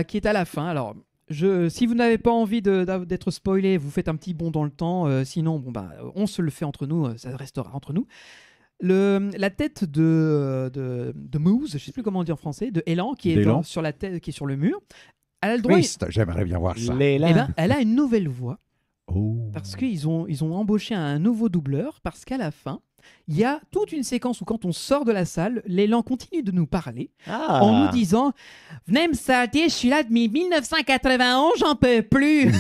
S4: qui est à la fin. Alors, si vous n'avez pas envie d'être spoilé, vous faites un petit bond dans le temps. Sinon, bon, bah, on se le fait entre nous. Ça restera entre nous. La tête de Moose, je ne sais plus comment on dit en français, de Elan, qui est
S2: D'Elan.
S4: sur la tête, qui est sur le mur. Elle a le droit.
S2: Twist, j'aimerais bien voir ça.
S5: Léla.
S4: Eh ben, elle a une nouvelle voix
S2: Oh.
S4: parce qu'ils ont embauché un nouveau doubleur parce qu'à la fin, il y a toute une séquence où quand on sort de la salle, l'élan continue de nous parler en nous disant « Venez me sater, je suis là depuis 1991, j'en peux plus !»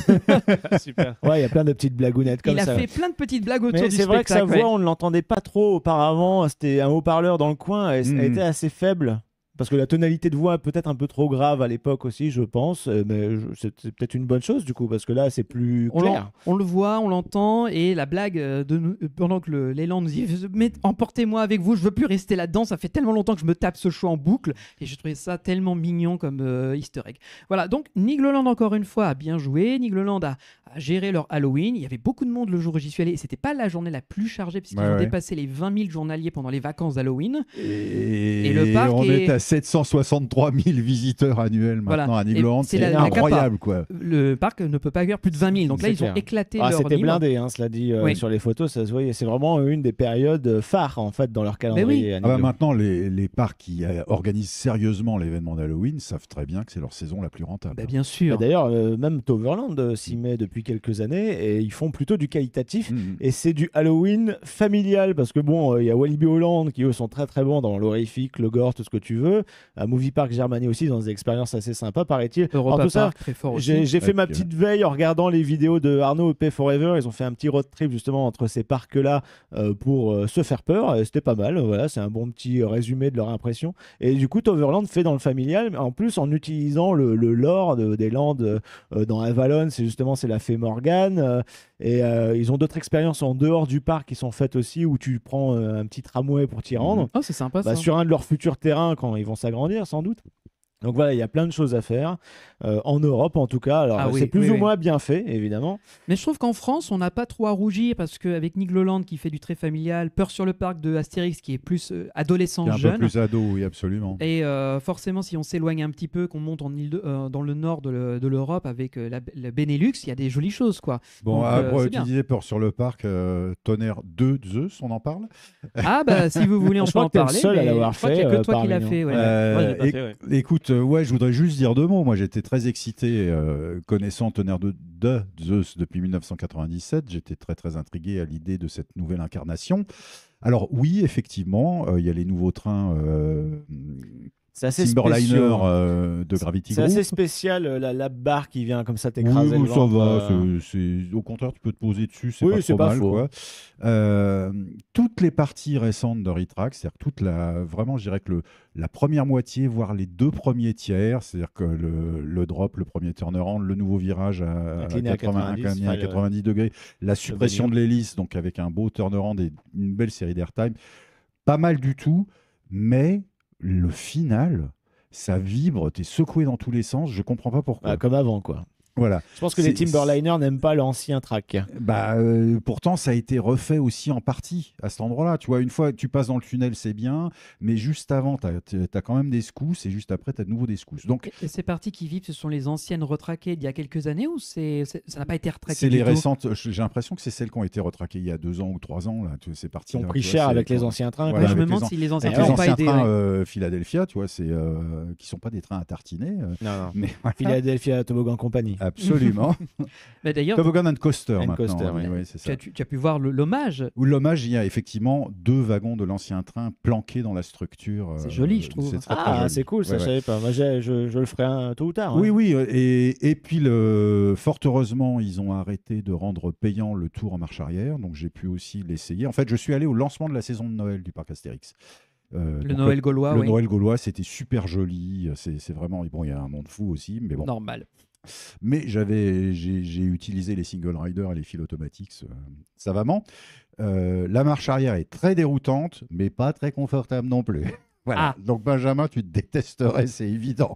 S1: Super.
S5: Ouais, il y a plein de petites blagounettes comme
S4: Il a
S5: ça.
S4: fait plein de petites blagues autour
S5: Mais
S4: du
S5: c'est vrai que sa
S4: spectacle.
S5: voix, on ne l'entendait pas trop auparavant. C'était un haut-parleur dans le coin et ça a été assez faible. Parce que la tonalité de voix est peut-être un peu trop grave à l'époque aussi, je pense. Mais c'est peut-être une bonne chose du coup, parce que là, c'est plus clair.
S4: On le voit, on l'entend, et la blague pendant que l'élan nous dit mais emportez-moi avec vous, je veux plus rester là-dedans, ça fait tellement longtemps que je me tape ce show en boucle, et je trouvais ça tellement mignon comme easter egg. Voilà, donc Nigloland encore une fois a bien joué, Nigloland a géré leur Halloween, il y avait beaucoup de monde le jour où j'y suis allé, et c'était pas la journée la plus chargée, puisqu'ils ont dépassé les 20 000 journaliers pendant les vacances d'Halloween.
S2: Et
S4: le parc
S2: on
S4: est
S2: est à 763 000 visiteurs annuels maintenant
S4: Voilà.
S2: à Nigloland.
S4: Et c'est
S2: C'est
S4: la
S2: incroyable, quoi.
S4: Le parc ne peut pas accueillir plus de 20 000, donc là
S5: C'est
S4: ils ont
S5: clair.
S4: éclaté
S5: Ah,
S4: leur
S5: c'était
S4: niveau.
S5: blindé, hein, cela dit,
S4: Oui.
S5: sur les photos, ça se voyait. C'est vraiment une des périodes phares en fait dans leur calendrier. à
S2: Ah bah
S5: Nigloland.
S2: maintenant, les parcs qui organisent sérieusement l'événement d'Halloween savent très bien que c'est leur saison la plus rentable.
S4: Bah, bien sûr.
S5: Bah, d'ailleurs, même Toverland s'y met depuis quelques années et ils font plutôt du qualitatif.
S2: Mhm.
S5: Et c'est du Halloween familial parce que bon, il y a Walibi Holland qui eux sont très très bons dans l'horrifique, le gore, tout ce que tu veux. À Movie Park Germany aussi, dans des expériences assez sympas, paraît-il.
S4: Europa
S5: Alors, tout ça,
S4: Park, très fort aussi.
S5: j'ai fait ma
S2: Ok.
S5: petite veille en regardant les vidéos de Arnaud et Pay Forever. Ils ont fait un petit road trip justement entre ces parcs-là pour se faire peur. Et c'était pas mal. Voilà, c'est un bon petit résumé de leur impression. Et du coup, Toverland fait dans le familial, mais en plus en utilisant le lore des landes dans Avalon. C'est la fée Morgane. Et ils ont d'autres expériences en dehors du parc qui sont faites aussi où tu prends un petit tramway pour t'y rendre.
S4: Oh, c'est sympa ça.
S5: Sur un de leurs futurs terrains quand ils vont s'agrandir sans doute. Donc voilà, il y a plein de choses à faire, en Europe en tout cas. Alors
S4: Ah oui,
S5: c'est plus
S4: oui,
S5: ou
S4: oui.
S5: moins bien fait, évidemment.
S4: Mais je trouve qu'en France, on n'a pas trop à rougir parce qu'avec Nigloland qui fait du très familial, Peur sur le parc de Astérix qui est plus adolescent
S2: C'est un peu
S4: jeune.
S2: plus ado, oui, absolument.
S4: Et forcément, si on s'éloigne un petit peu, qu'on monte dans le nord de l'Europe avec le Benelux, il y a des jolies choses, quoi.
S2: Bon,
S4: Donc,
S2: après,
S4: c'est
S2: tu
S4: bien.
S2: disais Peur sur le parc, Tonnerre 2 Zeus, on en parle
S4: Ah bah si vous voulez, on
S5: Je
S4: peut
S5: crois
S4: en
S5: que t'es le
S4: parler.
S5: seul à
S4: mais
S5: l'avoir
S4: je crois qu'il y a
S5: fait,
S4: que toi qui l'as
S5: parmi
S4: fait.
S5: nous.
S4: Ouais.
S1: Moi, je l'ai pas fait, ouais.
S2: Écoute, ouais, je voudrais juste dire deux mots. Moi, j'étais très excité, connaissant Tonnerre de Zeus depuis 1997. J'étais très, très intrigué à l'idée de cette nouvelle incarnation. Alors, oui, effectivement, il y a les nouveaux trains
S5: C'est assez
S2: Timberliner
S5: spécial.
S2: de Gravity
S5: C'est
S2: Group.
S5: assez spécial, la barre qui vient comme ça
S2: Oui,
S5: t'écraser le
S2: ça
S5: ventre,
S2: va. Au contraire, tu peux te poser dessus, c'est
S5: Oui,
S2: pas
S5: c'est
S2: trop
S5: pas
S2: mal.
S5: faux.
S2: Quoi. Toutes les parties récentes de Retrack, c'est-à-dire vraiment, je dirais que la première moitié, voire les deux premiers tiers, c'est-à-dire que le drop, le premier turnaround, le nouveau virage à
S5: Incliné à 90,
S2: incliné à
S5: enfin,
S2: 90 degrés, la suppression de l'hélice, donc avec un beau turnaround et une belle série d'airtime, pas mal du tout, mais le final, ça vibre, t'es secoué dans tous les sens, je comprends pas pourquoi.
S5: Comme avant, quoi.
S2: Voilà.
S5: Je pense que les Timberliners n'aiment pas l'ancien track.
S2: Pourtant, ça a été refait aussi en partie à cet endroit-là. Tu vois, une fois que tu passes dans le tunnel, c'est bien, mais juste avant, tu as quand même des secousses et juste après, tu as de nouveau des secousses. Donc,
S4: Et ces parties qui vivent, ce sont les anciennes retraquées d'il y a quelques années ou ça n'a pas été retraqué
S2: c'est
S4: du
S2: les
S4: tout
S2: récentes. J'ai l'impression que c'est celles qui ont été retraquées il y a 2 ans ou 3 ans. Là, c'est parti.
S5: Ils ont pris cher avec les anciens trains.
S2: Voilà,
S4: Moi, je
S2: avec
S4: me demande
S2: les
S4: si les anciens
S2: Avec
S4: trains
S2: les
S4: n'ont pas
S2: anciens
S4: aidé.
S2: trains
S4: Ouais.
S2: Philadelphia, tu vois, qui sont pas des trains à tartiner.
S5: Non.
S2: Mais voilà.
S5: Philadelphia Toboggan Company.
S2: Absolument.
S4: Bah, d'ailleurs,
S2: Toboggan and Coaster
S5: And
S2: maintenant.
S5: Coaster,
S2: on dit,
S5: oui.
S2: ouais, c'est
S4: tu
S2: ça.
S4: as pu voir l'hommage.
S2: Où l'hommage, il y a effectivement 2 wagons de l'ancien train planqués dans la structure.
S4: C'est joli, je trouve.
S2: C'est très, très
S5: Ah,
S2: joli.
S5: c'est cool, ça,
S2: Ouais,
S5: je
S2: ouais.
S5: savais pas. Moi, je le ferai tôt ou tard.
S2: Oui,
S5: hein.
S2: oui. Et puis, fort heureusement, ils ont arrêté de rendre payant le tour en marche arrière. Donc, j'ai pu aussi l'essayer. En fait, je suis allé au lancement de la saison de Noël du parc Astérix.
S4: Le Noël gaulois,
S2: Le
S4: oui.
S2: Noël gaulois, c'était super joli. C'est vraiment... Bon, il y a un monde fou aussi, mais bon.
S4: Normal.
S2: Mais j'ai utilisé les single rider et les fils automatiques savamment. La marche arrière est très déroutante, mais pas très confortable non plus. Voilà. Donc Benjamin, tu te détesterais, c'est évident.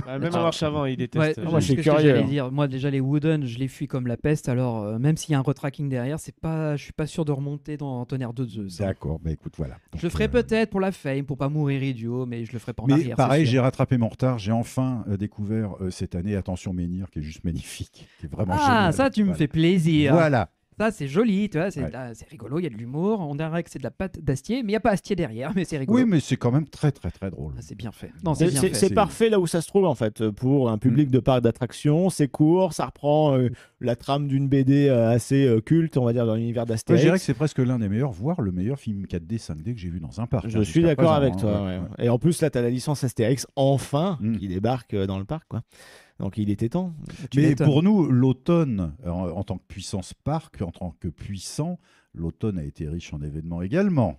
S1: Même en marche avant, il déteste.
S4: Ouais,
S5: moi, je suis
S4: c'est ce que
S5: curieux.
S4: j'allais dire. Moi, déjà, les Wooden, je les fuis comme la peste. Alors, même s'il y a un retracking derrière, je suis pas sûr de remonter dans Tonnerre de Zeus.
S2: D'accord, bah écoute, voilà.
S4: Je le ferai peut-être pour la fame, pour pas mourir idiot, mais je le ferai pas en
S2: Mais
S4: arrière.
S2: pareil,
S4: c'est
S2: j'ai
S4: sûr.
S2: rattrapé mon retard. J'ai enfin découvert cette année Attention Menhir, qui est juste magnifique, qui est vraiment
S4: Ah,
S2: génial.
S4: ça, tu me
S2: Voilà.
S4: fais plaisir.
S2: Voilà.
S4: Ça, c'est joli, tu vois,
S2: Ouais.
S4: c'est rigolo, il y a de l'humour. On dirait que c'est de la pâte d'acier, mais il n'y a pas Astier derrière, mais c'est rigolo.
S2: Oui, mais c'est quand même très, très, très drôle.
S4: Ah, c'est bien fait. Non, c'est
S5: C'est
S4: bien
S5: c'est-
S4: fait.
S5: c'est parfait là où ça se trouve en fait pour un public de parc d'attractions. C'est court, ça reprend la trame d'une BD assez culte, on va dire, dans l'univers
S2: Moi, je dirais que
S5: d'Astérix.
S2: c'est presque l'un des meilleurs, voire le meilleur film 4D, 5D que j'ai vu dans un parc.
S5: Je
S2: hein,
S5: suis
S2: jusqu'à
S5: d'accord
S2: présent,
S5: avec
S2: hein,
S5: toi.
S2: ouais,
S5: ouais.
S2: ouais.
S5: Et en plus là, tu as la licence Astérix enfin
S2: Mm.
S5: qui débarque dans le parc, quoi. Donc il était temps.
S4: Tu
S2: Mais
S4: m'étonnes.
S2: pour nous, l'automne, en tant que puissance parc, en tant que puissant, l'automne a été riche en événements également.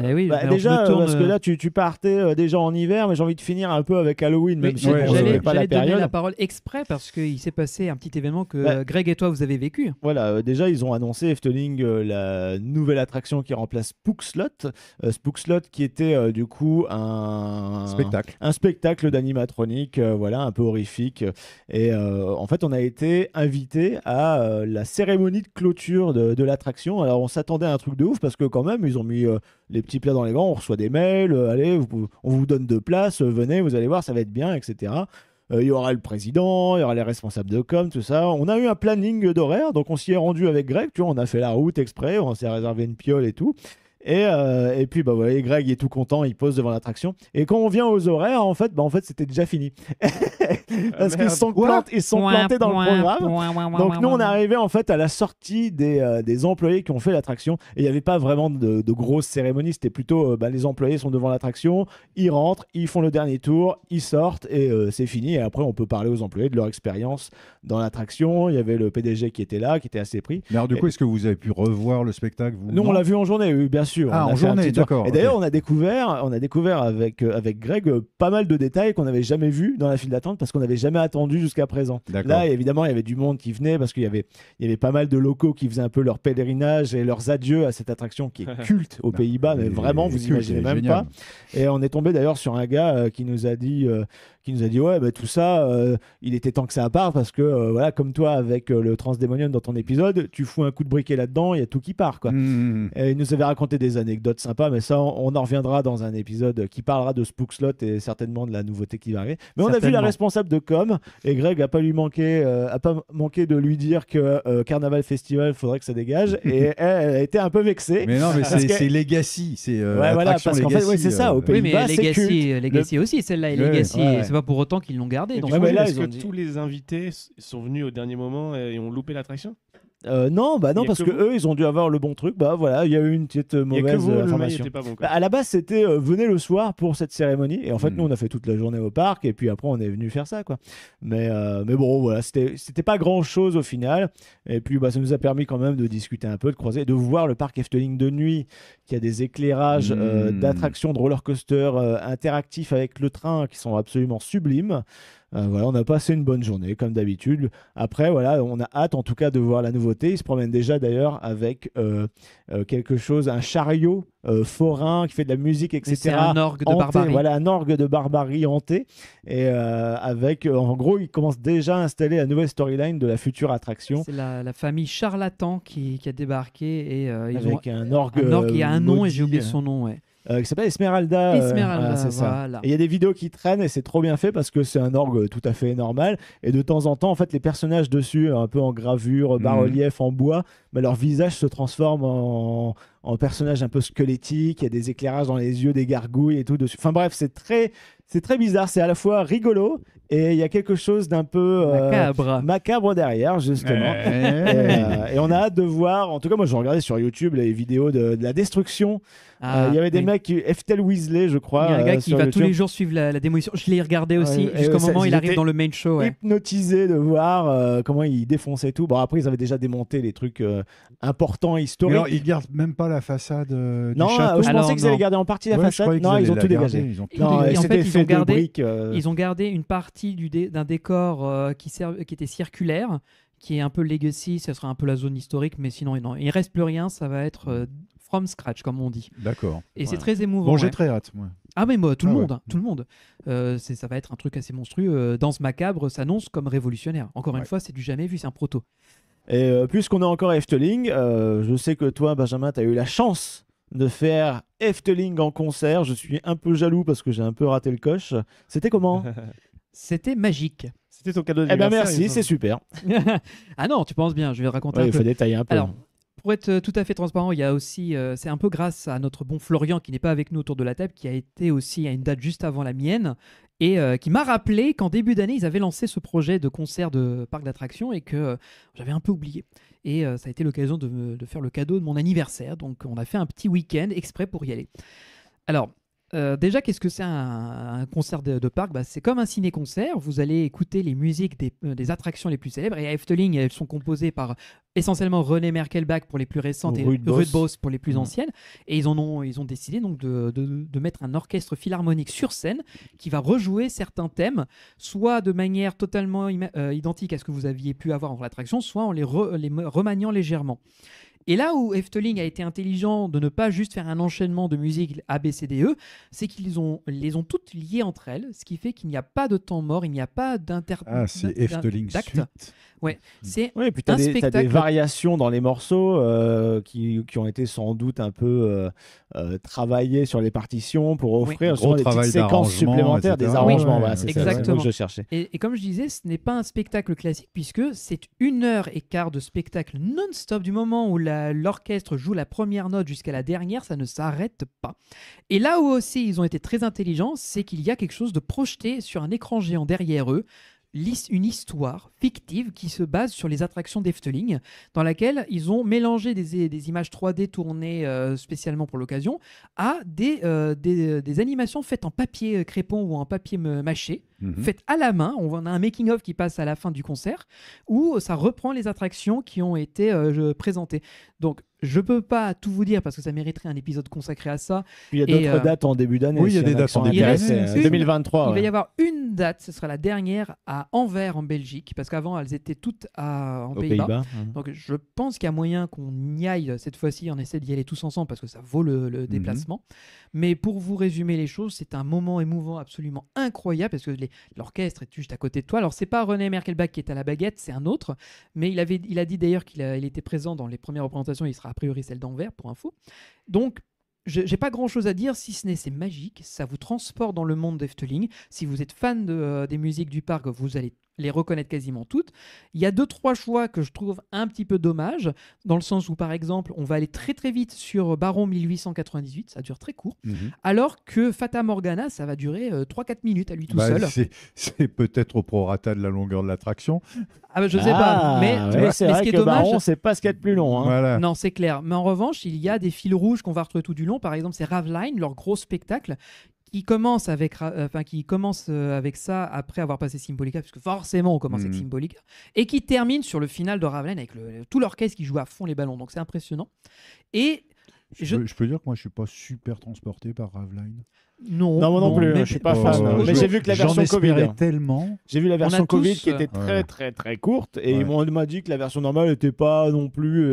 S4: Eh oui,
S5: Bah,
S4: alors je
S5: déjà,
S4: me tourne,
S5: parce que là, tu partais déjà en hiver, mais j'ai envie de finir un peu avec Halloween, même
S4: oui,
S5: si
S2: ouais,
S5: bon,
S4: j'allais
S5: c'est pas la
S4: j'allais donner
S5: période.
S4: la parole exprès parce qu'il s'est passé un petit événement que
S5: Bah,
S4: Greg et toi vous avez vécu.
S5: Voilà, déjà ils ont annoncé Efteling la nouvelle attraction qui remplace Spookslot. Spookslot qui était du coup
S2: Spectacle.
S5: un spectacle d'animatronique, voilà, un peu horrifique. Et en fait, on a été invité à la cérémonie de clôture de l'attraction. Alors, on s'attendait à un truc de ouf parce que quand même, ils ont mis les petits plats dans les grands. On reçoit des mails, allez, on vous donne 2 places, venez, vous allez voir, ça va être bien, etc. Il y aura le président, il y aura les responsables de com, tout ça. On a eu un planning d'horaire, donc on s'y est rendu avec Greg. Tu vois, on a fait la route exprès, on s'est réservé une piole et tout. Et puis, bah, voilà, Greg est tout content, il pose devant l'attraction. Et quand on vient aux horaires, en fait, c'était déjà fini. Parce qu'ils sont plantés dans le programme. Donc nous, on est arrivé en fait à la sortie des employés qui ont fait l'attraction. Et il n'y avait pas vraiment de grosses cérémonies. C'était plutôt, les employés sont devant l'attraction, ils rentrent, ils font le dernier tour, ils sortent et c'est fini. Et après, on peut parler aux employés de leur expérience dans l'attraction. Il y a le PDG qui était là, qui était assez pris.
S2: Mais alors, du coup, est-ce que vous avez pu revoir le spectacle vous,
S5: Nous, on
S2: non
S5: l'a vu en journée, oui, bien sûr.
S2: Ah,
S5: On a
S2: en
S5: fait un
S2: journée,
S5: petit tour.
S2: d'accord,
S5: Et d'ailleurs,
S2: ok.
S5: on a découvert avec Greg pas mal de détails qu'on n'avait jamais vus dans la file d'attente parce qu'on n'avait jamais attendu jusqu'à présent.
S2: D'accord.
S5: Là, évidemment, il y avait du monde qui venait parce qu'il y avait pas mal de locaux qui faisaient un peu leur pèlerinage et leurs adieux à cette attraction qui est culte aux Pays-Bas, mais
S2: Et-
S5: vraiment, vous
S2: culte,
S5: imaginez
S2: elle est
S5: même
S2: géniale.
S5: pas. Et on est tombé d'ailleurs sur un gars qui nous a dit ouais, bah, tout ça, il était temps que ça parte parce que voilà, comme toi avec le Transdémonium dans ton épisode, tu fous un coup de briquet là-dedans, il y a tout qui part, quoi.
S2: Mmh.
S5: Et il nous avait raconté des anecdotes sympas, mais ça, on en reviendra dans un épisode qui parlera de Spookslot et certainement de la nouveauté qui va arriver. Mais on a vu la
S4: Certainement.
S5: responsable de com et Greg a pas manqué de lui dire que Carnaval Festival, faudrait que ça dégage. Et elle a été un peu vexée.
S2: Mais non, mais
S5: Parce
S2: c'est
S5: que-
S2: c'est Legacy. C'est
S5: Ouais, voilà,
S2: attraction
S5: parce qu'en fait,
S2: Legacy,
S5: ouais, c'est ça, au
S4: Oui,
S5: Pays-Bas,
S4: mais
S5: c'est
S4: Legacy aussi, celle-là est
S2: Ouais,
S4: Legacy.
S5: ouais.
S4: C'est pas pour autant qu'ils l'ont gardé.
S1: Et
S4: donc
S1: puis,
S5: mais là,
S1: est-ce
S5: ils ont
S1: que
S5: dit-
S1: tous les invités sont venus au dernier moment et ont loupé l'attraction?
S5: Non,
S1: Il y a
S5: parce
S1: que
S5: que
S1: vous
S5: eux, ils ont dû avoir le bon truc. Bah voilà, il y a eu une petite
S1: Il y a que
S5: mauvaise
S1: vous, le mail
S5: information.
S1: était pas bon. quoi.
S5: Bah, à la base, c'était venez le soir pour cette cérémonie. Et en fait,
S2: Mm.
S5: nous, on a fait toute la journée au parc. Et puis après, on est venu faire ça, quoi. Mais bon, voilà, c'était pas grand chose au final. Et puis, bah, ça nous a permis quand même de discuter un peu, de croiser, de voir le parc Efteling de nuit, qui a des éclairages d'attractions, de roller coaster interactifs avec le train qui sont absolument sublimes. Voilà, on a passé une bonne journée, comme d'habitude. Après, voilà, on a hâte en tout cas de voir la nouveauté. Il se promène déjà d'ailleurs avec quelque chose, un chariot forain qui fait de la musique, etc.
S4: c'est un orgue de
S5: hanté,
S4: barbarie.
S5: Voilà, un orgue de barbarie hanté. Et avec, en gros, il commence déjà à installer la nouvelle storyline de la future attraction.
S4: C'est la famille Charlatan qui a débarqué et ils ont
S5: Avec un orgue.
S4: un orgue qui a un nom et
S5: maudit,
S4: j'ai oublié son nom. Ouais.
S5: qui s'appelle Esmeralda.
S4: Esmeralda,
S5: voilà, c'est ça.
S4: voilà.
S5: Et il y a des vidéos qui traînent et c'est trop bien fait parce que c'est un orgue tout à fait normal. Et de temps en temps, en fait, les personnages dessus, un peu en gravure, bas-relief, en bois, mais leur visage se transforme en personnages un peu squelettiques. Il y a des éclairages dans les yeux, des gargouilles et tout dessus. Enfin bref, c'est très bizarre. C'est à la fois rigolo et il y a quelque chose d'un peu macabre derrière, justement. Et on a hâte de voir. En tout cas, moi, j'ai regardé sur YouTube les vidéos de la destruction. Il y avait des mecs, Eftel Weasley, je crois.
S4: Il y a un gars qui
S5: sur
S4: va
S5: YouTube,
S4: tous les jours suivre la démolition. Je l'ai regardé aussi
S5: Ouais,
S4: jusqu'au
S5: ça,
S4: moment où il
S5: ils
S4: arrive
S5: étaient
S4: dans le main show. Ouais.
S5: hypnotisé de voir comment ils défonçaient tout. Bon, après, ils avaient déjà démonté les trucs important,
S2: Mais
S5: historique.
S2: alors, ils gardent même pas la façade du
S5: Non,
S2: château.
S5: je
S4: Alors,
S5: pensais qu'ils
S4: non.
S5: allaient garder en partie la
S2: Ouais, je
S5: façade.
S2: croyais qu'ils
S5: Non, ils
S2: allaient
S5: ont
S2: la
S5: tout
S2: garder,
S5: dégagé.
S2: ils ont tout
S5: Non,
S2: dégagé.
S4: Et en
S5: c'était
S4: fait,
S5: fait de
S4: gardé,
S5: briques.
S4: ils ont gardé une partie d'un décor qui était circulaire, qui est un peu legacy, ça sera un peu la zone historique, mais sinon, non, il reste plus rien, ça va être from scratch, comme on dit.
S2: D'accord.
S4: Et c'est
S5: Voilà.
S4: très émouvant.
S2: Bon, j'ai
S4: ouais.
S2: très hâte, moi.
S4: Ah mais moi, tout le
S2: Ah ouais.
S4: monde, hein, tout le monde. Ça va être un truc assez monstrueux. Danse macabre s'annonce comme révolutionnaire. Encore une
S2: Ouais.
S4: fois, c'est du jamais vu, c'est un proto.
S5: Et puisqu'on est encore à Efteling, je sais que toi, Benjamin, tu as eu la chance de faire Efteling en concert. Je suis un peu jaloux parce que j'ai un peu raté le coche. C'était comment?
S4: C'était magique.
S1: C'était ton cadeau
S5: Eh ben
S1: d'anniversaire.
S5: merci,
S1: il me
S5: c'est
S1: semble.
S5: super.
S4: Ah non, tu penses bien, je vais raconter
S5: Ouais,
S4: un
S5: il
S4: peu.
S5: faut détailler un peu.
S4: Alors, pour être tout à fait transparent, il y a aussi, c'est un peu grâce à notre bon Florian qui n'est pas avec nous autour de la table, qui a été aussi à une date juste avant la mienne et qui m'a rappelé qu'en début d'année, ils avaient lancé ce projet de concert de parc d'attractions et que j'avais un peu oublié. Et ça a été l'occasion de faire le cadeau de mon anniversaire. Donc, on a fait un petit week-end exprès pour y aller. Alors, déjà, qu'est-ce que c'est un concert de parc? C'est comme un ciné-concert. Vous allez écouter les musiques des attractions les plus célèbres. Et à Efteling, elles sont composées par essentiellement René Merkelbach pour les plus récentes et
S5: Ruud Bos.
S4: Ruud Bos pour les plus
S5: Mhm.
S4: anciennes. Et ils ont décidé donc de mettre un orchestre philharmonique sur scène qui va rejouer certains thèmes, soit de manière totalement identique à ce que vous aviez pu avoir en l'attraction, soit en les remaniant légèrement. Et là où Efteling a été intelligent de ne pas juste faire un enchaînement de musique A, B, C, D, E, c'est qu'ils les ont toutes liées entre elles, ce qui fait qu'il n'y a pas de temps mort, il n'y a pas
S2: Ah, c'est Efteling
S4: d'acte.
S2: Suite.
S4: Ouais, c'est
S5: Oui, et puis
S4: un
S5: t'as des
S4: spectacle.
S5: variations dans les morceaux qui ont été sans doute un peu travaillés sur les partitions pour offrir
S2: Gros
S5: justement des petites
S2: travail
S5: séquences
S2: d'arrangement,
S5: supplémentaires,
S2: etc.
S5: des arrangements.
S2: Ouais,
S5: Voilà, c'est ça,
S4: exactement.
S5: c'est le mot que je cherchais.
S4: Et comme je disais, ce n'est pas un spectacle classique puisque c'est 1h15 de spectacle non-stop du moment où l'orchestre joue la première note jusqu'à la dernière, ça ne s'arrête pas. Et là où aussi ils ont été très intelligents, c'est qu'il y a quelque chose de projeté sur un écran géant derrière eux, une histoire fictive qui se base sur les attractions d'Efteling, dans laquelle ils ont mélangé des images 3D tournées spécialement pour l'occasion à des animations faites en papier crépon ou en papier mâché, faites à la main. On a un making-of qui passe à la fin du concert où ça reprend les attractions qui ont été présentées. Donc, je peux pas tout vous dire parce que ça mériterait un épisode consacré à ça.
S5: Puis il y a
S4: Et,
S5: d'autres dates en début d'année.
S2: oui, il y a
S5: s'il
S2: des
S5: en
S2: dates
S5: qui
S2: en
S5: sont
S2: début
S5: intéressées.
S4: d'année.
S5: 2023.
S4: Il va y
S5: ouais.
S4: avoir une date, ce sera la dernière à Anvers en Belgique, parce qu'avant elles étaient toutes en
S5: Aux
S4: Pays-Bas.
S5: Pays-Bas.
S4: Donc je pense qu'il y a moyen qu'on y aille cette fois-ci, on essaie d'y aller tous ensemble parce que ça vaut le déplacement. Mais pour vous résumer les choses, c'est un moment émouvant absolument incroyable parce que l'orchestre est juste à côté de toi. Alors c'est pas René Merkelbach qui est à la baguette, c'est un autre, mais il a dit d'ailleurs qu'il était présent dans les premières représentations, il sera a priori celle d'Anvers pour info. Donc j'ai pas grand chose à dire si ce n'est c'est magique, ça vous transporte dans le monde d'Efteling. Si vous êtes fan des musiques du parc, vous allez les reconnaître quasiment toutes. Il y a 2-3 choix que je trouve un petit peu dommage, dans le sens où par exemple on va aller très très vite sur Baron 1898, ça dure très court, alors que Fata Morgana ça va durer 3-4 minutes à lui tout seul.
S2: C'est peut-être au prorata de la longueur de l'attraction.
S4: Ah bah, je sais pas, mais
S5: c'est
S4: ce
S5: vrai
S4: qui est
S5: que
S4: dommage,
S5: Baron, c'est pas ce qu'il y a de plus long. Hein.
S2: Voilà.
S4: non, c'est clair. Mais en revanche, il y a des fils rouges qu'on va retrouver tout du long. Par exemple, c'est Raveline, leur gros spectacle, qui commence avec ça après avoir passé Symbolica, puisque forcément on commence avec Symbolica, et qui termine sur le final de Raveline avec tout l'orchestre qui joue à fond les ballons. Donc c'est impressionnant. Et
S2: Je peux dire que moi je suis pas super transporté par Raveline.
S4: non,
S5: Non, moi non plus,
S4: mais
S5: je suis pas fan.
S4: parce que
S5: Mais j'ai vu que la version
S2: J'en espérais
S5: Covid.
S2: tellement.
S5: J'ai vu la version
S4: a
S5: Covid
S4: tous,
S5: qui était très
S2: ouais.
S5: très très courte et
S2: Ouais.
S5: on m'a dit que la version normale n'était pas non plus.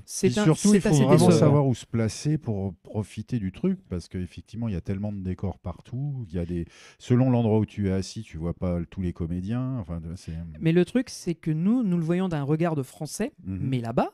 S4: c'est
S2: Puis surtout, il faut
S4: assez
S2: vraiment
S4: décevant.
S2: savoir où se placer pour profiter du truc, parce qu'effectivement, il y a tellement de décors partout. Il y a selon l'endroit où tu es assis, tu vois pas tous les comédiens. Enfin, c'est.
S4: Mais le truc, c'est que nous le voyons d'un regard de français, mais là-bas,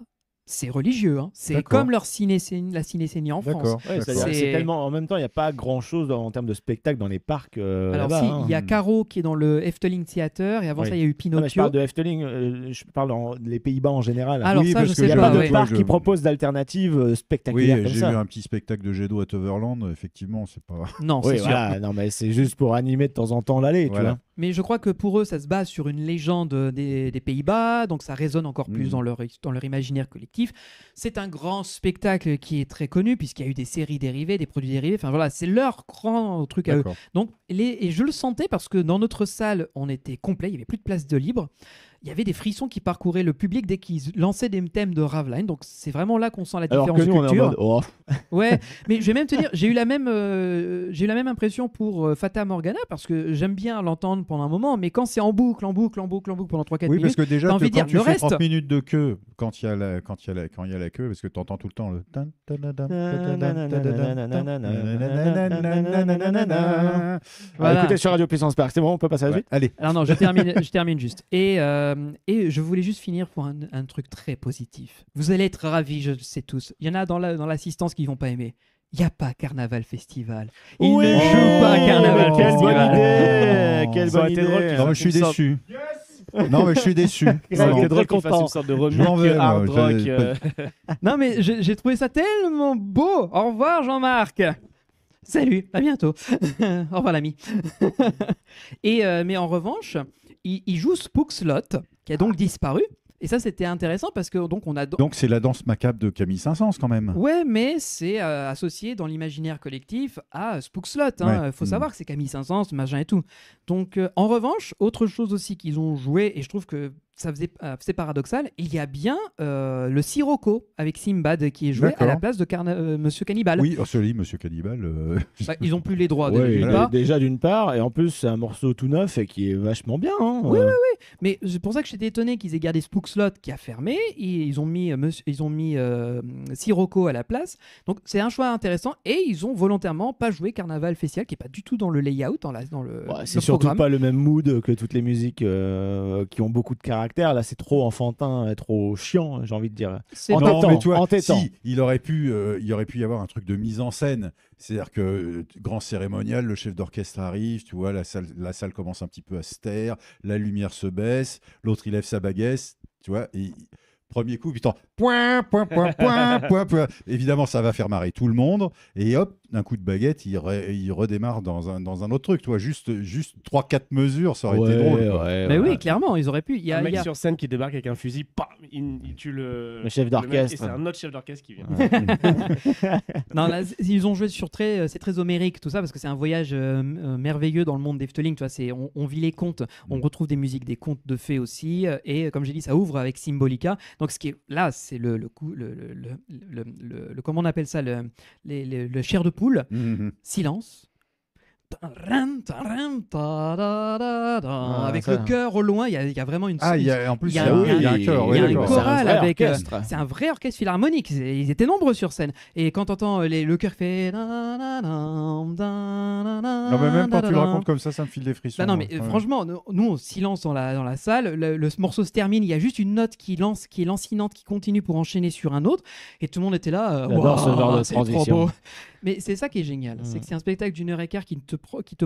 S4: c'est religieux. Hein. C'est
S2: D'accord.
S4: comme la ciné-scénie en France.
S2: D'accord.
S5: Ouais,
S2: d'accord.
S5: c'est tellement. En même temps, il n'y a pas grand chose en termes de spectacle dans les parcs.
S4: Alors
S5: là-bas,
S4: si,
S5: hein.
S4: il y a Caro qui est dans le Efteling Theater, et avant
S5: Oui.
S4: ça, il y a eu
S5: Non, mais je
S4: Pinocchio.
S5: parle de Efteling, je parle des Pays-Bas en général.
S4: Alors
S2: Oui,
S4: ça,
S2: parce
S4: je
S2: que
S5: il n'y
S4: sais
S5: a
S2: je-
S4: pas.
S5: pas de
S4: ouais.
S5: parc
S2: je-
S5: qui propose d'alternatives
S2: Oui,
S5: spectaculaires comme
S2: j'ai
S5: ça.
S2: vu un petit spectacle de jet d'eau à Toverland. Effectivement, c'est pas.
S4: Non, c'est
S5: Oui,
S4: sûr.
S5: voilà. Non, mais c'est juste pour animer de temps en temps l'allée, tu
S2: Voilà.
S5: vois.
S4: Mais je crois que pour eux, ça se base sur une légende des Pays-Bas, donc ça résonne encore plus dans leur imaginaire collectif. C'est un grand spectacle qui est très connu, puisqu'il y a eu des séries dérivées, des produits dérivés. Enfin voilà, c'est leur grand truc à eux.
S2: D'accord.
S4: Donc, et je le sentais parce que dans notre salle, on était complet, il n'y avait plus de place de libre. il y avait des frissons qui parcouraient le public dès qu'ils lançaient des thèmes de Raveline. Donc c'est vraiment là qu'on sent la
S5: Alors
S4: différence
S5: que
S4: de
S5: nous, on est en
S4: culture.
S5: mode, oh.
S4: Ouais, mais je vais même te dire, j'ai eu la même impression pour Fata Morgana parce que j'aime bien l'entendre pendant un moment, mais quand c'est en boucle pendant 3-4
S2: Oui,
S4: minutes,
S2: parce que déjà,
S4: t'as envie de dire
S2: quand tu
S4: le
S2: fais
S4: reste.
S2: 30 minutes de queue, quand il y a la queue, parce que tu entends tout le temps le...
S4: Voilà.
S5: Écoutez sur Radio Puissance Park, c'est bon, on peut passer à la
S2: Ouais,
S5: suite.
S2: allez.
S4: Alors non, je termine juste. Et je voulais juste finir pour un truc très positif. Vous allez être ravis, je le sais tous. Il y en a dans l'assistance qui vont pas aimer. Il n'y a pas Carnaval Festival. Ils
S5: Oui.
S4: ne jouent pas Carnaval
S5: Quelle bonne
S4: Festival.
S5: idée. Quelle
S1: Ça aurait
S5: bonne
S1: été drôle
S5: idée.
S1: qu'ils
S2: Non, mais je suis déçu. Non, mais je suis déçu.
S5: Ça
S1: Ça aurait
S5: Non.
S1: été drôle
S5: Très
S1: qu'on fasse
S5: content.
S1: une sorte de
S2: Je m'en
S1: remake
S2: vais,
S1: hard
S2: moi,
S1: rock.
S4: Non, mais j'ai trouvé ça tellement beau. Au revoir, Jean-Marc. Salut, à bientôt. Au revoir, l'ami. Mais en revanche, il joue Spook Slot, qui a donc disparu. Et ça, c'était intéressant parce que donc on a.
S2: Donc c'est la danse macabre de Camille Saint-Saëns quand même.
S4: Ouais, mais c'est associé dans l'imaginaire collectif à Spook Slot.
S2: Ouais.
S4: Faut savoir que c'est Camille Saint-Saëns, machin et tout. Donc, en revanche, autre chose aussi qu'ils ont joué, et je trouve que ça c'est paradoxal, il y a bien le Sirocco avec Simbad qui est joué à
S2: D'accord.
S4: la place de Monsieur Cannibal.
S2: Oui, celui, Monsieur Cannibal.
S4: Bah, ils ont plus les droits
S5: Ouais,
S4: d'une part.
S5: déjà d'une part, et en plus c'est un morceau tout neuf et qui est vachement bien. Hein.
S4: Oui, mais c'est pour ça que j'étais étonné qu'ils aient gardé Spook Slot qui a fermé et ils ont mis Sirocco à la place. Donc c'est un choix intéressant et ils ont volontairement pas joué Carnaval Festival qui est pas du tout dans le layout, dans le
S5: Ouais, c'est
S4: le
S5: surtout
S4: programme.
S5: pas le même mood que toutes les musiques qui ont beaucoup de caractère. Là, c'est trop enfantin, trop chiant, j'ai envie de dire.
S4: C'est
S5: En
S4: pas-
S5: entêtant,
S2: mais tu vois,
S5: entêtant.
S2: si, il aurait pu y avoir un truc de mise en scène. C'est-à-dire que grand cérémonial, le chef d'orchestre arrive, tu vois, la salle commence un petit peu à se taire, la lumière se baisse, l'autre il lève sa baguette, tu vois, et premier coup, putain, point. Évidemment, ça va faire marrer tout le monde, et hop, d'un coup de baguette, il redémarre dans un autre truc, tu vois, juste 3-4 mesures, ça aurait été drôle. quoi.
S4: Mais oui, clairement, ils auraient pu. Il y
S1: Un
S4: a,
S1: mec
S4: il y a-
S1: sur scène qui débarque avec un fusil, pam, il tue le
S5: Le chef
S1: mec,
S5: d'orchestre.
S1: et c'est un autre chef d'orchestre qui vient.
S4: Non, là, ils ont joué sur c'est très homérique tout ça parce que c'est un voyage merveilleux dans le monde d'Efteling. Tu vois, on vit les contes, on retrouve des musiques, des contes de fées aussi, et comme j'ai dit, ça ouvre avec Symbolica. Donc ce qui est là, c'est le comment on appelle ça, le chair de poule.
S2: Mhm.
S4: Silence. Avec
S5: ça.
S4: le chœur au loin, il y a vraiment une.
S2: Ah, en plus,
S4: il y a
S2: il y a un chœur.
S4: il
S2: ouais,
S4: y a un
S2: d'accord.
S4: choral avec.
S5: orchestre.
S4: C'est un vrai orchestre philharmonique. Ils étaient nombreux sur scène. Et quand t'entends le chœur fait.
S2: Non, mais même quand tu le racontes comme ça me file des frissons.
S4: Bah non, mais
S2: ouais.
S4: franchement, nous, on silence dans la salle. Le morceau se termine. Il y a juste une note qui est lancinante, qui continue pour enchaîner sur un autre. Et tout le monde était là.
S5: J'adore ce genre de
S4: c'est trop
S5: transition.
S4: beau. Mais c'est ça qui est génial. C'est que c'est un spectacle d'1h15 qui te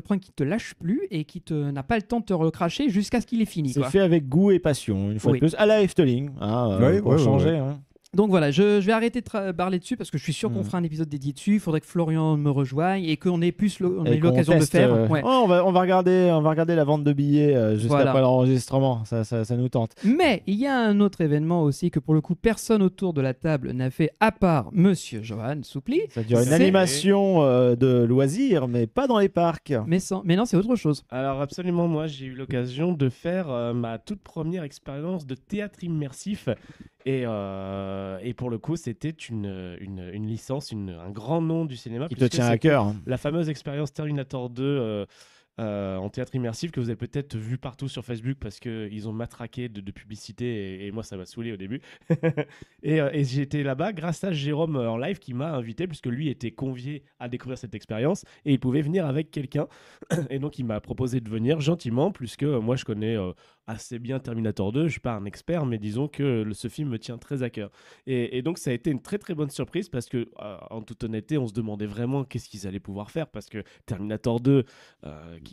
S4: prend, qui te lâche plus et qui n'a pas le temps de te recracher jusqu'à ce qu'il est fini.
S5: C'est
S4: Quoi.
S5: fait avec goût et passion, une fois
S4: Oui.
S5: de plus, à la Efteling, hein,
S2: Ouais,
S5: pour
S2: ouais,
S5: changer.
S2: ouais.
S5: Hein.
S4: Donc voilà, je vais arrêter de parler dessus parce que je suis sûr qu'on fera un épisode dédié dessus. Il faudrait que Florian me rejoigne et qu'on ait plus on ait
S5: Et qu'on
S4: l'occasion de
S5: teste,
S4: faire. Ouais.
S5: Oh, on va regarder la vente de billets juste
S4: Voilà.
S5: après l'enregistrement, ça nous tente.
S4: Mais il y a un autre événement aussi que pour le coup personne autour de la table n'a fait à part Monsieur Johan Soupli.
S5: Ça dure une
S4: C'est-
S5: animation de loisirs, mais pas dans les parcs.
S4: Mais non, c'est autre chose.
S1: Alors absolument, moi j'ai eu l'occasion de faire ma toute première expérience de théâtre immersif et pour le coup c'était une licence, un grand nom du cinéma.
S5: Qui te
S1: puisque
S5: tient à
S1: c'est
S5: cœur.
S1: la fameuse expérience Terminator 2 en théâtre immersif que vous avez peut-être vu partout sur Facebook parce qu'ils ont matraqué de publicité et moi ça m'a saoulé au début. et j'ai été là-bas grâce à Jérôme en live qui m'a invité puisque lui était convié à découvrir cette expérience et il pouvait venir avec quelqu'un. Et donc il m'a proposé de venir gentiment puisque moi je connais assez bien Terminator 2, je suis pas un expert mais disons que ce film me tient très à cœur. Et donc ça a été une très très bonne surprise parce que en toute honnêteté on se demandait vraiment qu'est-ce qu'ils allaient pouvoir faire parce que Terminator 2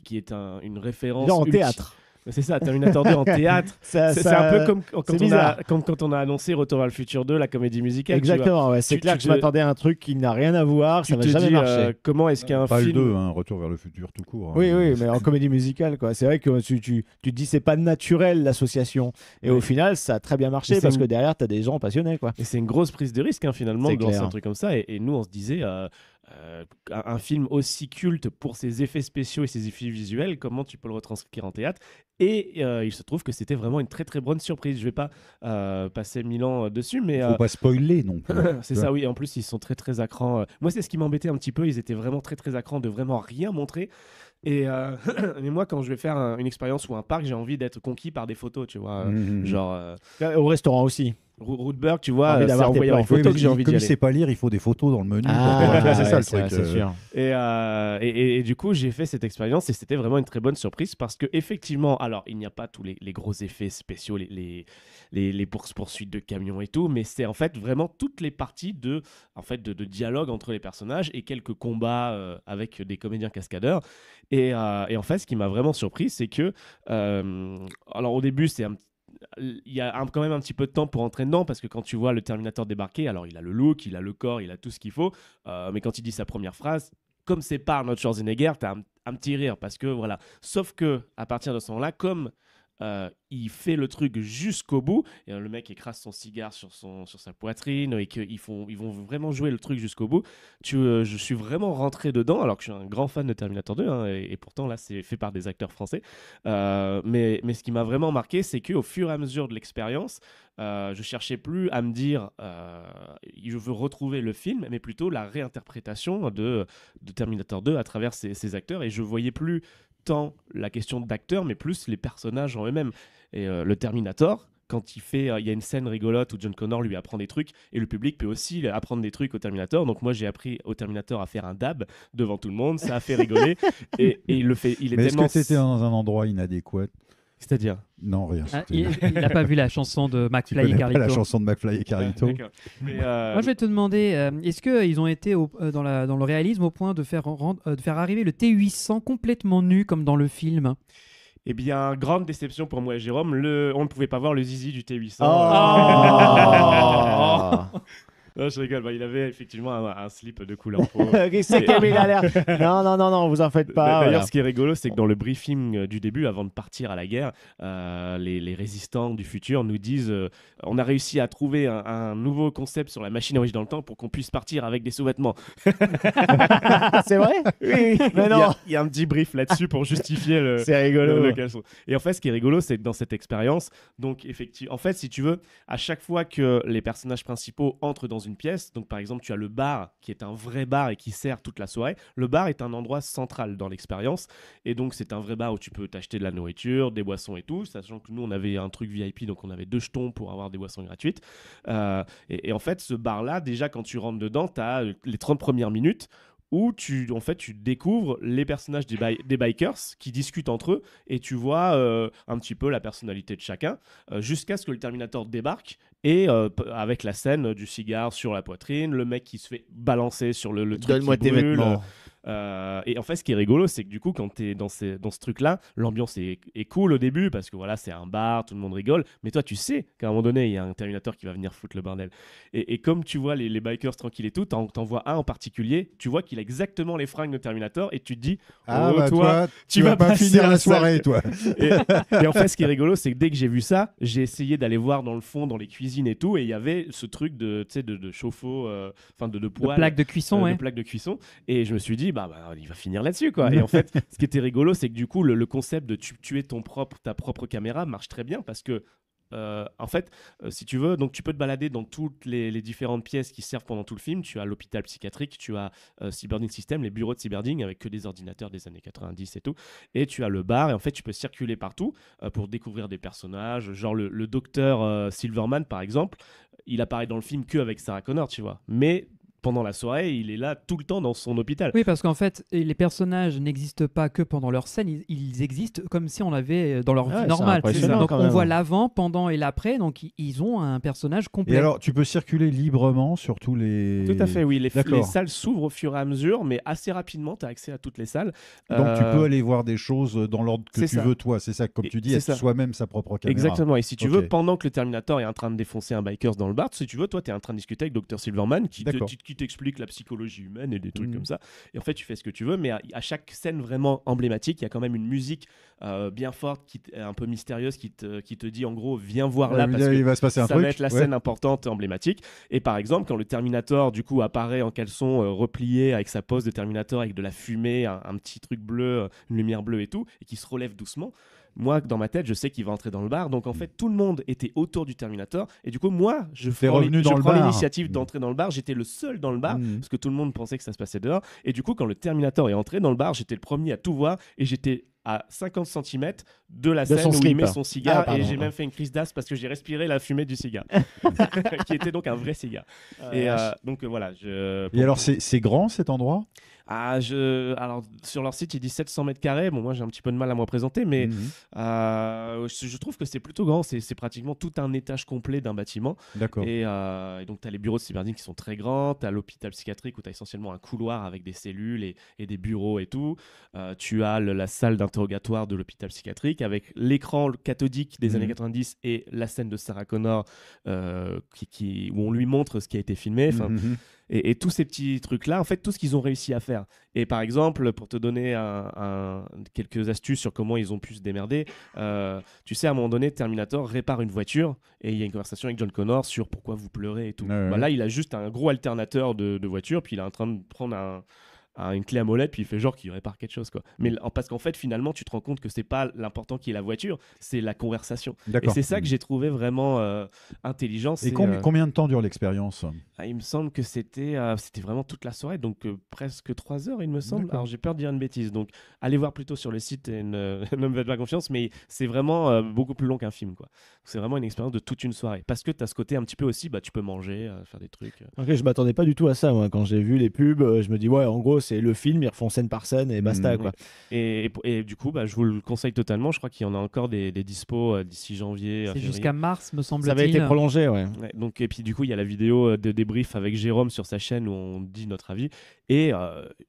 S1: qui est une référence
S5: Déjà en
S1: ultime-
S5: théâtre.
S1: C'est ça, Terminator 2 en théâtre. C'est un peu comme quand
S5: c'est
S1: on,
S5: bizarre.
S1: quand on a annoncé Retour vers le futur 2, la comédie musicale. tu vois.
S5: Exactement, ouais. C'est
S1: Tu-
S5: clair
S1: tu
S5: que je
S1: te-
S5: m'attendais à un truc qui n'a rien à voir,
S1: Tu
S5: ça va
S1: te
S5: jamais
S1: dis
S5: marcher.
S1: comment est-ce qu'un
S2: Pas le
S1: film
S2: 2, Retour vers le futur tout court. hein.
S5: Oui, mais en comédie musicale, quoi. C'est vrai que tu te dis c'est pas naturel l'association. Et au final, ça a très bien marché
S1: Mais c'est
S5: parce
S1: une-
S5: que derrière, tu as des gens passionnés, quoi.
S1: Et c'est une grosse prise de risque finalement
S5: C'est
S1: de lancer
S5: clair.
S1: un truc comme ça. Et nous on se disait un film aussi culte pour ses effets spéciaux et ses effets visuels, comment tu peux le retranscrire en théâtre? Et il se trouve que c'était vraiment une très très bonne surprise. Je vais pas passer 1000 ans dessus, mais
S2: Faut pas spoiler non plus.
S1: c'est ça, oui. En plus, ils sont très très à cran. Moi, c'est ce qui m'embêtait un petit peu. Ils étaient vraiment très très à cran de vraiment rien montrer. Et mais moi, quand je vais faire une expérience ou un parc, j'ai envie d'être conquis par des photos, tu vois. Genre
S5: Au restaurant aussi.
S1: Rootberg, tu vois,
S5: Envie
S1: c'est
S5: d'avoir
S1: en
S5: tes
S1: voyant les
S5: plans.
S1: photos que j'ai envie d'y
S2: Comme il
S1: aller.
S2: sait pas lire, il faut des photos dans le menu.
S5: Ah,
S2: c'est ça
S5: ouais,
S2: le truc.
S5: c'est sûr.
S1: Et du coup, j'ai fait cette expérience et c'était vraiment une très bonne surprise parce que effectivement, alors il n'y a pas tous les gros effets spéciaux, les poursuites de camions et tout, mais c'est en fait vraiment toutes les parties de dialogue entre les personnages et quelques combats avec des comédiens cascadeurs. Et en fait, ce qui m'a vraiment surpris, c'est que alors au début, il y a quand même un petit peu de temps pour entrer dedans parce que quand tu vois le Terminator débarquer, alors il a le look, il a le corps, il a tout ce qu'il faut, mais quand il dit sa première phrase, comme c'est pas Arnold Schwarzenegger, t'as un petit rire parce que voilà. Sauf que à partir de ce moment-là, comme il fait le truc jusqu'au bout, et le mec écrase son cigare sur sa poitrine et qu'ils vont vraiment jouer le truc jusqu'au bout. Je suis vraiment rentré dedans alors que je suis un grand fan de Terminator 2 hein, et pourtant là c'est fait par des acteurs français. Mais ce qui m'a vraiment marqué, c'est qu'au fur et à mesure de l'expérience, je cherchais plus à me dire je veux retrouver le film, mais plutôt la réinterprétation de Terminator 2 à travers ces acteurs, et je voyais plus tant la question d'acteurs, mais plus les personnages en eux-mêmes. Et le Terminator, quand il y a une scène rigolote où John Connor lui apprend des trucs, et le public peut aussi apprendre des trucs au Terminator. Donc moi, j'ai appris au Terminator à faire un dab devant tout le monde, ça a fait rigoler. et il le fait. Il est
S2: Mais
S1: tellement.
S2: est-ce que c'était dans un endroit inadéquat?
S1: C'est-à-dire
S2: Non, rien.
S4: Il n'a pas vu la chanson de
S2: Tu
S4: McFly et
S2: connais pas
S4: Carlito.
S2: la chanson de McFly et Carlito?
S1: D'accord. Mais,
S4: Moi, je vais te demander, est-ce qu'ils ont été dans le réalisme au point de faire arriver le T800 complètement nu comme dans le film?
S1: Eh bien, grande déception pour moi et Jérôme, on ne pouvait pas voir le zizi du T800. Non, je rigole, il avait effectivement un slip de couleur peau.
S5: C'est comme il a l'air. Non, vous en faites pas.
S1: D'ailleurs,
S5: voilà.
S1: ce qui est rigolo, c'est que dans le briefing du début, avant de partir à la guerre, les résistants du futur nous disent on a réussi à trouver un nouveau concept sur la machine à voyager dans le temps pour qu'on puisse partir avec des sous-vêtements.
S5: C'est vrai? Oui, mais non.
S1: Il y a un petit brief là-dessus pour justifier le,
S5: C'est rigolo.
S1: le caleçon. Et en fait, ce qui est rigolo, c'est que dans cette expérience, donc effectivement, en fait, si tu veux, à chaque fois que les personnages principaux entrent dans une pièce, donc par exemple, tu as le bar qui est un vrai bar et qui sert toute la soirée. Le bar est un endroit central dans l'expérience, et donc c'est un vrai bar où tu peux t'acheter de la nourriture, des boissons et tout, sachant que nous, on avait un truc VIP, donc on avait 2 jetons pour avoir des boissons gratuites. Et en fait, ce bar-là, déjà, quand tu rentres dedans, tu as les 30 premières minutes où tu découvres les personnages des bikers qui discutent entre eux, et tu vois un petit peu la personnalité de chacun, jusqu'à ce que le Terminator débarque, et avec la scène du cigare sur la poitrine, le mec qui se fait balancer sur le truc
S5: Donne-moi
S1: qui
S5: tes
S1: brûle.
S5: vêtements.
S1: Et en fait, ce qui est rigolo, c'est que du coup, quand tu es dans ce truc-là, l'ambiance est cool au début parce que voilà, c'est un bar, tout le monde rigole. Mais toi, tu sais qu'à un moment donné, il y a un Terminator qui va venir foutre le bordel. Et comme tu vois les bikers tranquilles et tout, t'en vois un en particulier, tu vois qu'il a exactement les fringues de Terminator et tu te dis,
S2: toi,
S1: tu
S2: tu
S1: vas
S2: vas pas
S1: passer
S2: finir
S1: à
S2: la
S1: la salle.
S2: soirée, toi.
S1: Et en fait, ce qui est rigolo, c'est que dès que j'ai vu ça, j'ai essayé d'aller voir dans le fond, dans les cuisines et tout, et il y avait ce truc de chauffe-eau, de poêle.
S4: De plaque de cuisson, ouais.
S1: De plaque de cuisson. Et je me suis dit, il va finir là-dessus, quoi. Et en fait, ce qui était rigolo, c'est que du coup, le concept de tuer ta propre caméra marche très bien parce que en fait, si tu veux, donc tu peux te balader dans toutes les différentes pièces qui servent pendant tout le film. Tu as l'hôpital psychiatrique, tu as Cyberdyne System, les bureaux de Cyberdyne avec que des ordinateurs des années 90 et tout, et tu as le bar, et en fait tu peux circuler partout pour découvrir des personnages, genre le docteur Silverman par exemple, il apparaît dans le film que avec Sarah Connor, tu vois, mais pendant la soirée, il est là tout le temps dans son hôpital.
S4: Oui, parce qu'en fait, les personnages n'existent pas que pendant leur scène, ils existent comme si on l'avait dans leur vie normale. Donc on voit l'avant, pendant et l'après, donc ils ont un personnage complet.
S2: Et alors, tu peux circuler librement sur tous les...
S1: Tout à fait, oui. Les salles s'ouvrent au fur et à mesure, mais assez rapidement, tu as accès à toutes les salles.
S2: Donc tu peux aller voir des choses dans l'ordre que tu veux, toi. C'est ça, comme tu dis, être soi-même sa propre caméra.
S1: Exactement. Et si tu veux, pendant que le Terminator est en train de défoncer un bikers dans le bar, si tu veux, toi, tu es en train de discuter avec Dr. Silverman qui qui t'explique la psychologie humaine et des trucs comme ça. Et en fait, tu fais ce que tu veux, mais à chaque scène vraiment emblématique, il y a quand même une musique bien forte, un peu mystérieuse, qui te dit en gros, viens voir là, parce que
S2: il va se passer un
S1: ça
S2: truc.
S1: va être la scène importante, emblématique. Et par exemple, quand le Terminator du coup apparaît en caleçon replié avec sa pose de Terminator, avec de la fumée, un petit truc bleu, une lumière bleue et tout, et qui se relève doucement. Moi, dans ma tête, je sais qu'il va entrer dans le bar. Donc, en fait, tout le monde était autour du Terminator. Et du coup, moi, je prends l'initiative d'entrer dans le bar. J'étais le seul dans le bar parce que tout le monde pensait que ça se passait dehors. Et du coup, quand le Terminator est entré dans le bar, j'étais le premier à tout voir. Et j'étais à 50 cm de la scène où il met son cigare. Et j'ai même fait une crise d'asthme parce que j'ai respiré la fumée du cigare. Qui était donc un vrai cigare. Donc, voilà.
S2: Et alors, c'est grand cet endroit ?
S1: Alors, sur leur site, ils disent 700 mètres carrés. Bon, moi, j'ai un petit peu de mal à me représenter, mais je trouve que c'est plutôt grand. C'est pratiquement tout un étage complet d'un bâtiment.
S2: D'accord.
S1: Et donc, tu as les bureaux de Cyberdine qui sont très grands. Tu as l'hôpital psychiatrique où tu as essentiellement un couloir avec des cellules et des bureaux et tout. Tu as la salle d'interrogatoire de l'hôpital psychiatrique avec l'écran cathodique des années 90 et la scène de Sarah Connor où on lui montre ce qui a été filmé. Et tous ces petits trucs-là, en fait, tout ce qu'ils ont réussi à faire. Et par exemple, pour te donner quelques astuces sur comment ils ont pu se démerder, tu sais, à un moment donné, Terminator répare une voiture et il y a une conversation avec John Connor sur pourquoi vous pleurez et tout. Là, il a juste un gros alternateur de voiture, puis il est en train de prendre une clé à molette, puis il fait genre qu'il répare quelque chose, quoi. Mais parce qu'en fait, finalement, tu te rends compte que c'est pas l'important qui est la voiture, c'est la conversation. Et c'est ça que j'ai trouvé vraiment intelligent.
S2: Et combien de temps dure l'expérience ?
S1: Il me semble que c'était vraiment toute la soirée, donc presque 3 heures, il me semble. Alors j'ai peur de dire une bêtise, donc allez voir plutôt sur le site et ne me faites pas confiance, mais c'est vraiment beaucoup plus long qu'un film, quoi. C'est vraiment une expérience de toute une soirée, parce que tu as ce côté un petit peu aussi, tu peux manger, faire des trucs.
S5: Ok, je m'attendais pas du tout à ça, moi. Quand j'ai vu les pubs, je me dis, ouais, en gros, c'est le film, ils refont scène par scène et basta, quoi.
S1: Et du coup, je vous le conseille totalement. Je crois qu'il y en a encore des dispos d'ici janvier.
S4: C'est jusqu'à mars, me semble-t-il.
S5: Ça avait été prolongé, ouais.
S1: Donc, et puis du coup, il y a la vidéo de débrief avec Jérôme sur sa chaîne où on dit notre avis. Et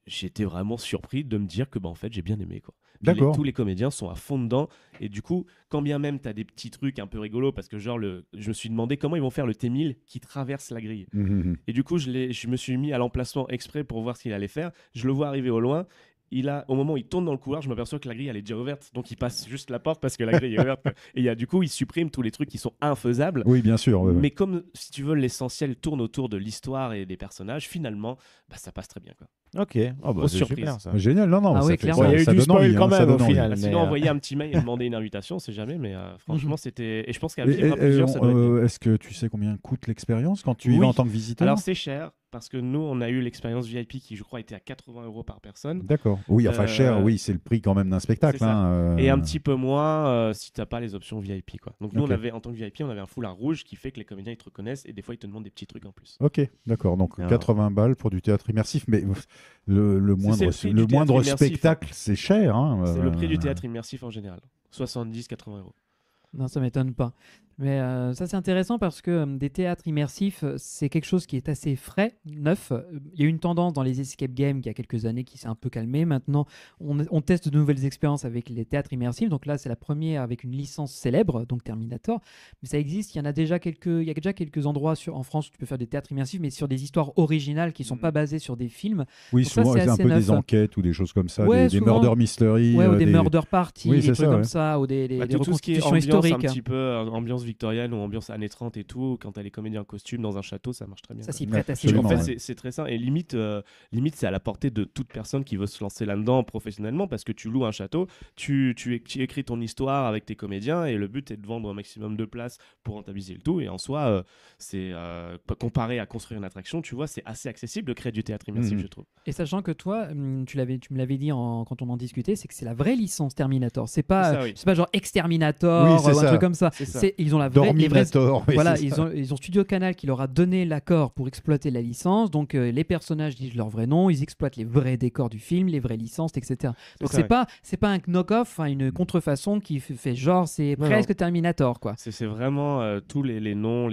S1: j'étais vraiment surpris de me dire que en fait, j'ai bien aimé, quoi.
S2: D'accord.
S1: Tous les comédiens sont à fond dedans. Et du coup, quand bien même tu as des petits trucs un peu rigolos, parce que genre, je me suis demandé comment ils vont faire le T1000 qui traverse la grille. Et du coup, je me suis mis à l'emplacement exprès pour voir ce qu'il allait faire. Je le vois arriver au loin. Au moment où il tourne dans le couloir, je m'aperçois que la grille elle est déjà ouverte, donc il passe juste la porte parce que la grille est ouverte. Et du coup, il supprime tous les trucs qui sont infaisables.
S2: Oui, bien sûr.
S1: Mais comme, si tu veux, l'essentiel tourne autour de l'histoire et des personnages, finalement, ça passe très bien, quoi.
S5: Ok,
S1: Grosse
S5: c'est
S1: surprise.
S5: super, ça.
S2: Génial, non,
S4: Ah
S2: ça
S4: oui,
S2: fait
S4: clairement.
S2: ça,
S5: Il y a eu
S2: ça
S5: du
S2: donne
S5: spoil
S2: envie,
S5: quand
S2: ça
S5: même,
S2: donne
S5: au
S2: envie.
S5: final.
S1: Sinon, envoyer un petit mail et demander une invitation, on sait jamais, mais franchement, c'était. Et je pense qu'à vivre à
S2: Et,
S1: plusieurs, ça doit être bien.
S2: est-ce que tu sais combien coûte l'expérience quand tu y vas en tant que visiteur ?
S1: Alors, c'est cher. Parce que nous, on a eu l'expérience VIP qui, je crois, était à 80 € par personne.
S2: D'accord. Oui, enfin cher, oui, c'est le prix quand même d'un spectacle.
S1: C'est ça. Et un
S2: petit
S1: petit peu moins si tu n'as pas les options VIP, quoi. Donc nous,
S2: Ok.
S1: on avait, en tant que VIP, on avait un foulard rouge qui fait que les comédiens ils te reconnaissent et des fois ils te demandent des petits trucs en plus.
S2: Ok, d'accord. Donc
S5: Alors.
S2: 80 balles pour du théâtre immersif, mais le
S1: C'est le prix du théâtre
S2: moindre
S1: immersif,
S2: spectacle, c'est cher. Hein.
S1: C'est le prix du théâtre immersif en général. 70-80 €.
S4: Non, ça m'étonne pas. Mais ça, c'est intéressant parce que des théâtres immersifs, c'est quelque chose qui est assez frais, neuf. Il y a eu une tendance dans les escape games il y a quelques années qui s'est un peu calmée. Maintenant, on teste de nouvelles expériences avec les théâtres immersifs. Donc là, c'est la première avec une licence célèbre, donc Terminator. Mais ça existe. Il y a déjà quelques endroits en France où tu peux faire des théâtres immersifs, mais sur des histoires originales qui ne sont pas basées sur des films.
S2: Oui,
S4: Donc ça,
S2: souvent
S4: c'est
S2: c'est un
S4: assez
S2: peu
S4: neuf.
S2: des enquêtes ou des choses comme ça,
S4: Ouais,
S2: des
S4: souvent.
S2: murder mystery.
S4: Ouais, ou des murder parties,
S2: Oui,
S4: des
S2: c'est
S4: trucs
S2: ça,
S4: comme
S2: ouais.
S4: ça, ou des
S1: Tout ce qui est
S4: reconstitutions
S1: ambiance
S4: historiques.
S1: un petit peu, ambiance victorienne ou ambiance années 30 et tout, quand t'as les comédiens en costume dans un château, ça marche très bien.
S4: Ça
S1: quoi.
S4: s'y prête assez
S2: Absolument,
S1: En
S4: bien.
S1: fait,
S2: ouais.
S1: c'est très simple. Et limite c'est à la portée de toute personne qui veut se lancer là-dedans professionnellement parce que tu loues un château, tu écris ton histoire avec tes comédiens et le but est de vendre un maximum de places pour rentabiliser le tout. Et en soi, c'est comparé à construire une attraction, tu vois, c'est assez accessible de créer du théâtre immersif, je trouve.
S4: Et sachant que toi, tu me l'avais dit quand on en discutait, c'est que c'est la vraie licence Terminator. C'est pas,
S1: C'est ça, oui.
S4: c'est pas genre Exterminator
S2: Oui,
S4: ou
S2: c'est
S4: un
S2: ça.
S4: truc comme ça.
S1: C'est ça.
S4: Ils ont les vrais.
S2: Dorminator. oui,
S4: Voilà,
S2: c'est ça.
S4: ils ont Studio Canal qui leur a donné l'accord pour exploiter la licence. Donc les personnages disent leur vrai nom, ils exploitent les vrais décors du film, les vraies licences, etc. Donc
S1: ça,
S4: c'est pas un knock-off, une contrefaçon qui fait genre c'est
S1: Non,
S4: presque Terminator quoi.
S1: C'est vraiment tous les noms,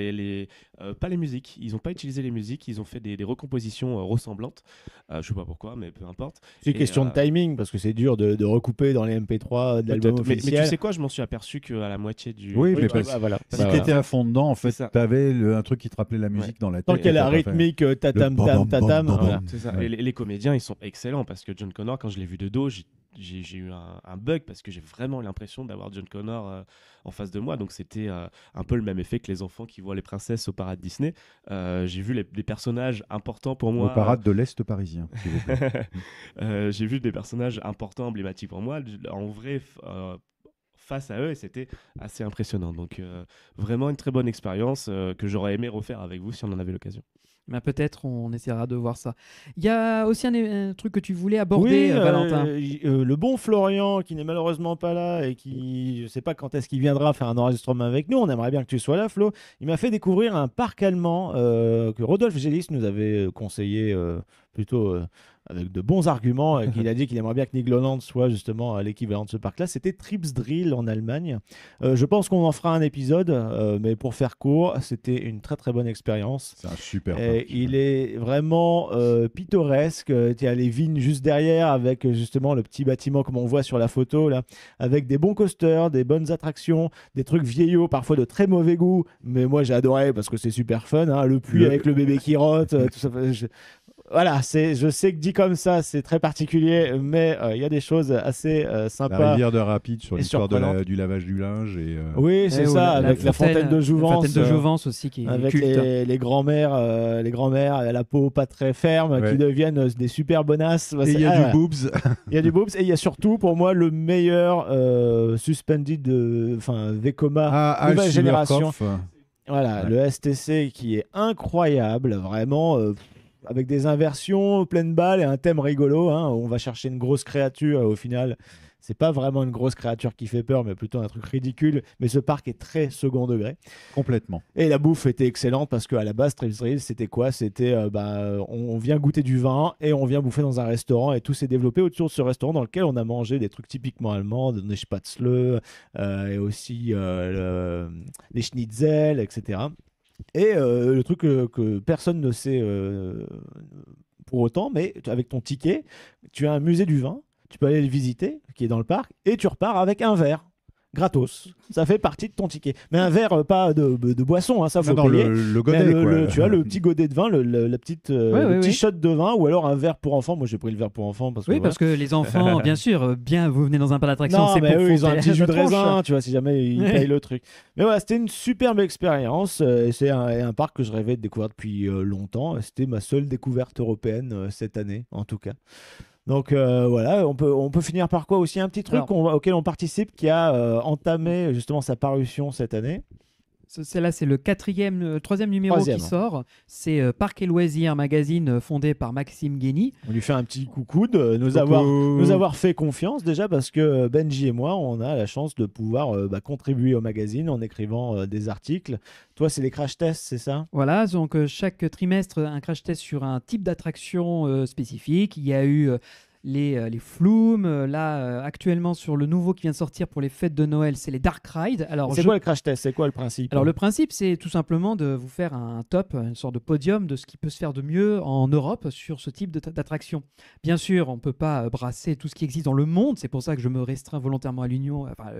S1: pas les musiques. Ils n'ont pas utilisé les musiques, ils ont fait des recompositions ressemblantes. Je sais pas pourquoi, mais peu importe.
S5: C'est une question de timing parce que c'est dur de recouper dans les MP3 de l'album
S1: Mais
S5: officiel.
S1: tu sais quoi, je m'en suis aperçu qu'à la moitié du.
S2: Oui, mais
S5: voilà. voilà.
S2: Si
S5: Bah,
S2: t'étais à fond dedans, en fait,
S1: C'est ça.
S2: t'avais un truc qui te rappelait la musique dans la tête.
S5: Tant qu'il y a la
S2: et t'as pas fait-
S5: rythmique, tatam,
S2: bam,
S5: tam,
S2: bam,
S5: tatam.
S2: bam,
S5: Voilà.
S2: bam.
S1: C'est ça.
S2: Ouais.
S1: Et les comédiens, ils sont excellents parce que John Connor, quand je l'ai vu de dos, j'ai eu un bug parce que j'ai vraiment l'impression d'avoir John Connor en face de moi. Donc c'était un peu le même effet que les enfants qui voient les princesses au parade Disney. J'ai vu des personnages importants pour moi.
S2: Au parade de l'Est parisien, s'il vous plaît.
S1: J'ai vu des personnages importants, emblématiques pour moi. En vrai, face à eux, et c'était assez impressionnant. Donc vraiment une très bonne expérience que j'aurais aimé refaire avec vous si on en avait l'occasion.
S4: Mais peut-être on essaiera de voir ça. Il y a aussi un truc que tu voulais aborder, Valentin.
S5: Le bon Florian, qui n'est malheureusement pas là et qui, je sais pas quand est-ce qu'il viendra faire un enregistrement avec nous, on aimerait bien que tu sois là, Flo. Il m'a fait découvrir un parc allemand que Rodolphe Gélis nous avait conseillé plutôt avec de bons arguments, qu'il a dit qu'il aimerait bien que Nigloland soit justement l'équivalent de ce parc-là. C'était Tripsdrill en Allemagne. Je pense qu'on en fera un épisode, mais pour faire court, c'était une très très bonne expérience.
S2: C'est un super
S5: Et
S2: parc.
S5: il est vraiment pittoresque. Tu as les vignes juste derrière avec justement le petit bâtiment comme on voit sur la photo là, avec des bons coasters, des bonnes attractions, des trucs vieillots, parfois de très mauvais goût. Mais moi j'ai adoré parce que c'est super fun. Hein, le puits avec le bébé qui rote, tout ça. Voilà, je sais que dit comme ça, c'est très particulier, mais il y a des choses assez
S2: La
S5: sympas.
S2: rivière de Rapide sur
S5: et
S2: l'histoire
S5: surprenante.
S2: du lavage du linge. Et,
S5: Oui, c'est ça, avec la fontaine de Jouvence.
S4: La fontaine de Jouvence aussi qui est
S5: Avec
S4: culte.
S5: les grands-mères à la peau pas très ferme
S2: Ouais.
S5: qui deviennent des super bonasses.
S2: Et il y a du boobs.
S5: Il y a du boobs et il y a surtout pour moi le meilleur suspended Vekoma nouvelle génération. Voilà,
S2: Ouais.
S5: le STC qui est incroyable, vraiment avec des inversions pleines balles et un thème rigolo. Hein, on va chercher une grosse créature au final. C'est pas vraiment une grosse créature qui fait peur, mais plutôt un truc ridicule. Mais ce parc est très second degré.
S2: Complètement.
S5: Et la bouffe était excellente parce qu'à la base, Tripsdrill, c'était quoi? C'était on vient goûter du vin et on vient bouffer dans un restaurant et tout s'est développé autour de ce restaurant dans lequel on a mangé des trucs typiquement allemands, des spätzle et aussi les schnitzel, etc. Et le truc que personne ne sait pour autant, mais avec ton ticket, tu as un musée du vin, tu peux aller le visiter, qui est dans le parc, et tu repars avec un verre. Gratos, ça fait partie de ton ticket. Mais un verre pas de boisson, hein, ça faut
S2: Non,
S5: payer.
S2: le godet,
S5: Mais
S2: quoi.
S5: tu as le petit godet de vin, le petit
S4: oui.
S5: shot de vin, ou alors un verre pour enfants. Moi j'ai pris le verre pour enfants parce que
S4: Oui,
S5: voilà.
S4: parce que les enfants, bien sûr, vous venez dans un parc d'attraction,
S5: Non,
S4: c'est
S5: mais
S4: pour
S5: eux, ils ont un
S4: fonder
S5: petit jus de
S4: la tronche.
S5: raisin, tu vois, si jamais ils payent le truc. Mais voilà, c'était une superbe expérience. C'est un parc que je rêvais de découvrir depuis longtemps. C'était ma seule découverte européenne cette année, en tout cas. Donc voilà, on peut finir par quoi aussi? Un petit truc auquel on participe qui a entamé justement sa parution cette année.
S4: C'est le troisième numéro
S5: Troisième.
S4: qui sort. C'est Parc et Loisirs Magazine fondé par Maxime Guény.
S5: On lui fait un petit coucou de nous avoir fait confiance déjà parce que Benji et moi, on a la chance de pouvoir contribuer au magazine en écrivant des articles. Toi, c'est les crash tests, c'est ça?
S4: Voilà, donc chaque trimestre, un crash test sur un type d'attraction spécifique. Il y a eu les Flumes. Là, actuellement, sur le nouveau qui vient de sortir pour les fêtes de Noël, c'est les Dark Ride.
S5: C'est quoi le crash test? C'est quoi le principe?
S4: Alors, le principe, c'est tout simplement de vous faire un top, une sorte de podium de ce qui peut se faire de mieux en Europe sur ce type d'attraction. Bien sûr, on ne peut pas brasser tout ce qui existe dans le monde. C'est pour ça que je me restreins volontairement à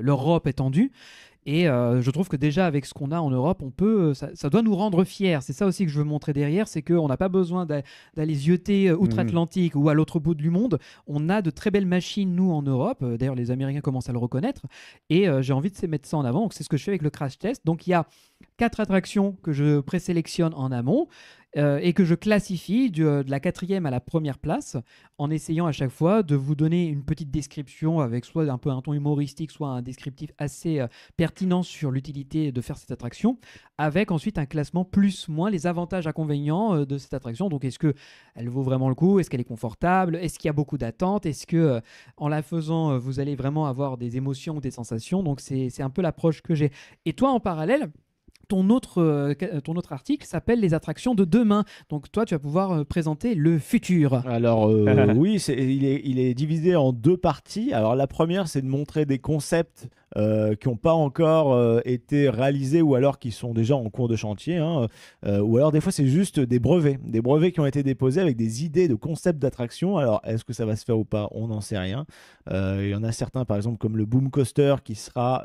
S4: l'Europe étendue. Et je trouve que déjà avec ce qu'on a en Europe, ça doit nous rendre fiers. C'est ça aussi que je veux montrer derrière, c'est qu'on n'a pas besoin d'aller zioter outre-Atlantique ou à l'autre bout du monde. On a de très belles machines, nous, en Europe. D'ailleurs, les Américains commencent à le reconnaître. Et j'ai envie de mettre ça en avant. Donc, c'est ce que je fais avec le crash test. Donc, il y a 4 attractions que je présélectionne en amont. Et que je classifie de la 4e à la première place en essayant à chaque fois de vous donner une petite description avec soit un peu un ton humoristique, soit un descriptif assez pertinent sur l'utilité de faire cette attraction, avec ensuite un classement plus-moins, les avantages inconvénients de cette attraction. Donc est-ce qu'elle vaut vraiment le coup? Est-ce qu'elle est confortable? Est-ce qu'il y a beaucoup d'attentes? Est-ce que en la faisant, vous allez vraiment avoir des émotions ou des sensations? Donc c'est un peu l'approche que j'ai. Et toi, en parallèle, ton autre article s'appelle Les attractions de demain. Donc toi, tu vas pouvoir présenter le futur.
S5: Alors oui, il est divisé en 2 parties. Alors la première, c'est de montrer des concepts qui n'ont pas encore été réalisés ou alors qui sont déjà en cours de chantier. Hein, ou alors des fois, c'est juste des brevets qui ont été déposés avec des idées de concepts d'attractions. Alors est-ce que ça va se faire ou pas? On n'en sait rien. Il y en a certains, par exemple, comme le Boom Coaster qui sera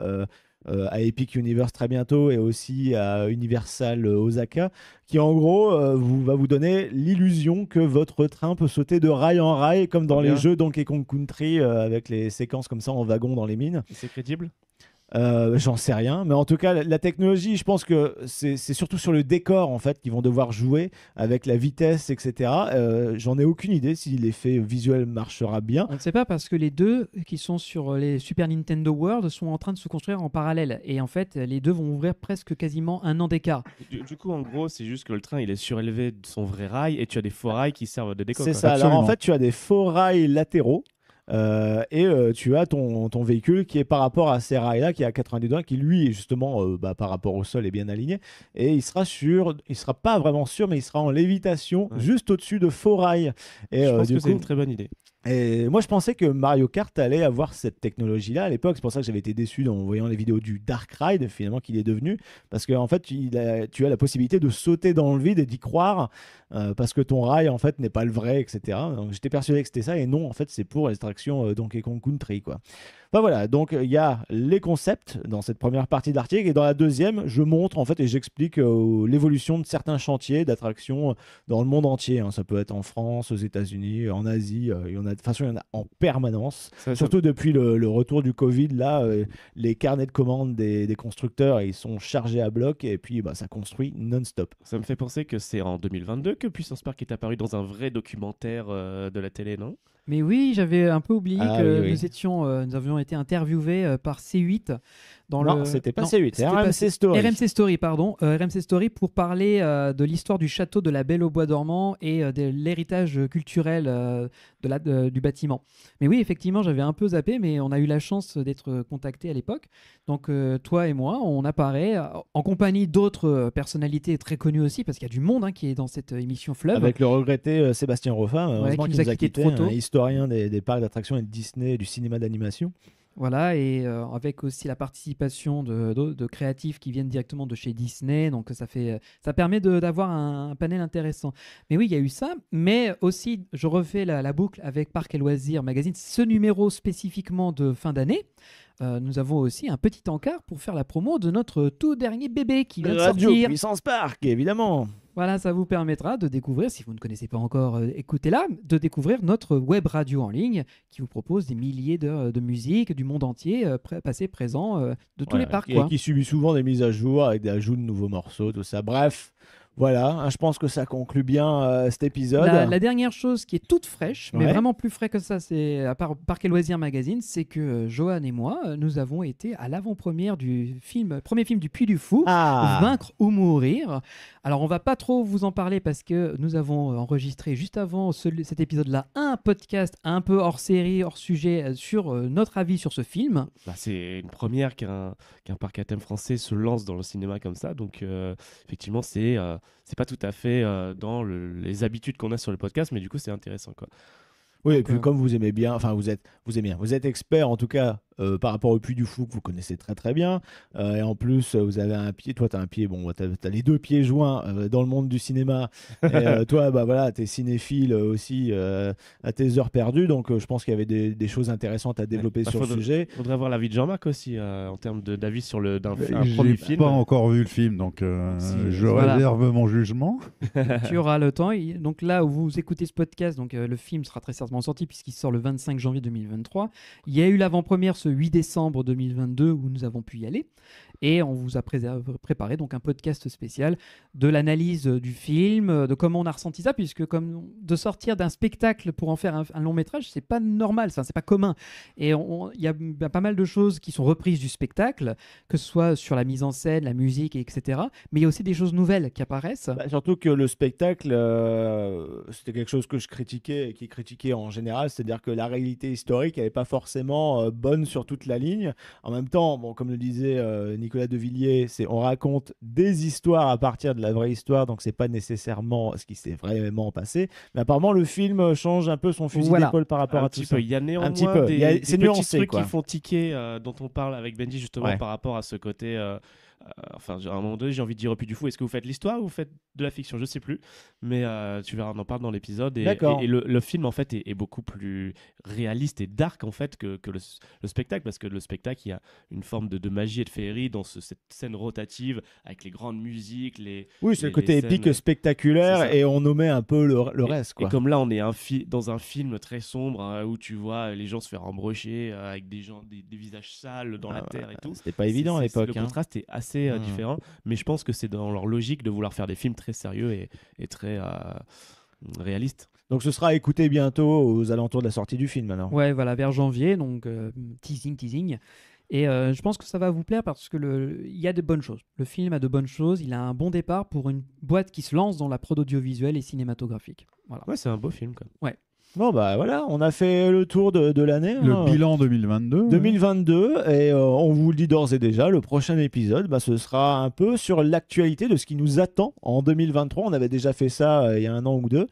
S5: à Epic Universe très bientôt et aussi à Universal Osaka, qui en gros va vous donner l'illusion que votre train peut sauter de rail en rail, comme dans les jeux Donkey Kong Country, avec les séquences comme ça en wagon dans les mines.
S1: C'est crédible?
S5: J'en sais rien, mais en tout cas la technologie, je pense que c'est surtout sur le décor en fait qu'ils vont devoir jouer avec la vitesse, etc. J'en ai aucune idée si l'effet visuel marchera bien.
S4: On ne sait pas parce que les deux qui sont sur les Super Nintendo World sont en train de se construire en parallèle et en fait les deux vont ouvrir presque quasiment un an d'écart.
S1: Du coup, en gros, c'est juste que le train il est surélevé de son vrai rail et tu as des faux rails qui servent de décor.
S5: C'est ça. Alors en fait, tu as des faux rails latéraux. Et tu as ton véhicule qui est par rapport à ces rails-là, qui est à 90 degrés, qui lui, justement, par rapport au sol, est bien aligné. Et il sera pas vraiment sûr, mais il sera en lévitation juste au-dessus de faux rails. Et,
S1: je pense que c'est une très bonne idée.
S5: Et moi, je pensais que Mario Kart allait avoir cette technologie-là à l'époque. C'est pour ça que j'avais été déçu en voyant les vidéos du Dark Ride, finalement, qu'il est devenu. Parce qu'en fait, tu as la possibilité de sauter dans le vide et d'y croire, parce que ton rail, en fait, n'est pas le vrai, etc. Donc, j'étais persuadé que c'était ça. Et non, en fait, c'est pour l'extraction Donkey Kong Country, quoi. Enfin, voilà, donc il y a les concepts dans cette première partie de l'article, et dans la deuxième, je montre en fait et j'explique l'évolution de certains chantiers d'attractions dans le monde entier. Ça peut être en France, aux États-Unis, en Asie, il y en a en permanence. Surtout depuis le retour du Covid, là, les carnets de commandes des constructeurs, ils sont chargés à bloc et puis ça construit non-stop.
S1: Ça me fait penser que c'est en 2022 que Puissance Park est apparu dans un vrai documentaire de la télé, non?
S4: Mais oui, j'avais un peu oublié que nous avions été interviewés par C8.
S5: C'était pas C8, c'est RMC Story.
S4: RMC Story, pardon. RMC Story pour parler de l'histoire du château de la Belle au Bois dormant et de l'héritage culturel du bâtiment. Mais oui, effectivement, j'avais un peu zappé, mais on a eu la chance d'être contactés à l'époque. Donc, toi et moi, on apparaît en compagnie d'autres personnalités très connues aussi, parce qu'il y a du monde qui est dans cette émission Fleuve.
S5: Avec le regretté Sébastien Roffin, heureusement qu'il nous a quitté
S4: trop tôt.
S5: Historien des parcs d'attractions et de Disney, du cinéma d'animation.
S4: Voilà, et avec aussi la participation de créatifs qui viennent directement de chez Disney, donc ça permet d'avoir un panel intéressant. Mais oui, il y a eu ça, mais aussi, je refais la boucle avec Parcs et Loisirs Magazine, ce numéro spécifiquement de fin d'année. Nous avons aussi un petit encart pour faire la promo de notre tout dernier bébé qui vient de sortir.
S5: Radio Puissance Park, évidemment.
S4: Voilà, ça vous permettra de découvrir, si vous ne connaissez pas encore, écoutez-la, de découvrir notre web radio en ligne qui vous propose des milliers de musiques du monde entier, passé, présent, de tous les parcs.
S5: Et qui subit souvent des mises à jour avec des ajouts de nouveaux morceaux, tout ça. Bref. Voilà, je pense que ça conclut bien cet épisode.
S4: La dernière chose qui est toute fraîche, mais vraiment plus frais que ça, c'est à part Parcs et Loisirs Magazine, c'est que Johan et moi, nous avons été à l'avant-première du premier film du Puy du Fou, Vaincre ou Mourir. Alors, on va pas trop vous en parler parce que nous avons enregistré juste avant cet épisode-là un podcast un peu hors série, hors sujet, sur notre avis sur ce film.
S1: C'est une première qu'un parc à thème français se lance dans le cinéma comme ça, donc effectivement, c'est pas tout à fait dans les habitudes qu'on a sur le podcast, mais du coup, c'est intéressant, quoi.
S5: Oui, et puis comme vous aimez bien, enfin vous êtes expert en tout cas par rapport au Puy du Fou que vous connaissez très très bien, et en plus vous avez un pied, toi tu as un pied, bon t'as les deux pieds joints dans le monde du cinéma, et toi voilà, t'es cinéphile aussi à tes heures perdues, donc je pense qu'il y avait des choses intéressantes à développer sur le sujet.
S1: Il faudrait avoir l'avis de Jean-Marc aussi en termes d'avis sur un premier film.
S2: J'ai pas encore vu le film, donc je réserve mon jugement.
S4: Tu auras le temps, donc là où vous écoutez ce podcast, donc le film sera très certainement sorti puisqu'il sort le 25 janvier 2023. Il y a eu l'avant-première ce 8 décembre 2022 où nous avons pu y aller et on vous a préparé donc un podcast spécial de l'analyse du film, de comment on a ressenti ça, puisque comme de sortir d'un spectacle pour en faire un long métrage, c'est pas normal, c'est pas commun, et il y a pas mal de choses qui sont reprises du spectacle, que ce soit sur la mise en scène, la musique, etc., mais il y a aussi des choses nouvelles qui apparaissent.
S5: Surtout que le spectacle c'était quelque chose que je critiquais et qui est critiqué en général, c'est-à-dire que la réalité historique elle n'est pas forcément bonne sur toute la ligne. En même temps, comme le disait Nicolas Devilliers, on raconte des histoires à partir de la vraie histoire, donc c'est pas nécessairement ce qui s'est vraiment passé. Mais apparemment, le film change un peu son fusil d'épaule par rapport à tout ça.
S1: Il y a néanmoins des petits trucs qui font tiquer, dont on parle avec Benji justement par rapport à ce côté enfin, à un moment donné, j'ai envie de dire au Puy du Fou, est-ce que vous faites l'histoire ou vous faites de la fiction? Je sais plus, mais tu verras, on en parle dans l'épisode. Et le film, en fait, est beaucoup plus réaliste et dark, en fait, que le spectacle, parce que le spectacle, il y a une forme de magie et de féerie dans cette scène rotative avec les grandes musiques.
S5: Oui, c'est le côté épique,
S1: scènes,
S5: spectaculaire, et on omet un peu le reste. Quoi.
S1: Et comme là, on est dans un film très sombre, hein, où tu vois les gens se faire embrocher avec des gens, des visages sales dans la terre et tout.
S5: C'était pas évident à l'époque.
S1: Le contraste est assez différent, mais je pense que c'est dans leur logique de vouloir faire des films très sérieux et très réalistes.
S5: Donc ce sera à écouter bientôt aux alentours de la sortie du film alors.
S4: Ouais, voilà, vers janvier, donc teasing. Et je pense que ça va vous plaire parce que il y a de bonnes choses. Le film a de bonnes choses. Il a un bon départ pour une boîte qui se lance dans la prod audiovisuelle et cinématographique. Voilà.
S1: Ouais, c'est un beau film, quoi.
S4: Ouais.
S5: Bon, bah voilà, on a fait le tour de l'année.
S2: Le bilan 2022.
S5: 2022, et on vous le dit d'ores et déjà, le prochain épisode, ce sera un peu sur l'actualité de ce qui nous attend en 2023. On avait déjà fait ça il y a 1 an ou 2.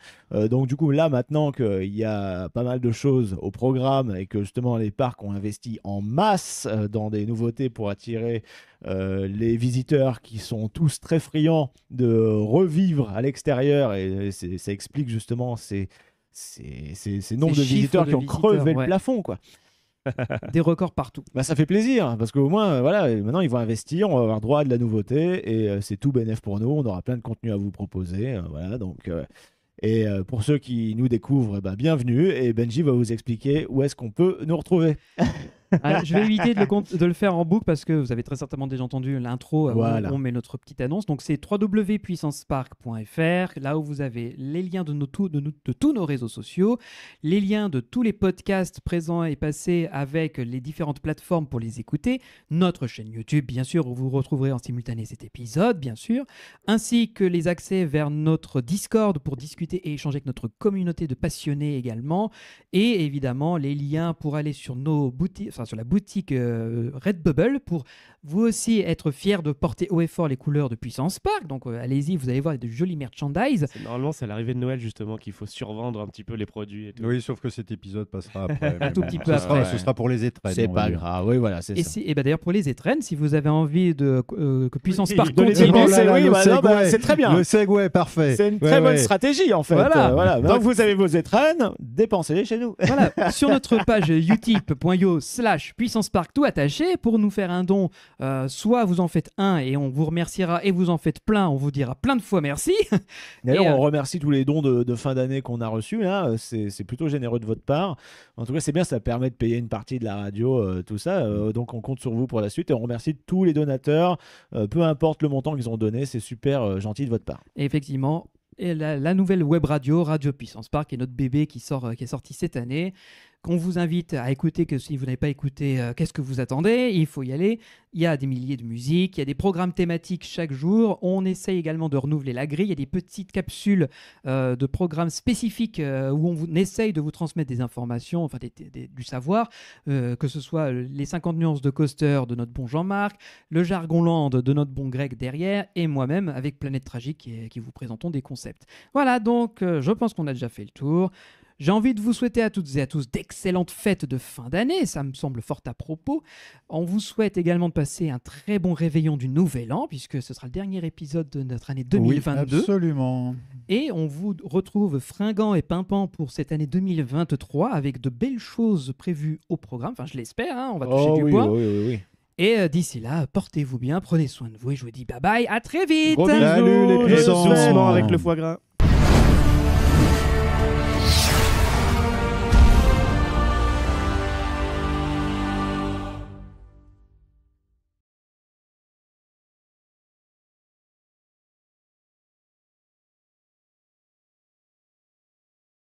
S5: Donc du coup, là, maintenant qu'il y a pas mal de choses au programme et que justement les parcs ont investi en masse dans des nouveautés pour attirer les visiteurs qui sont tous très friands de revivre à l'extérieur, et ça explique justement ces nombres de visiteurs qui ont crevé le plafond, quoi.
S4: Des records partout.
S5: Ça fait plaisir, parce qu'au moins, voilà, maintenant ils vont investir, on va avoir droit à de la nouveauté, et c'est tout bénef pour nous, on aura plein de contenu à vous proposer. Voilà, donc, et pour ceux qui nous découvrent, bienvenue, et Benji va vous expliquer où est-ce qu'on peut nous retrouver.
S4: Je vais éviter de le faire en boucle parce que vous avez très certainement déjà entendu l'intro où on met notre petite annonce. Donc c'est www.puissancepark.fr, là où vous avez les liens de tous nos réseaux sociaux, les liens de tous les podcasts présents et passés avec les différentes plateformes pour les écouter, notre chaîne YouTube bien sûr où vous retrouverez en simultané cet épisode bien sûr, ainsi que les accès vers notre Discord pour discuter et échanger avec notre communauté de passionnés également, et évidemment les liens pour aller sur nos boutiques, sur la boutique Redbubble, pour vous aussi être fiers de porter haut et fort les couleurs de Puissance Park. Donc allez-y, vous allez voir de jolis merchandise.
S1: Normalement, c'est à l'arrivée de Noël justement qu'il faut survendre un petit peu les produits et tout.
S2: Oui, sauf que cet épisode passera après.
S4: Un tout petit peu après.
S2: Ce sera pour les étrennes.
S5: C'est pas grave, oui, voilà, c'est ça.
S4: Et d'ailleurs, pour les étrennes, si vous avez envie que Puissance Park
S5: continue, c'est très bien.
S2: Le segway, parfait.
S5: C'est une très bonne stratégie en fait.
S4: Voilà.
S5: Donc vous avez vos étrennes, dépensez-les chez nous.
S4: Voilà, sur notre page utip.io/Puissance Park tout attaché, pour nous faire un don, soit vous en faites un et on vous remerciera, et vous en faites plein, on vous dira plein de fois merci.
S5: D'ailleurs, on remercie tous les dons de fin d'année qu'on a reçus, là. C'est plutôt généreux de votre part. En tout cas, c'est bien, ça permet de payer une partie de la radio, tout ça. Donc on compte sur vous pour la suite, et on remercie tous les donateurs, peu importe le montant qu'ils ont donné, c'est super gentil de votre part.
S4: Et effectivement, et la nouvelle web radio, Radio Puissance Park, est notre bébé qui est sorti cette année, qu'on vous invite à écouter, que si vous n'avez pas écouté, qu'est-ce que vous attendez? Il faut y aller. Il y a des milliers de musiques, il y a des programmes thématiques chaque jour. On essaye également de renouveler la grille. Il y a des petites capsules de programmes spécifiques où on essaye de vous transmettre des informations, enfin du savoir, que ce soit les 50 nuances de Coaster de notre bon Jean-Marc, le Jargon Land de notre bon Greg derrière, et moi-même avec Planète Tragique qui vous présentons des concepts. Voilà, donc je pense qu'on a déjà fait le tour. J'ai envie de vous souhaiter à toutes et à tous d'excellentes fêtes de fin d'année, ça me semble fort à propos. On vous souhaite également de passer un très bon réveillon du Nouvel An, puisque ce sera le dernier épisode de notre année 2022.
S2: Oui, absolument.
S4: Et on vous retrouve fringant et pimpant pour cette année 2023, avec de belles choses prévues au programme. Enfin, je l'espère, hein, on va toucher du bois.
S5: Oui.
S4: Et d'ici là, portez-vous bien, prenez soin de vous, et je vous dis bye bye, à très vite.
S5: Gros bisous,
S2: Salut les puissants.
S1: Doucement avec le foie gras.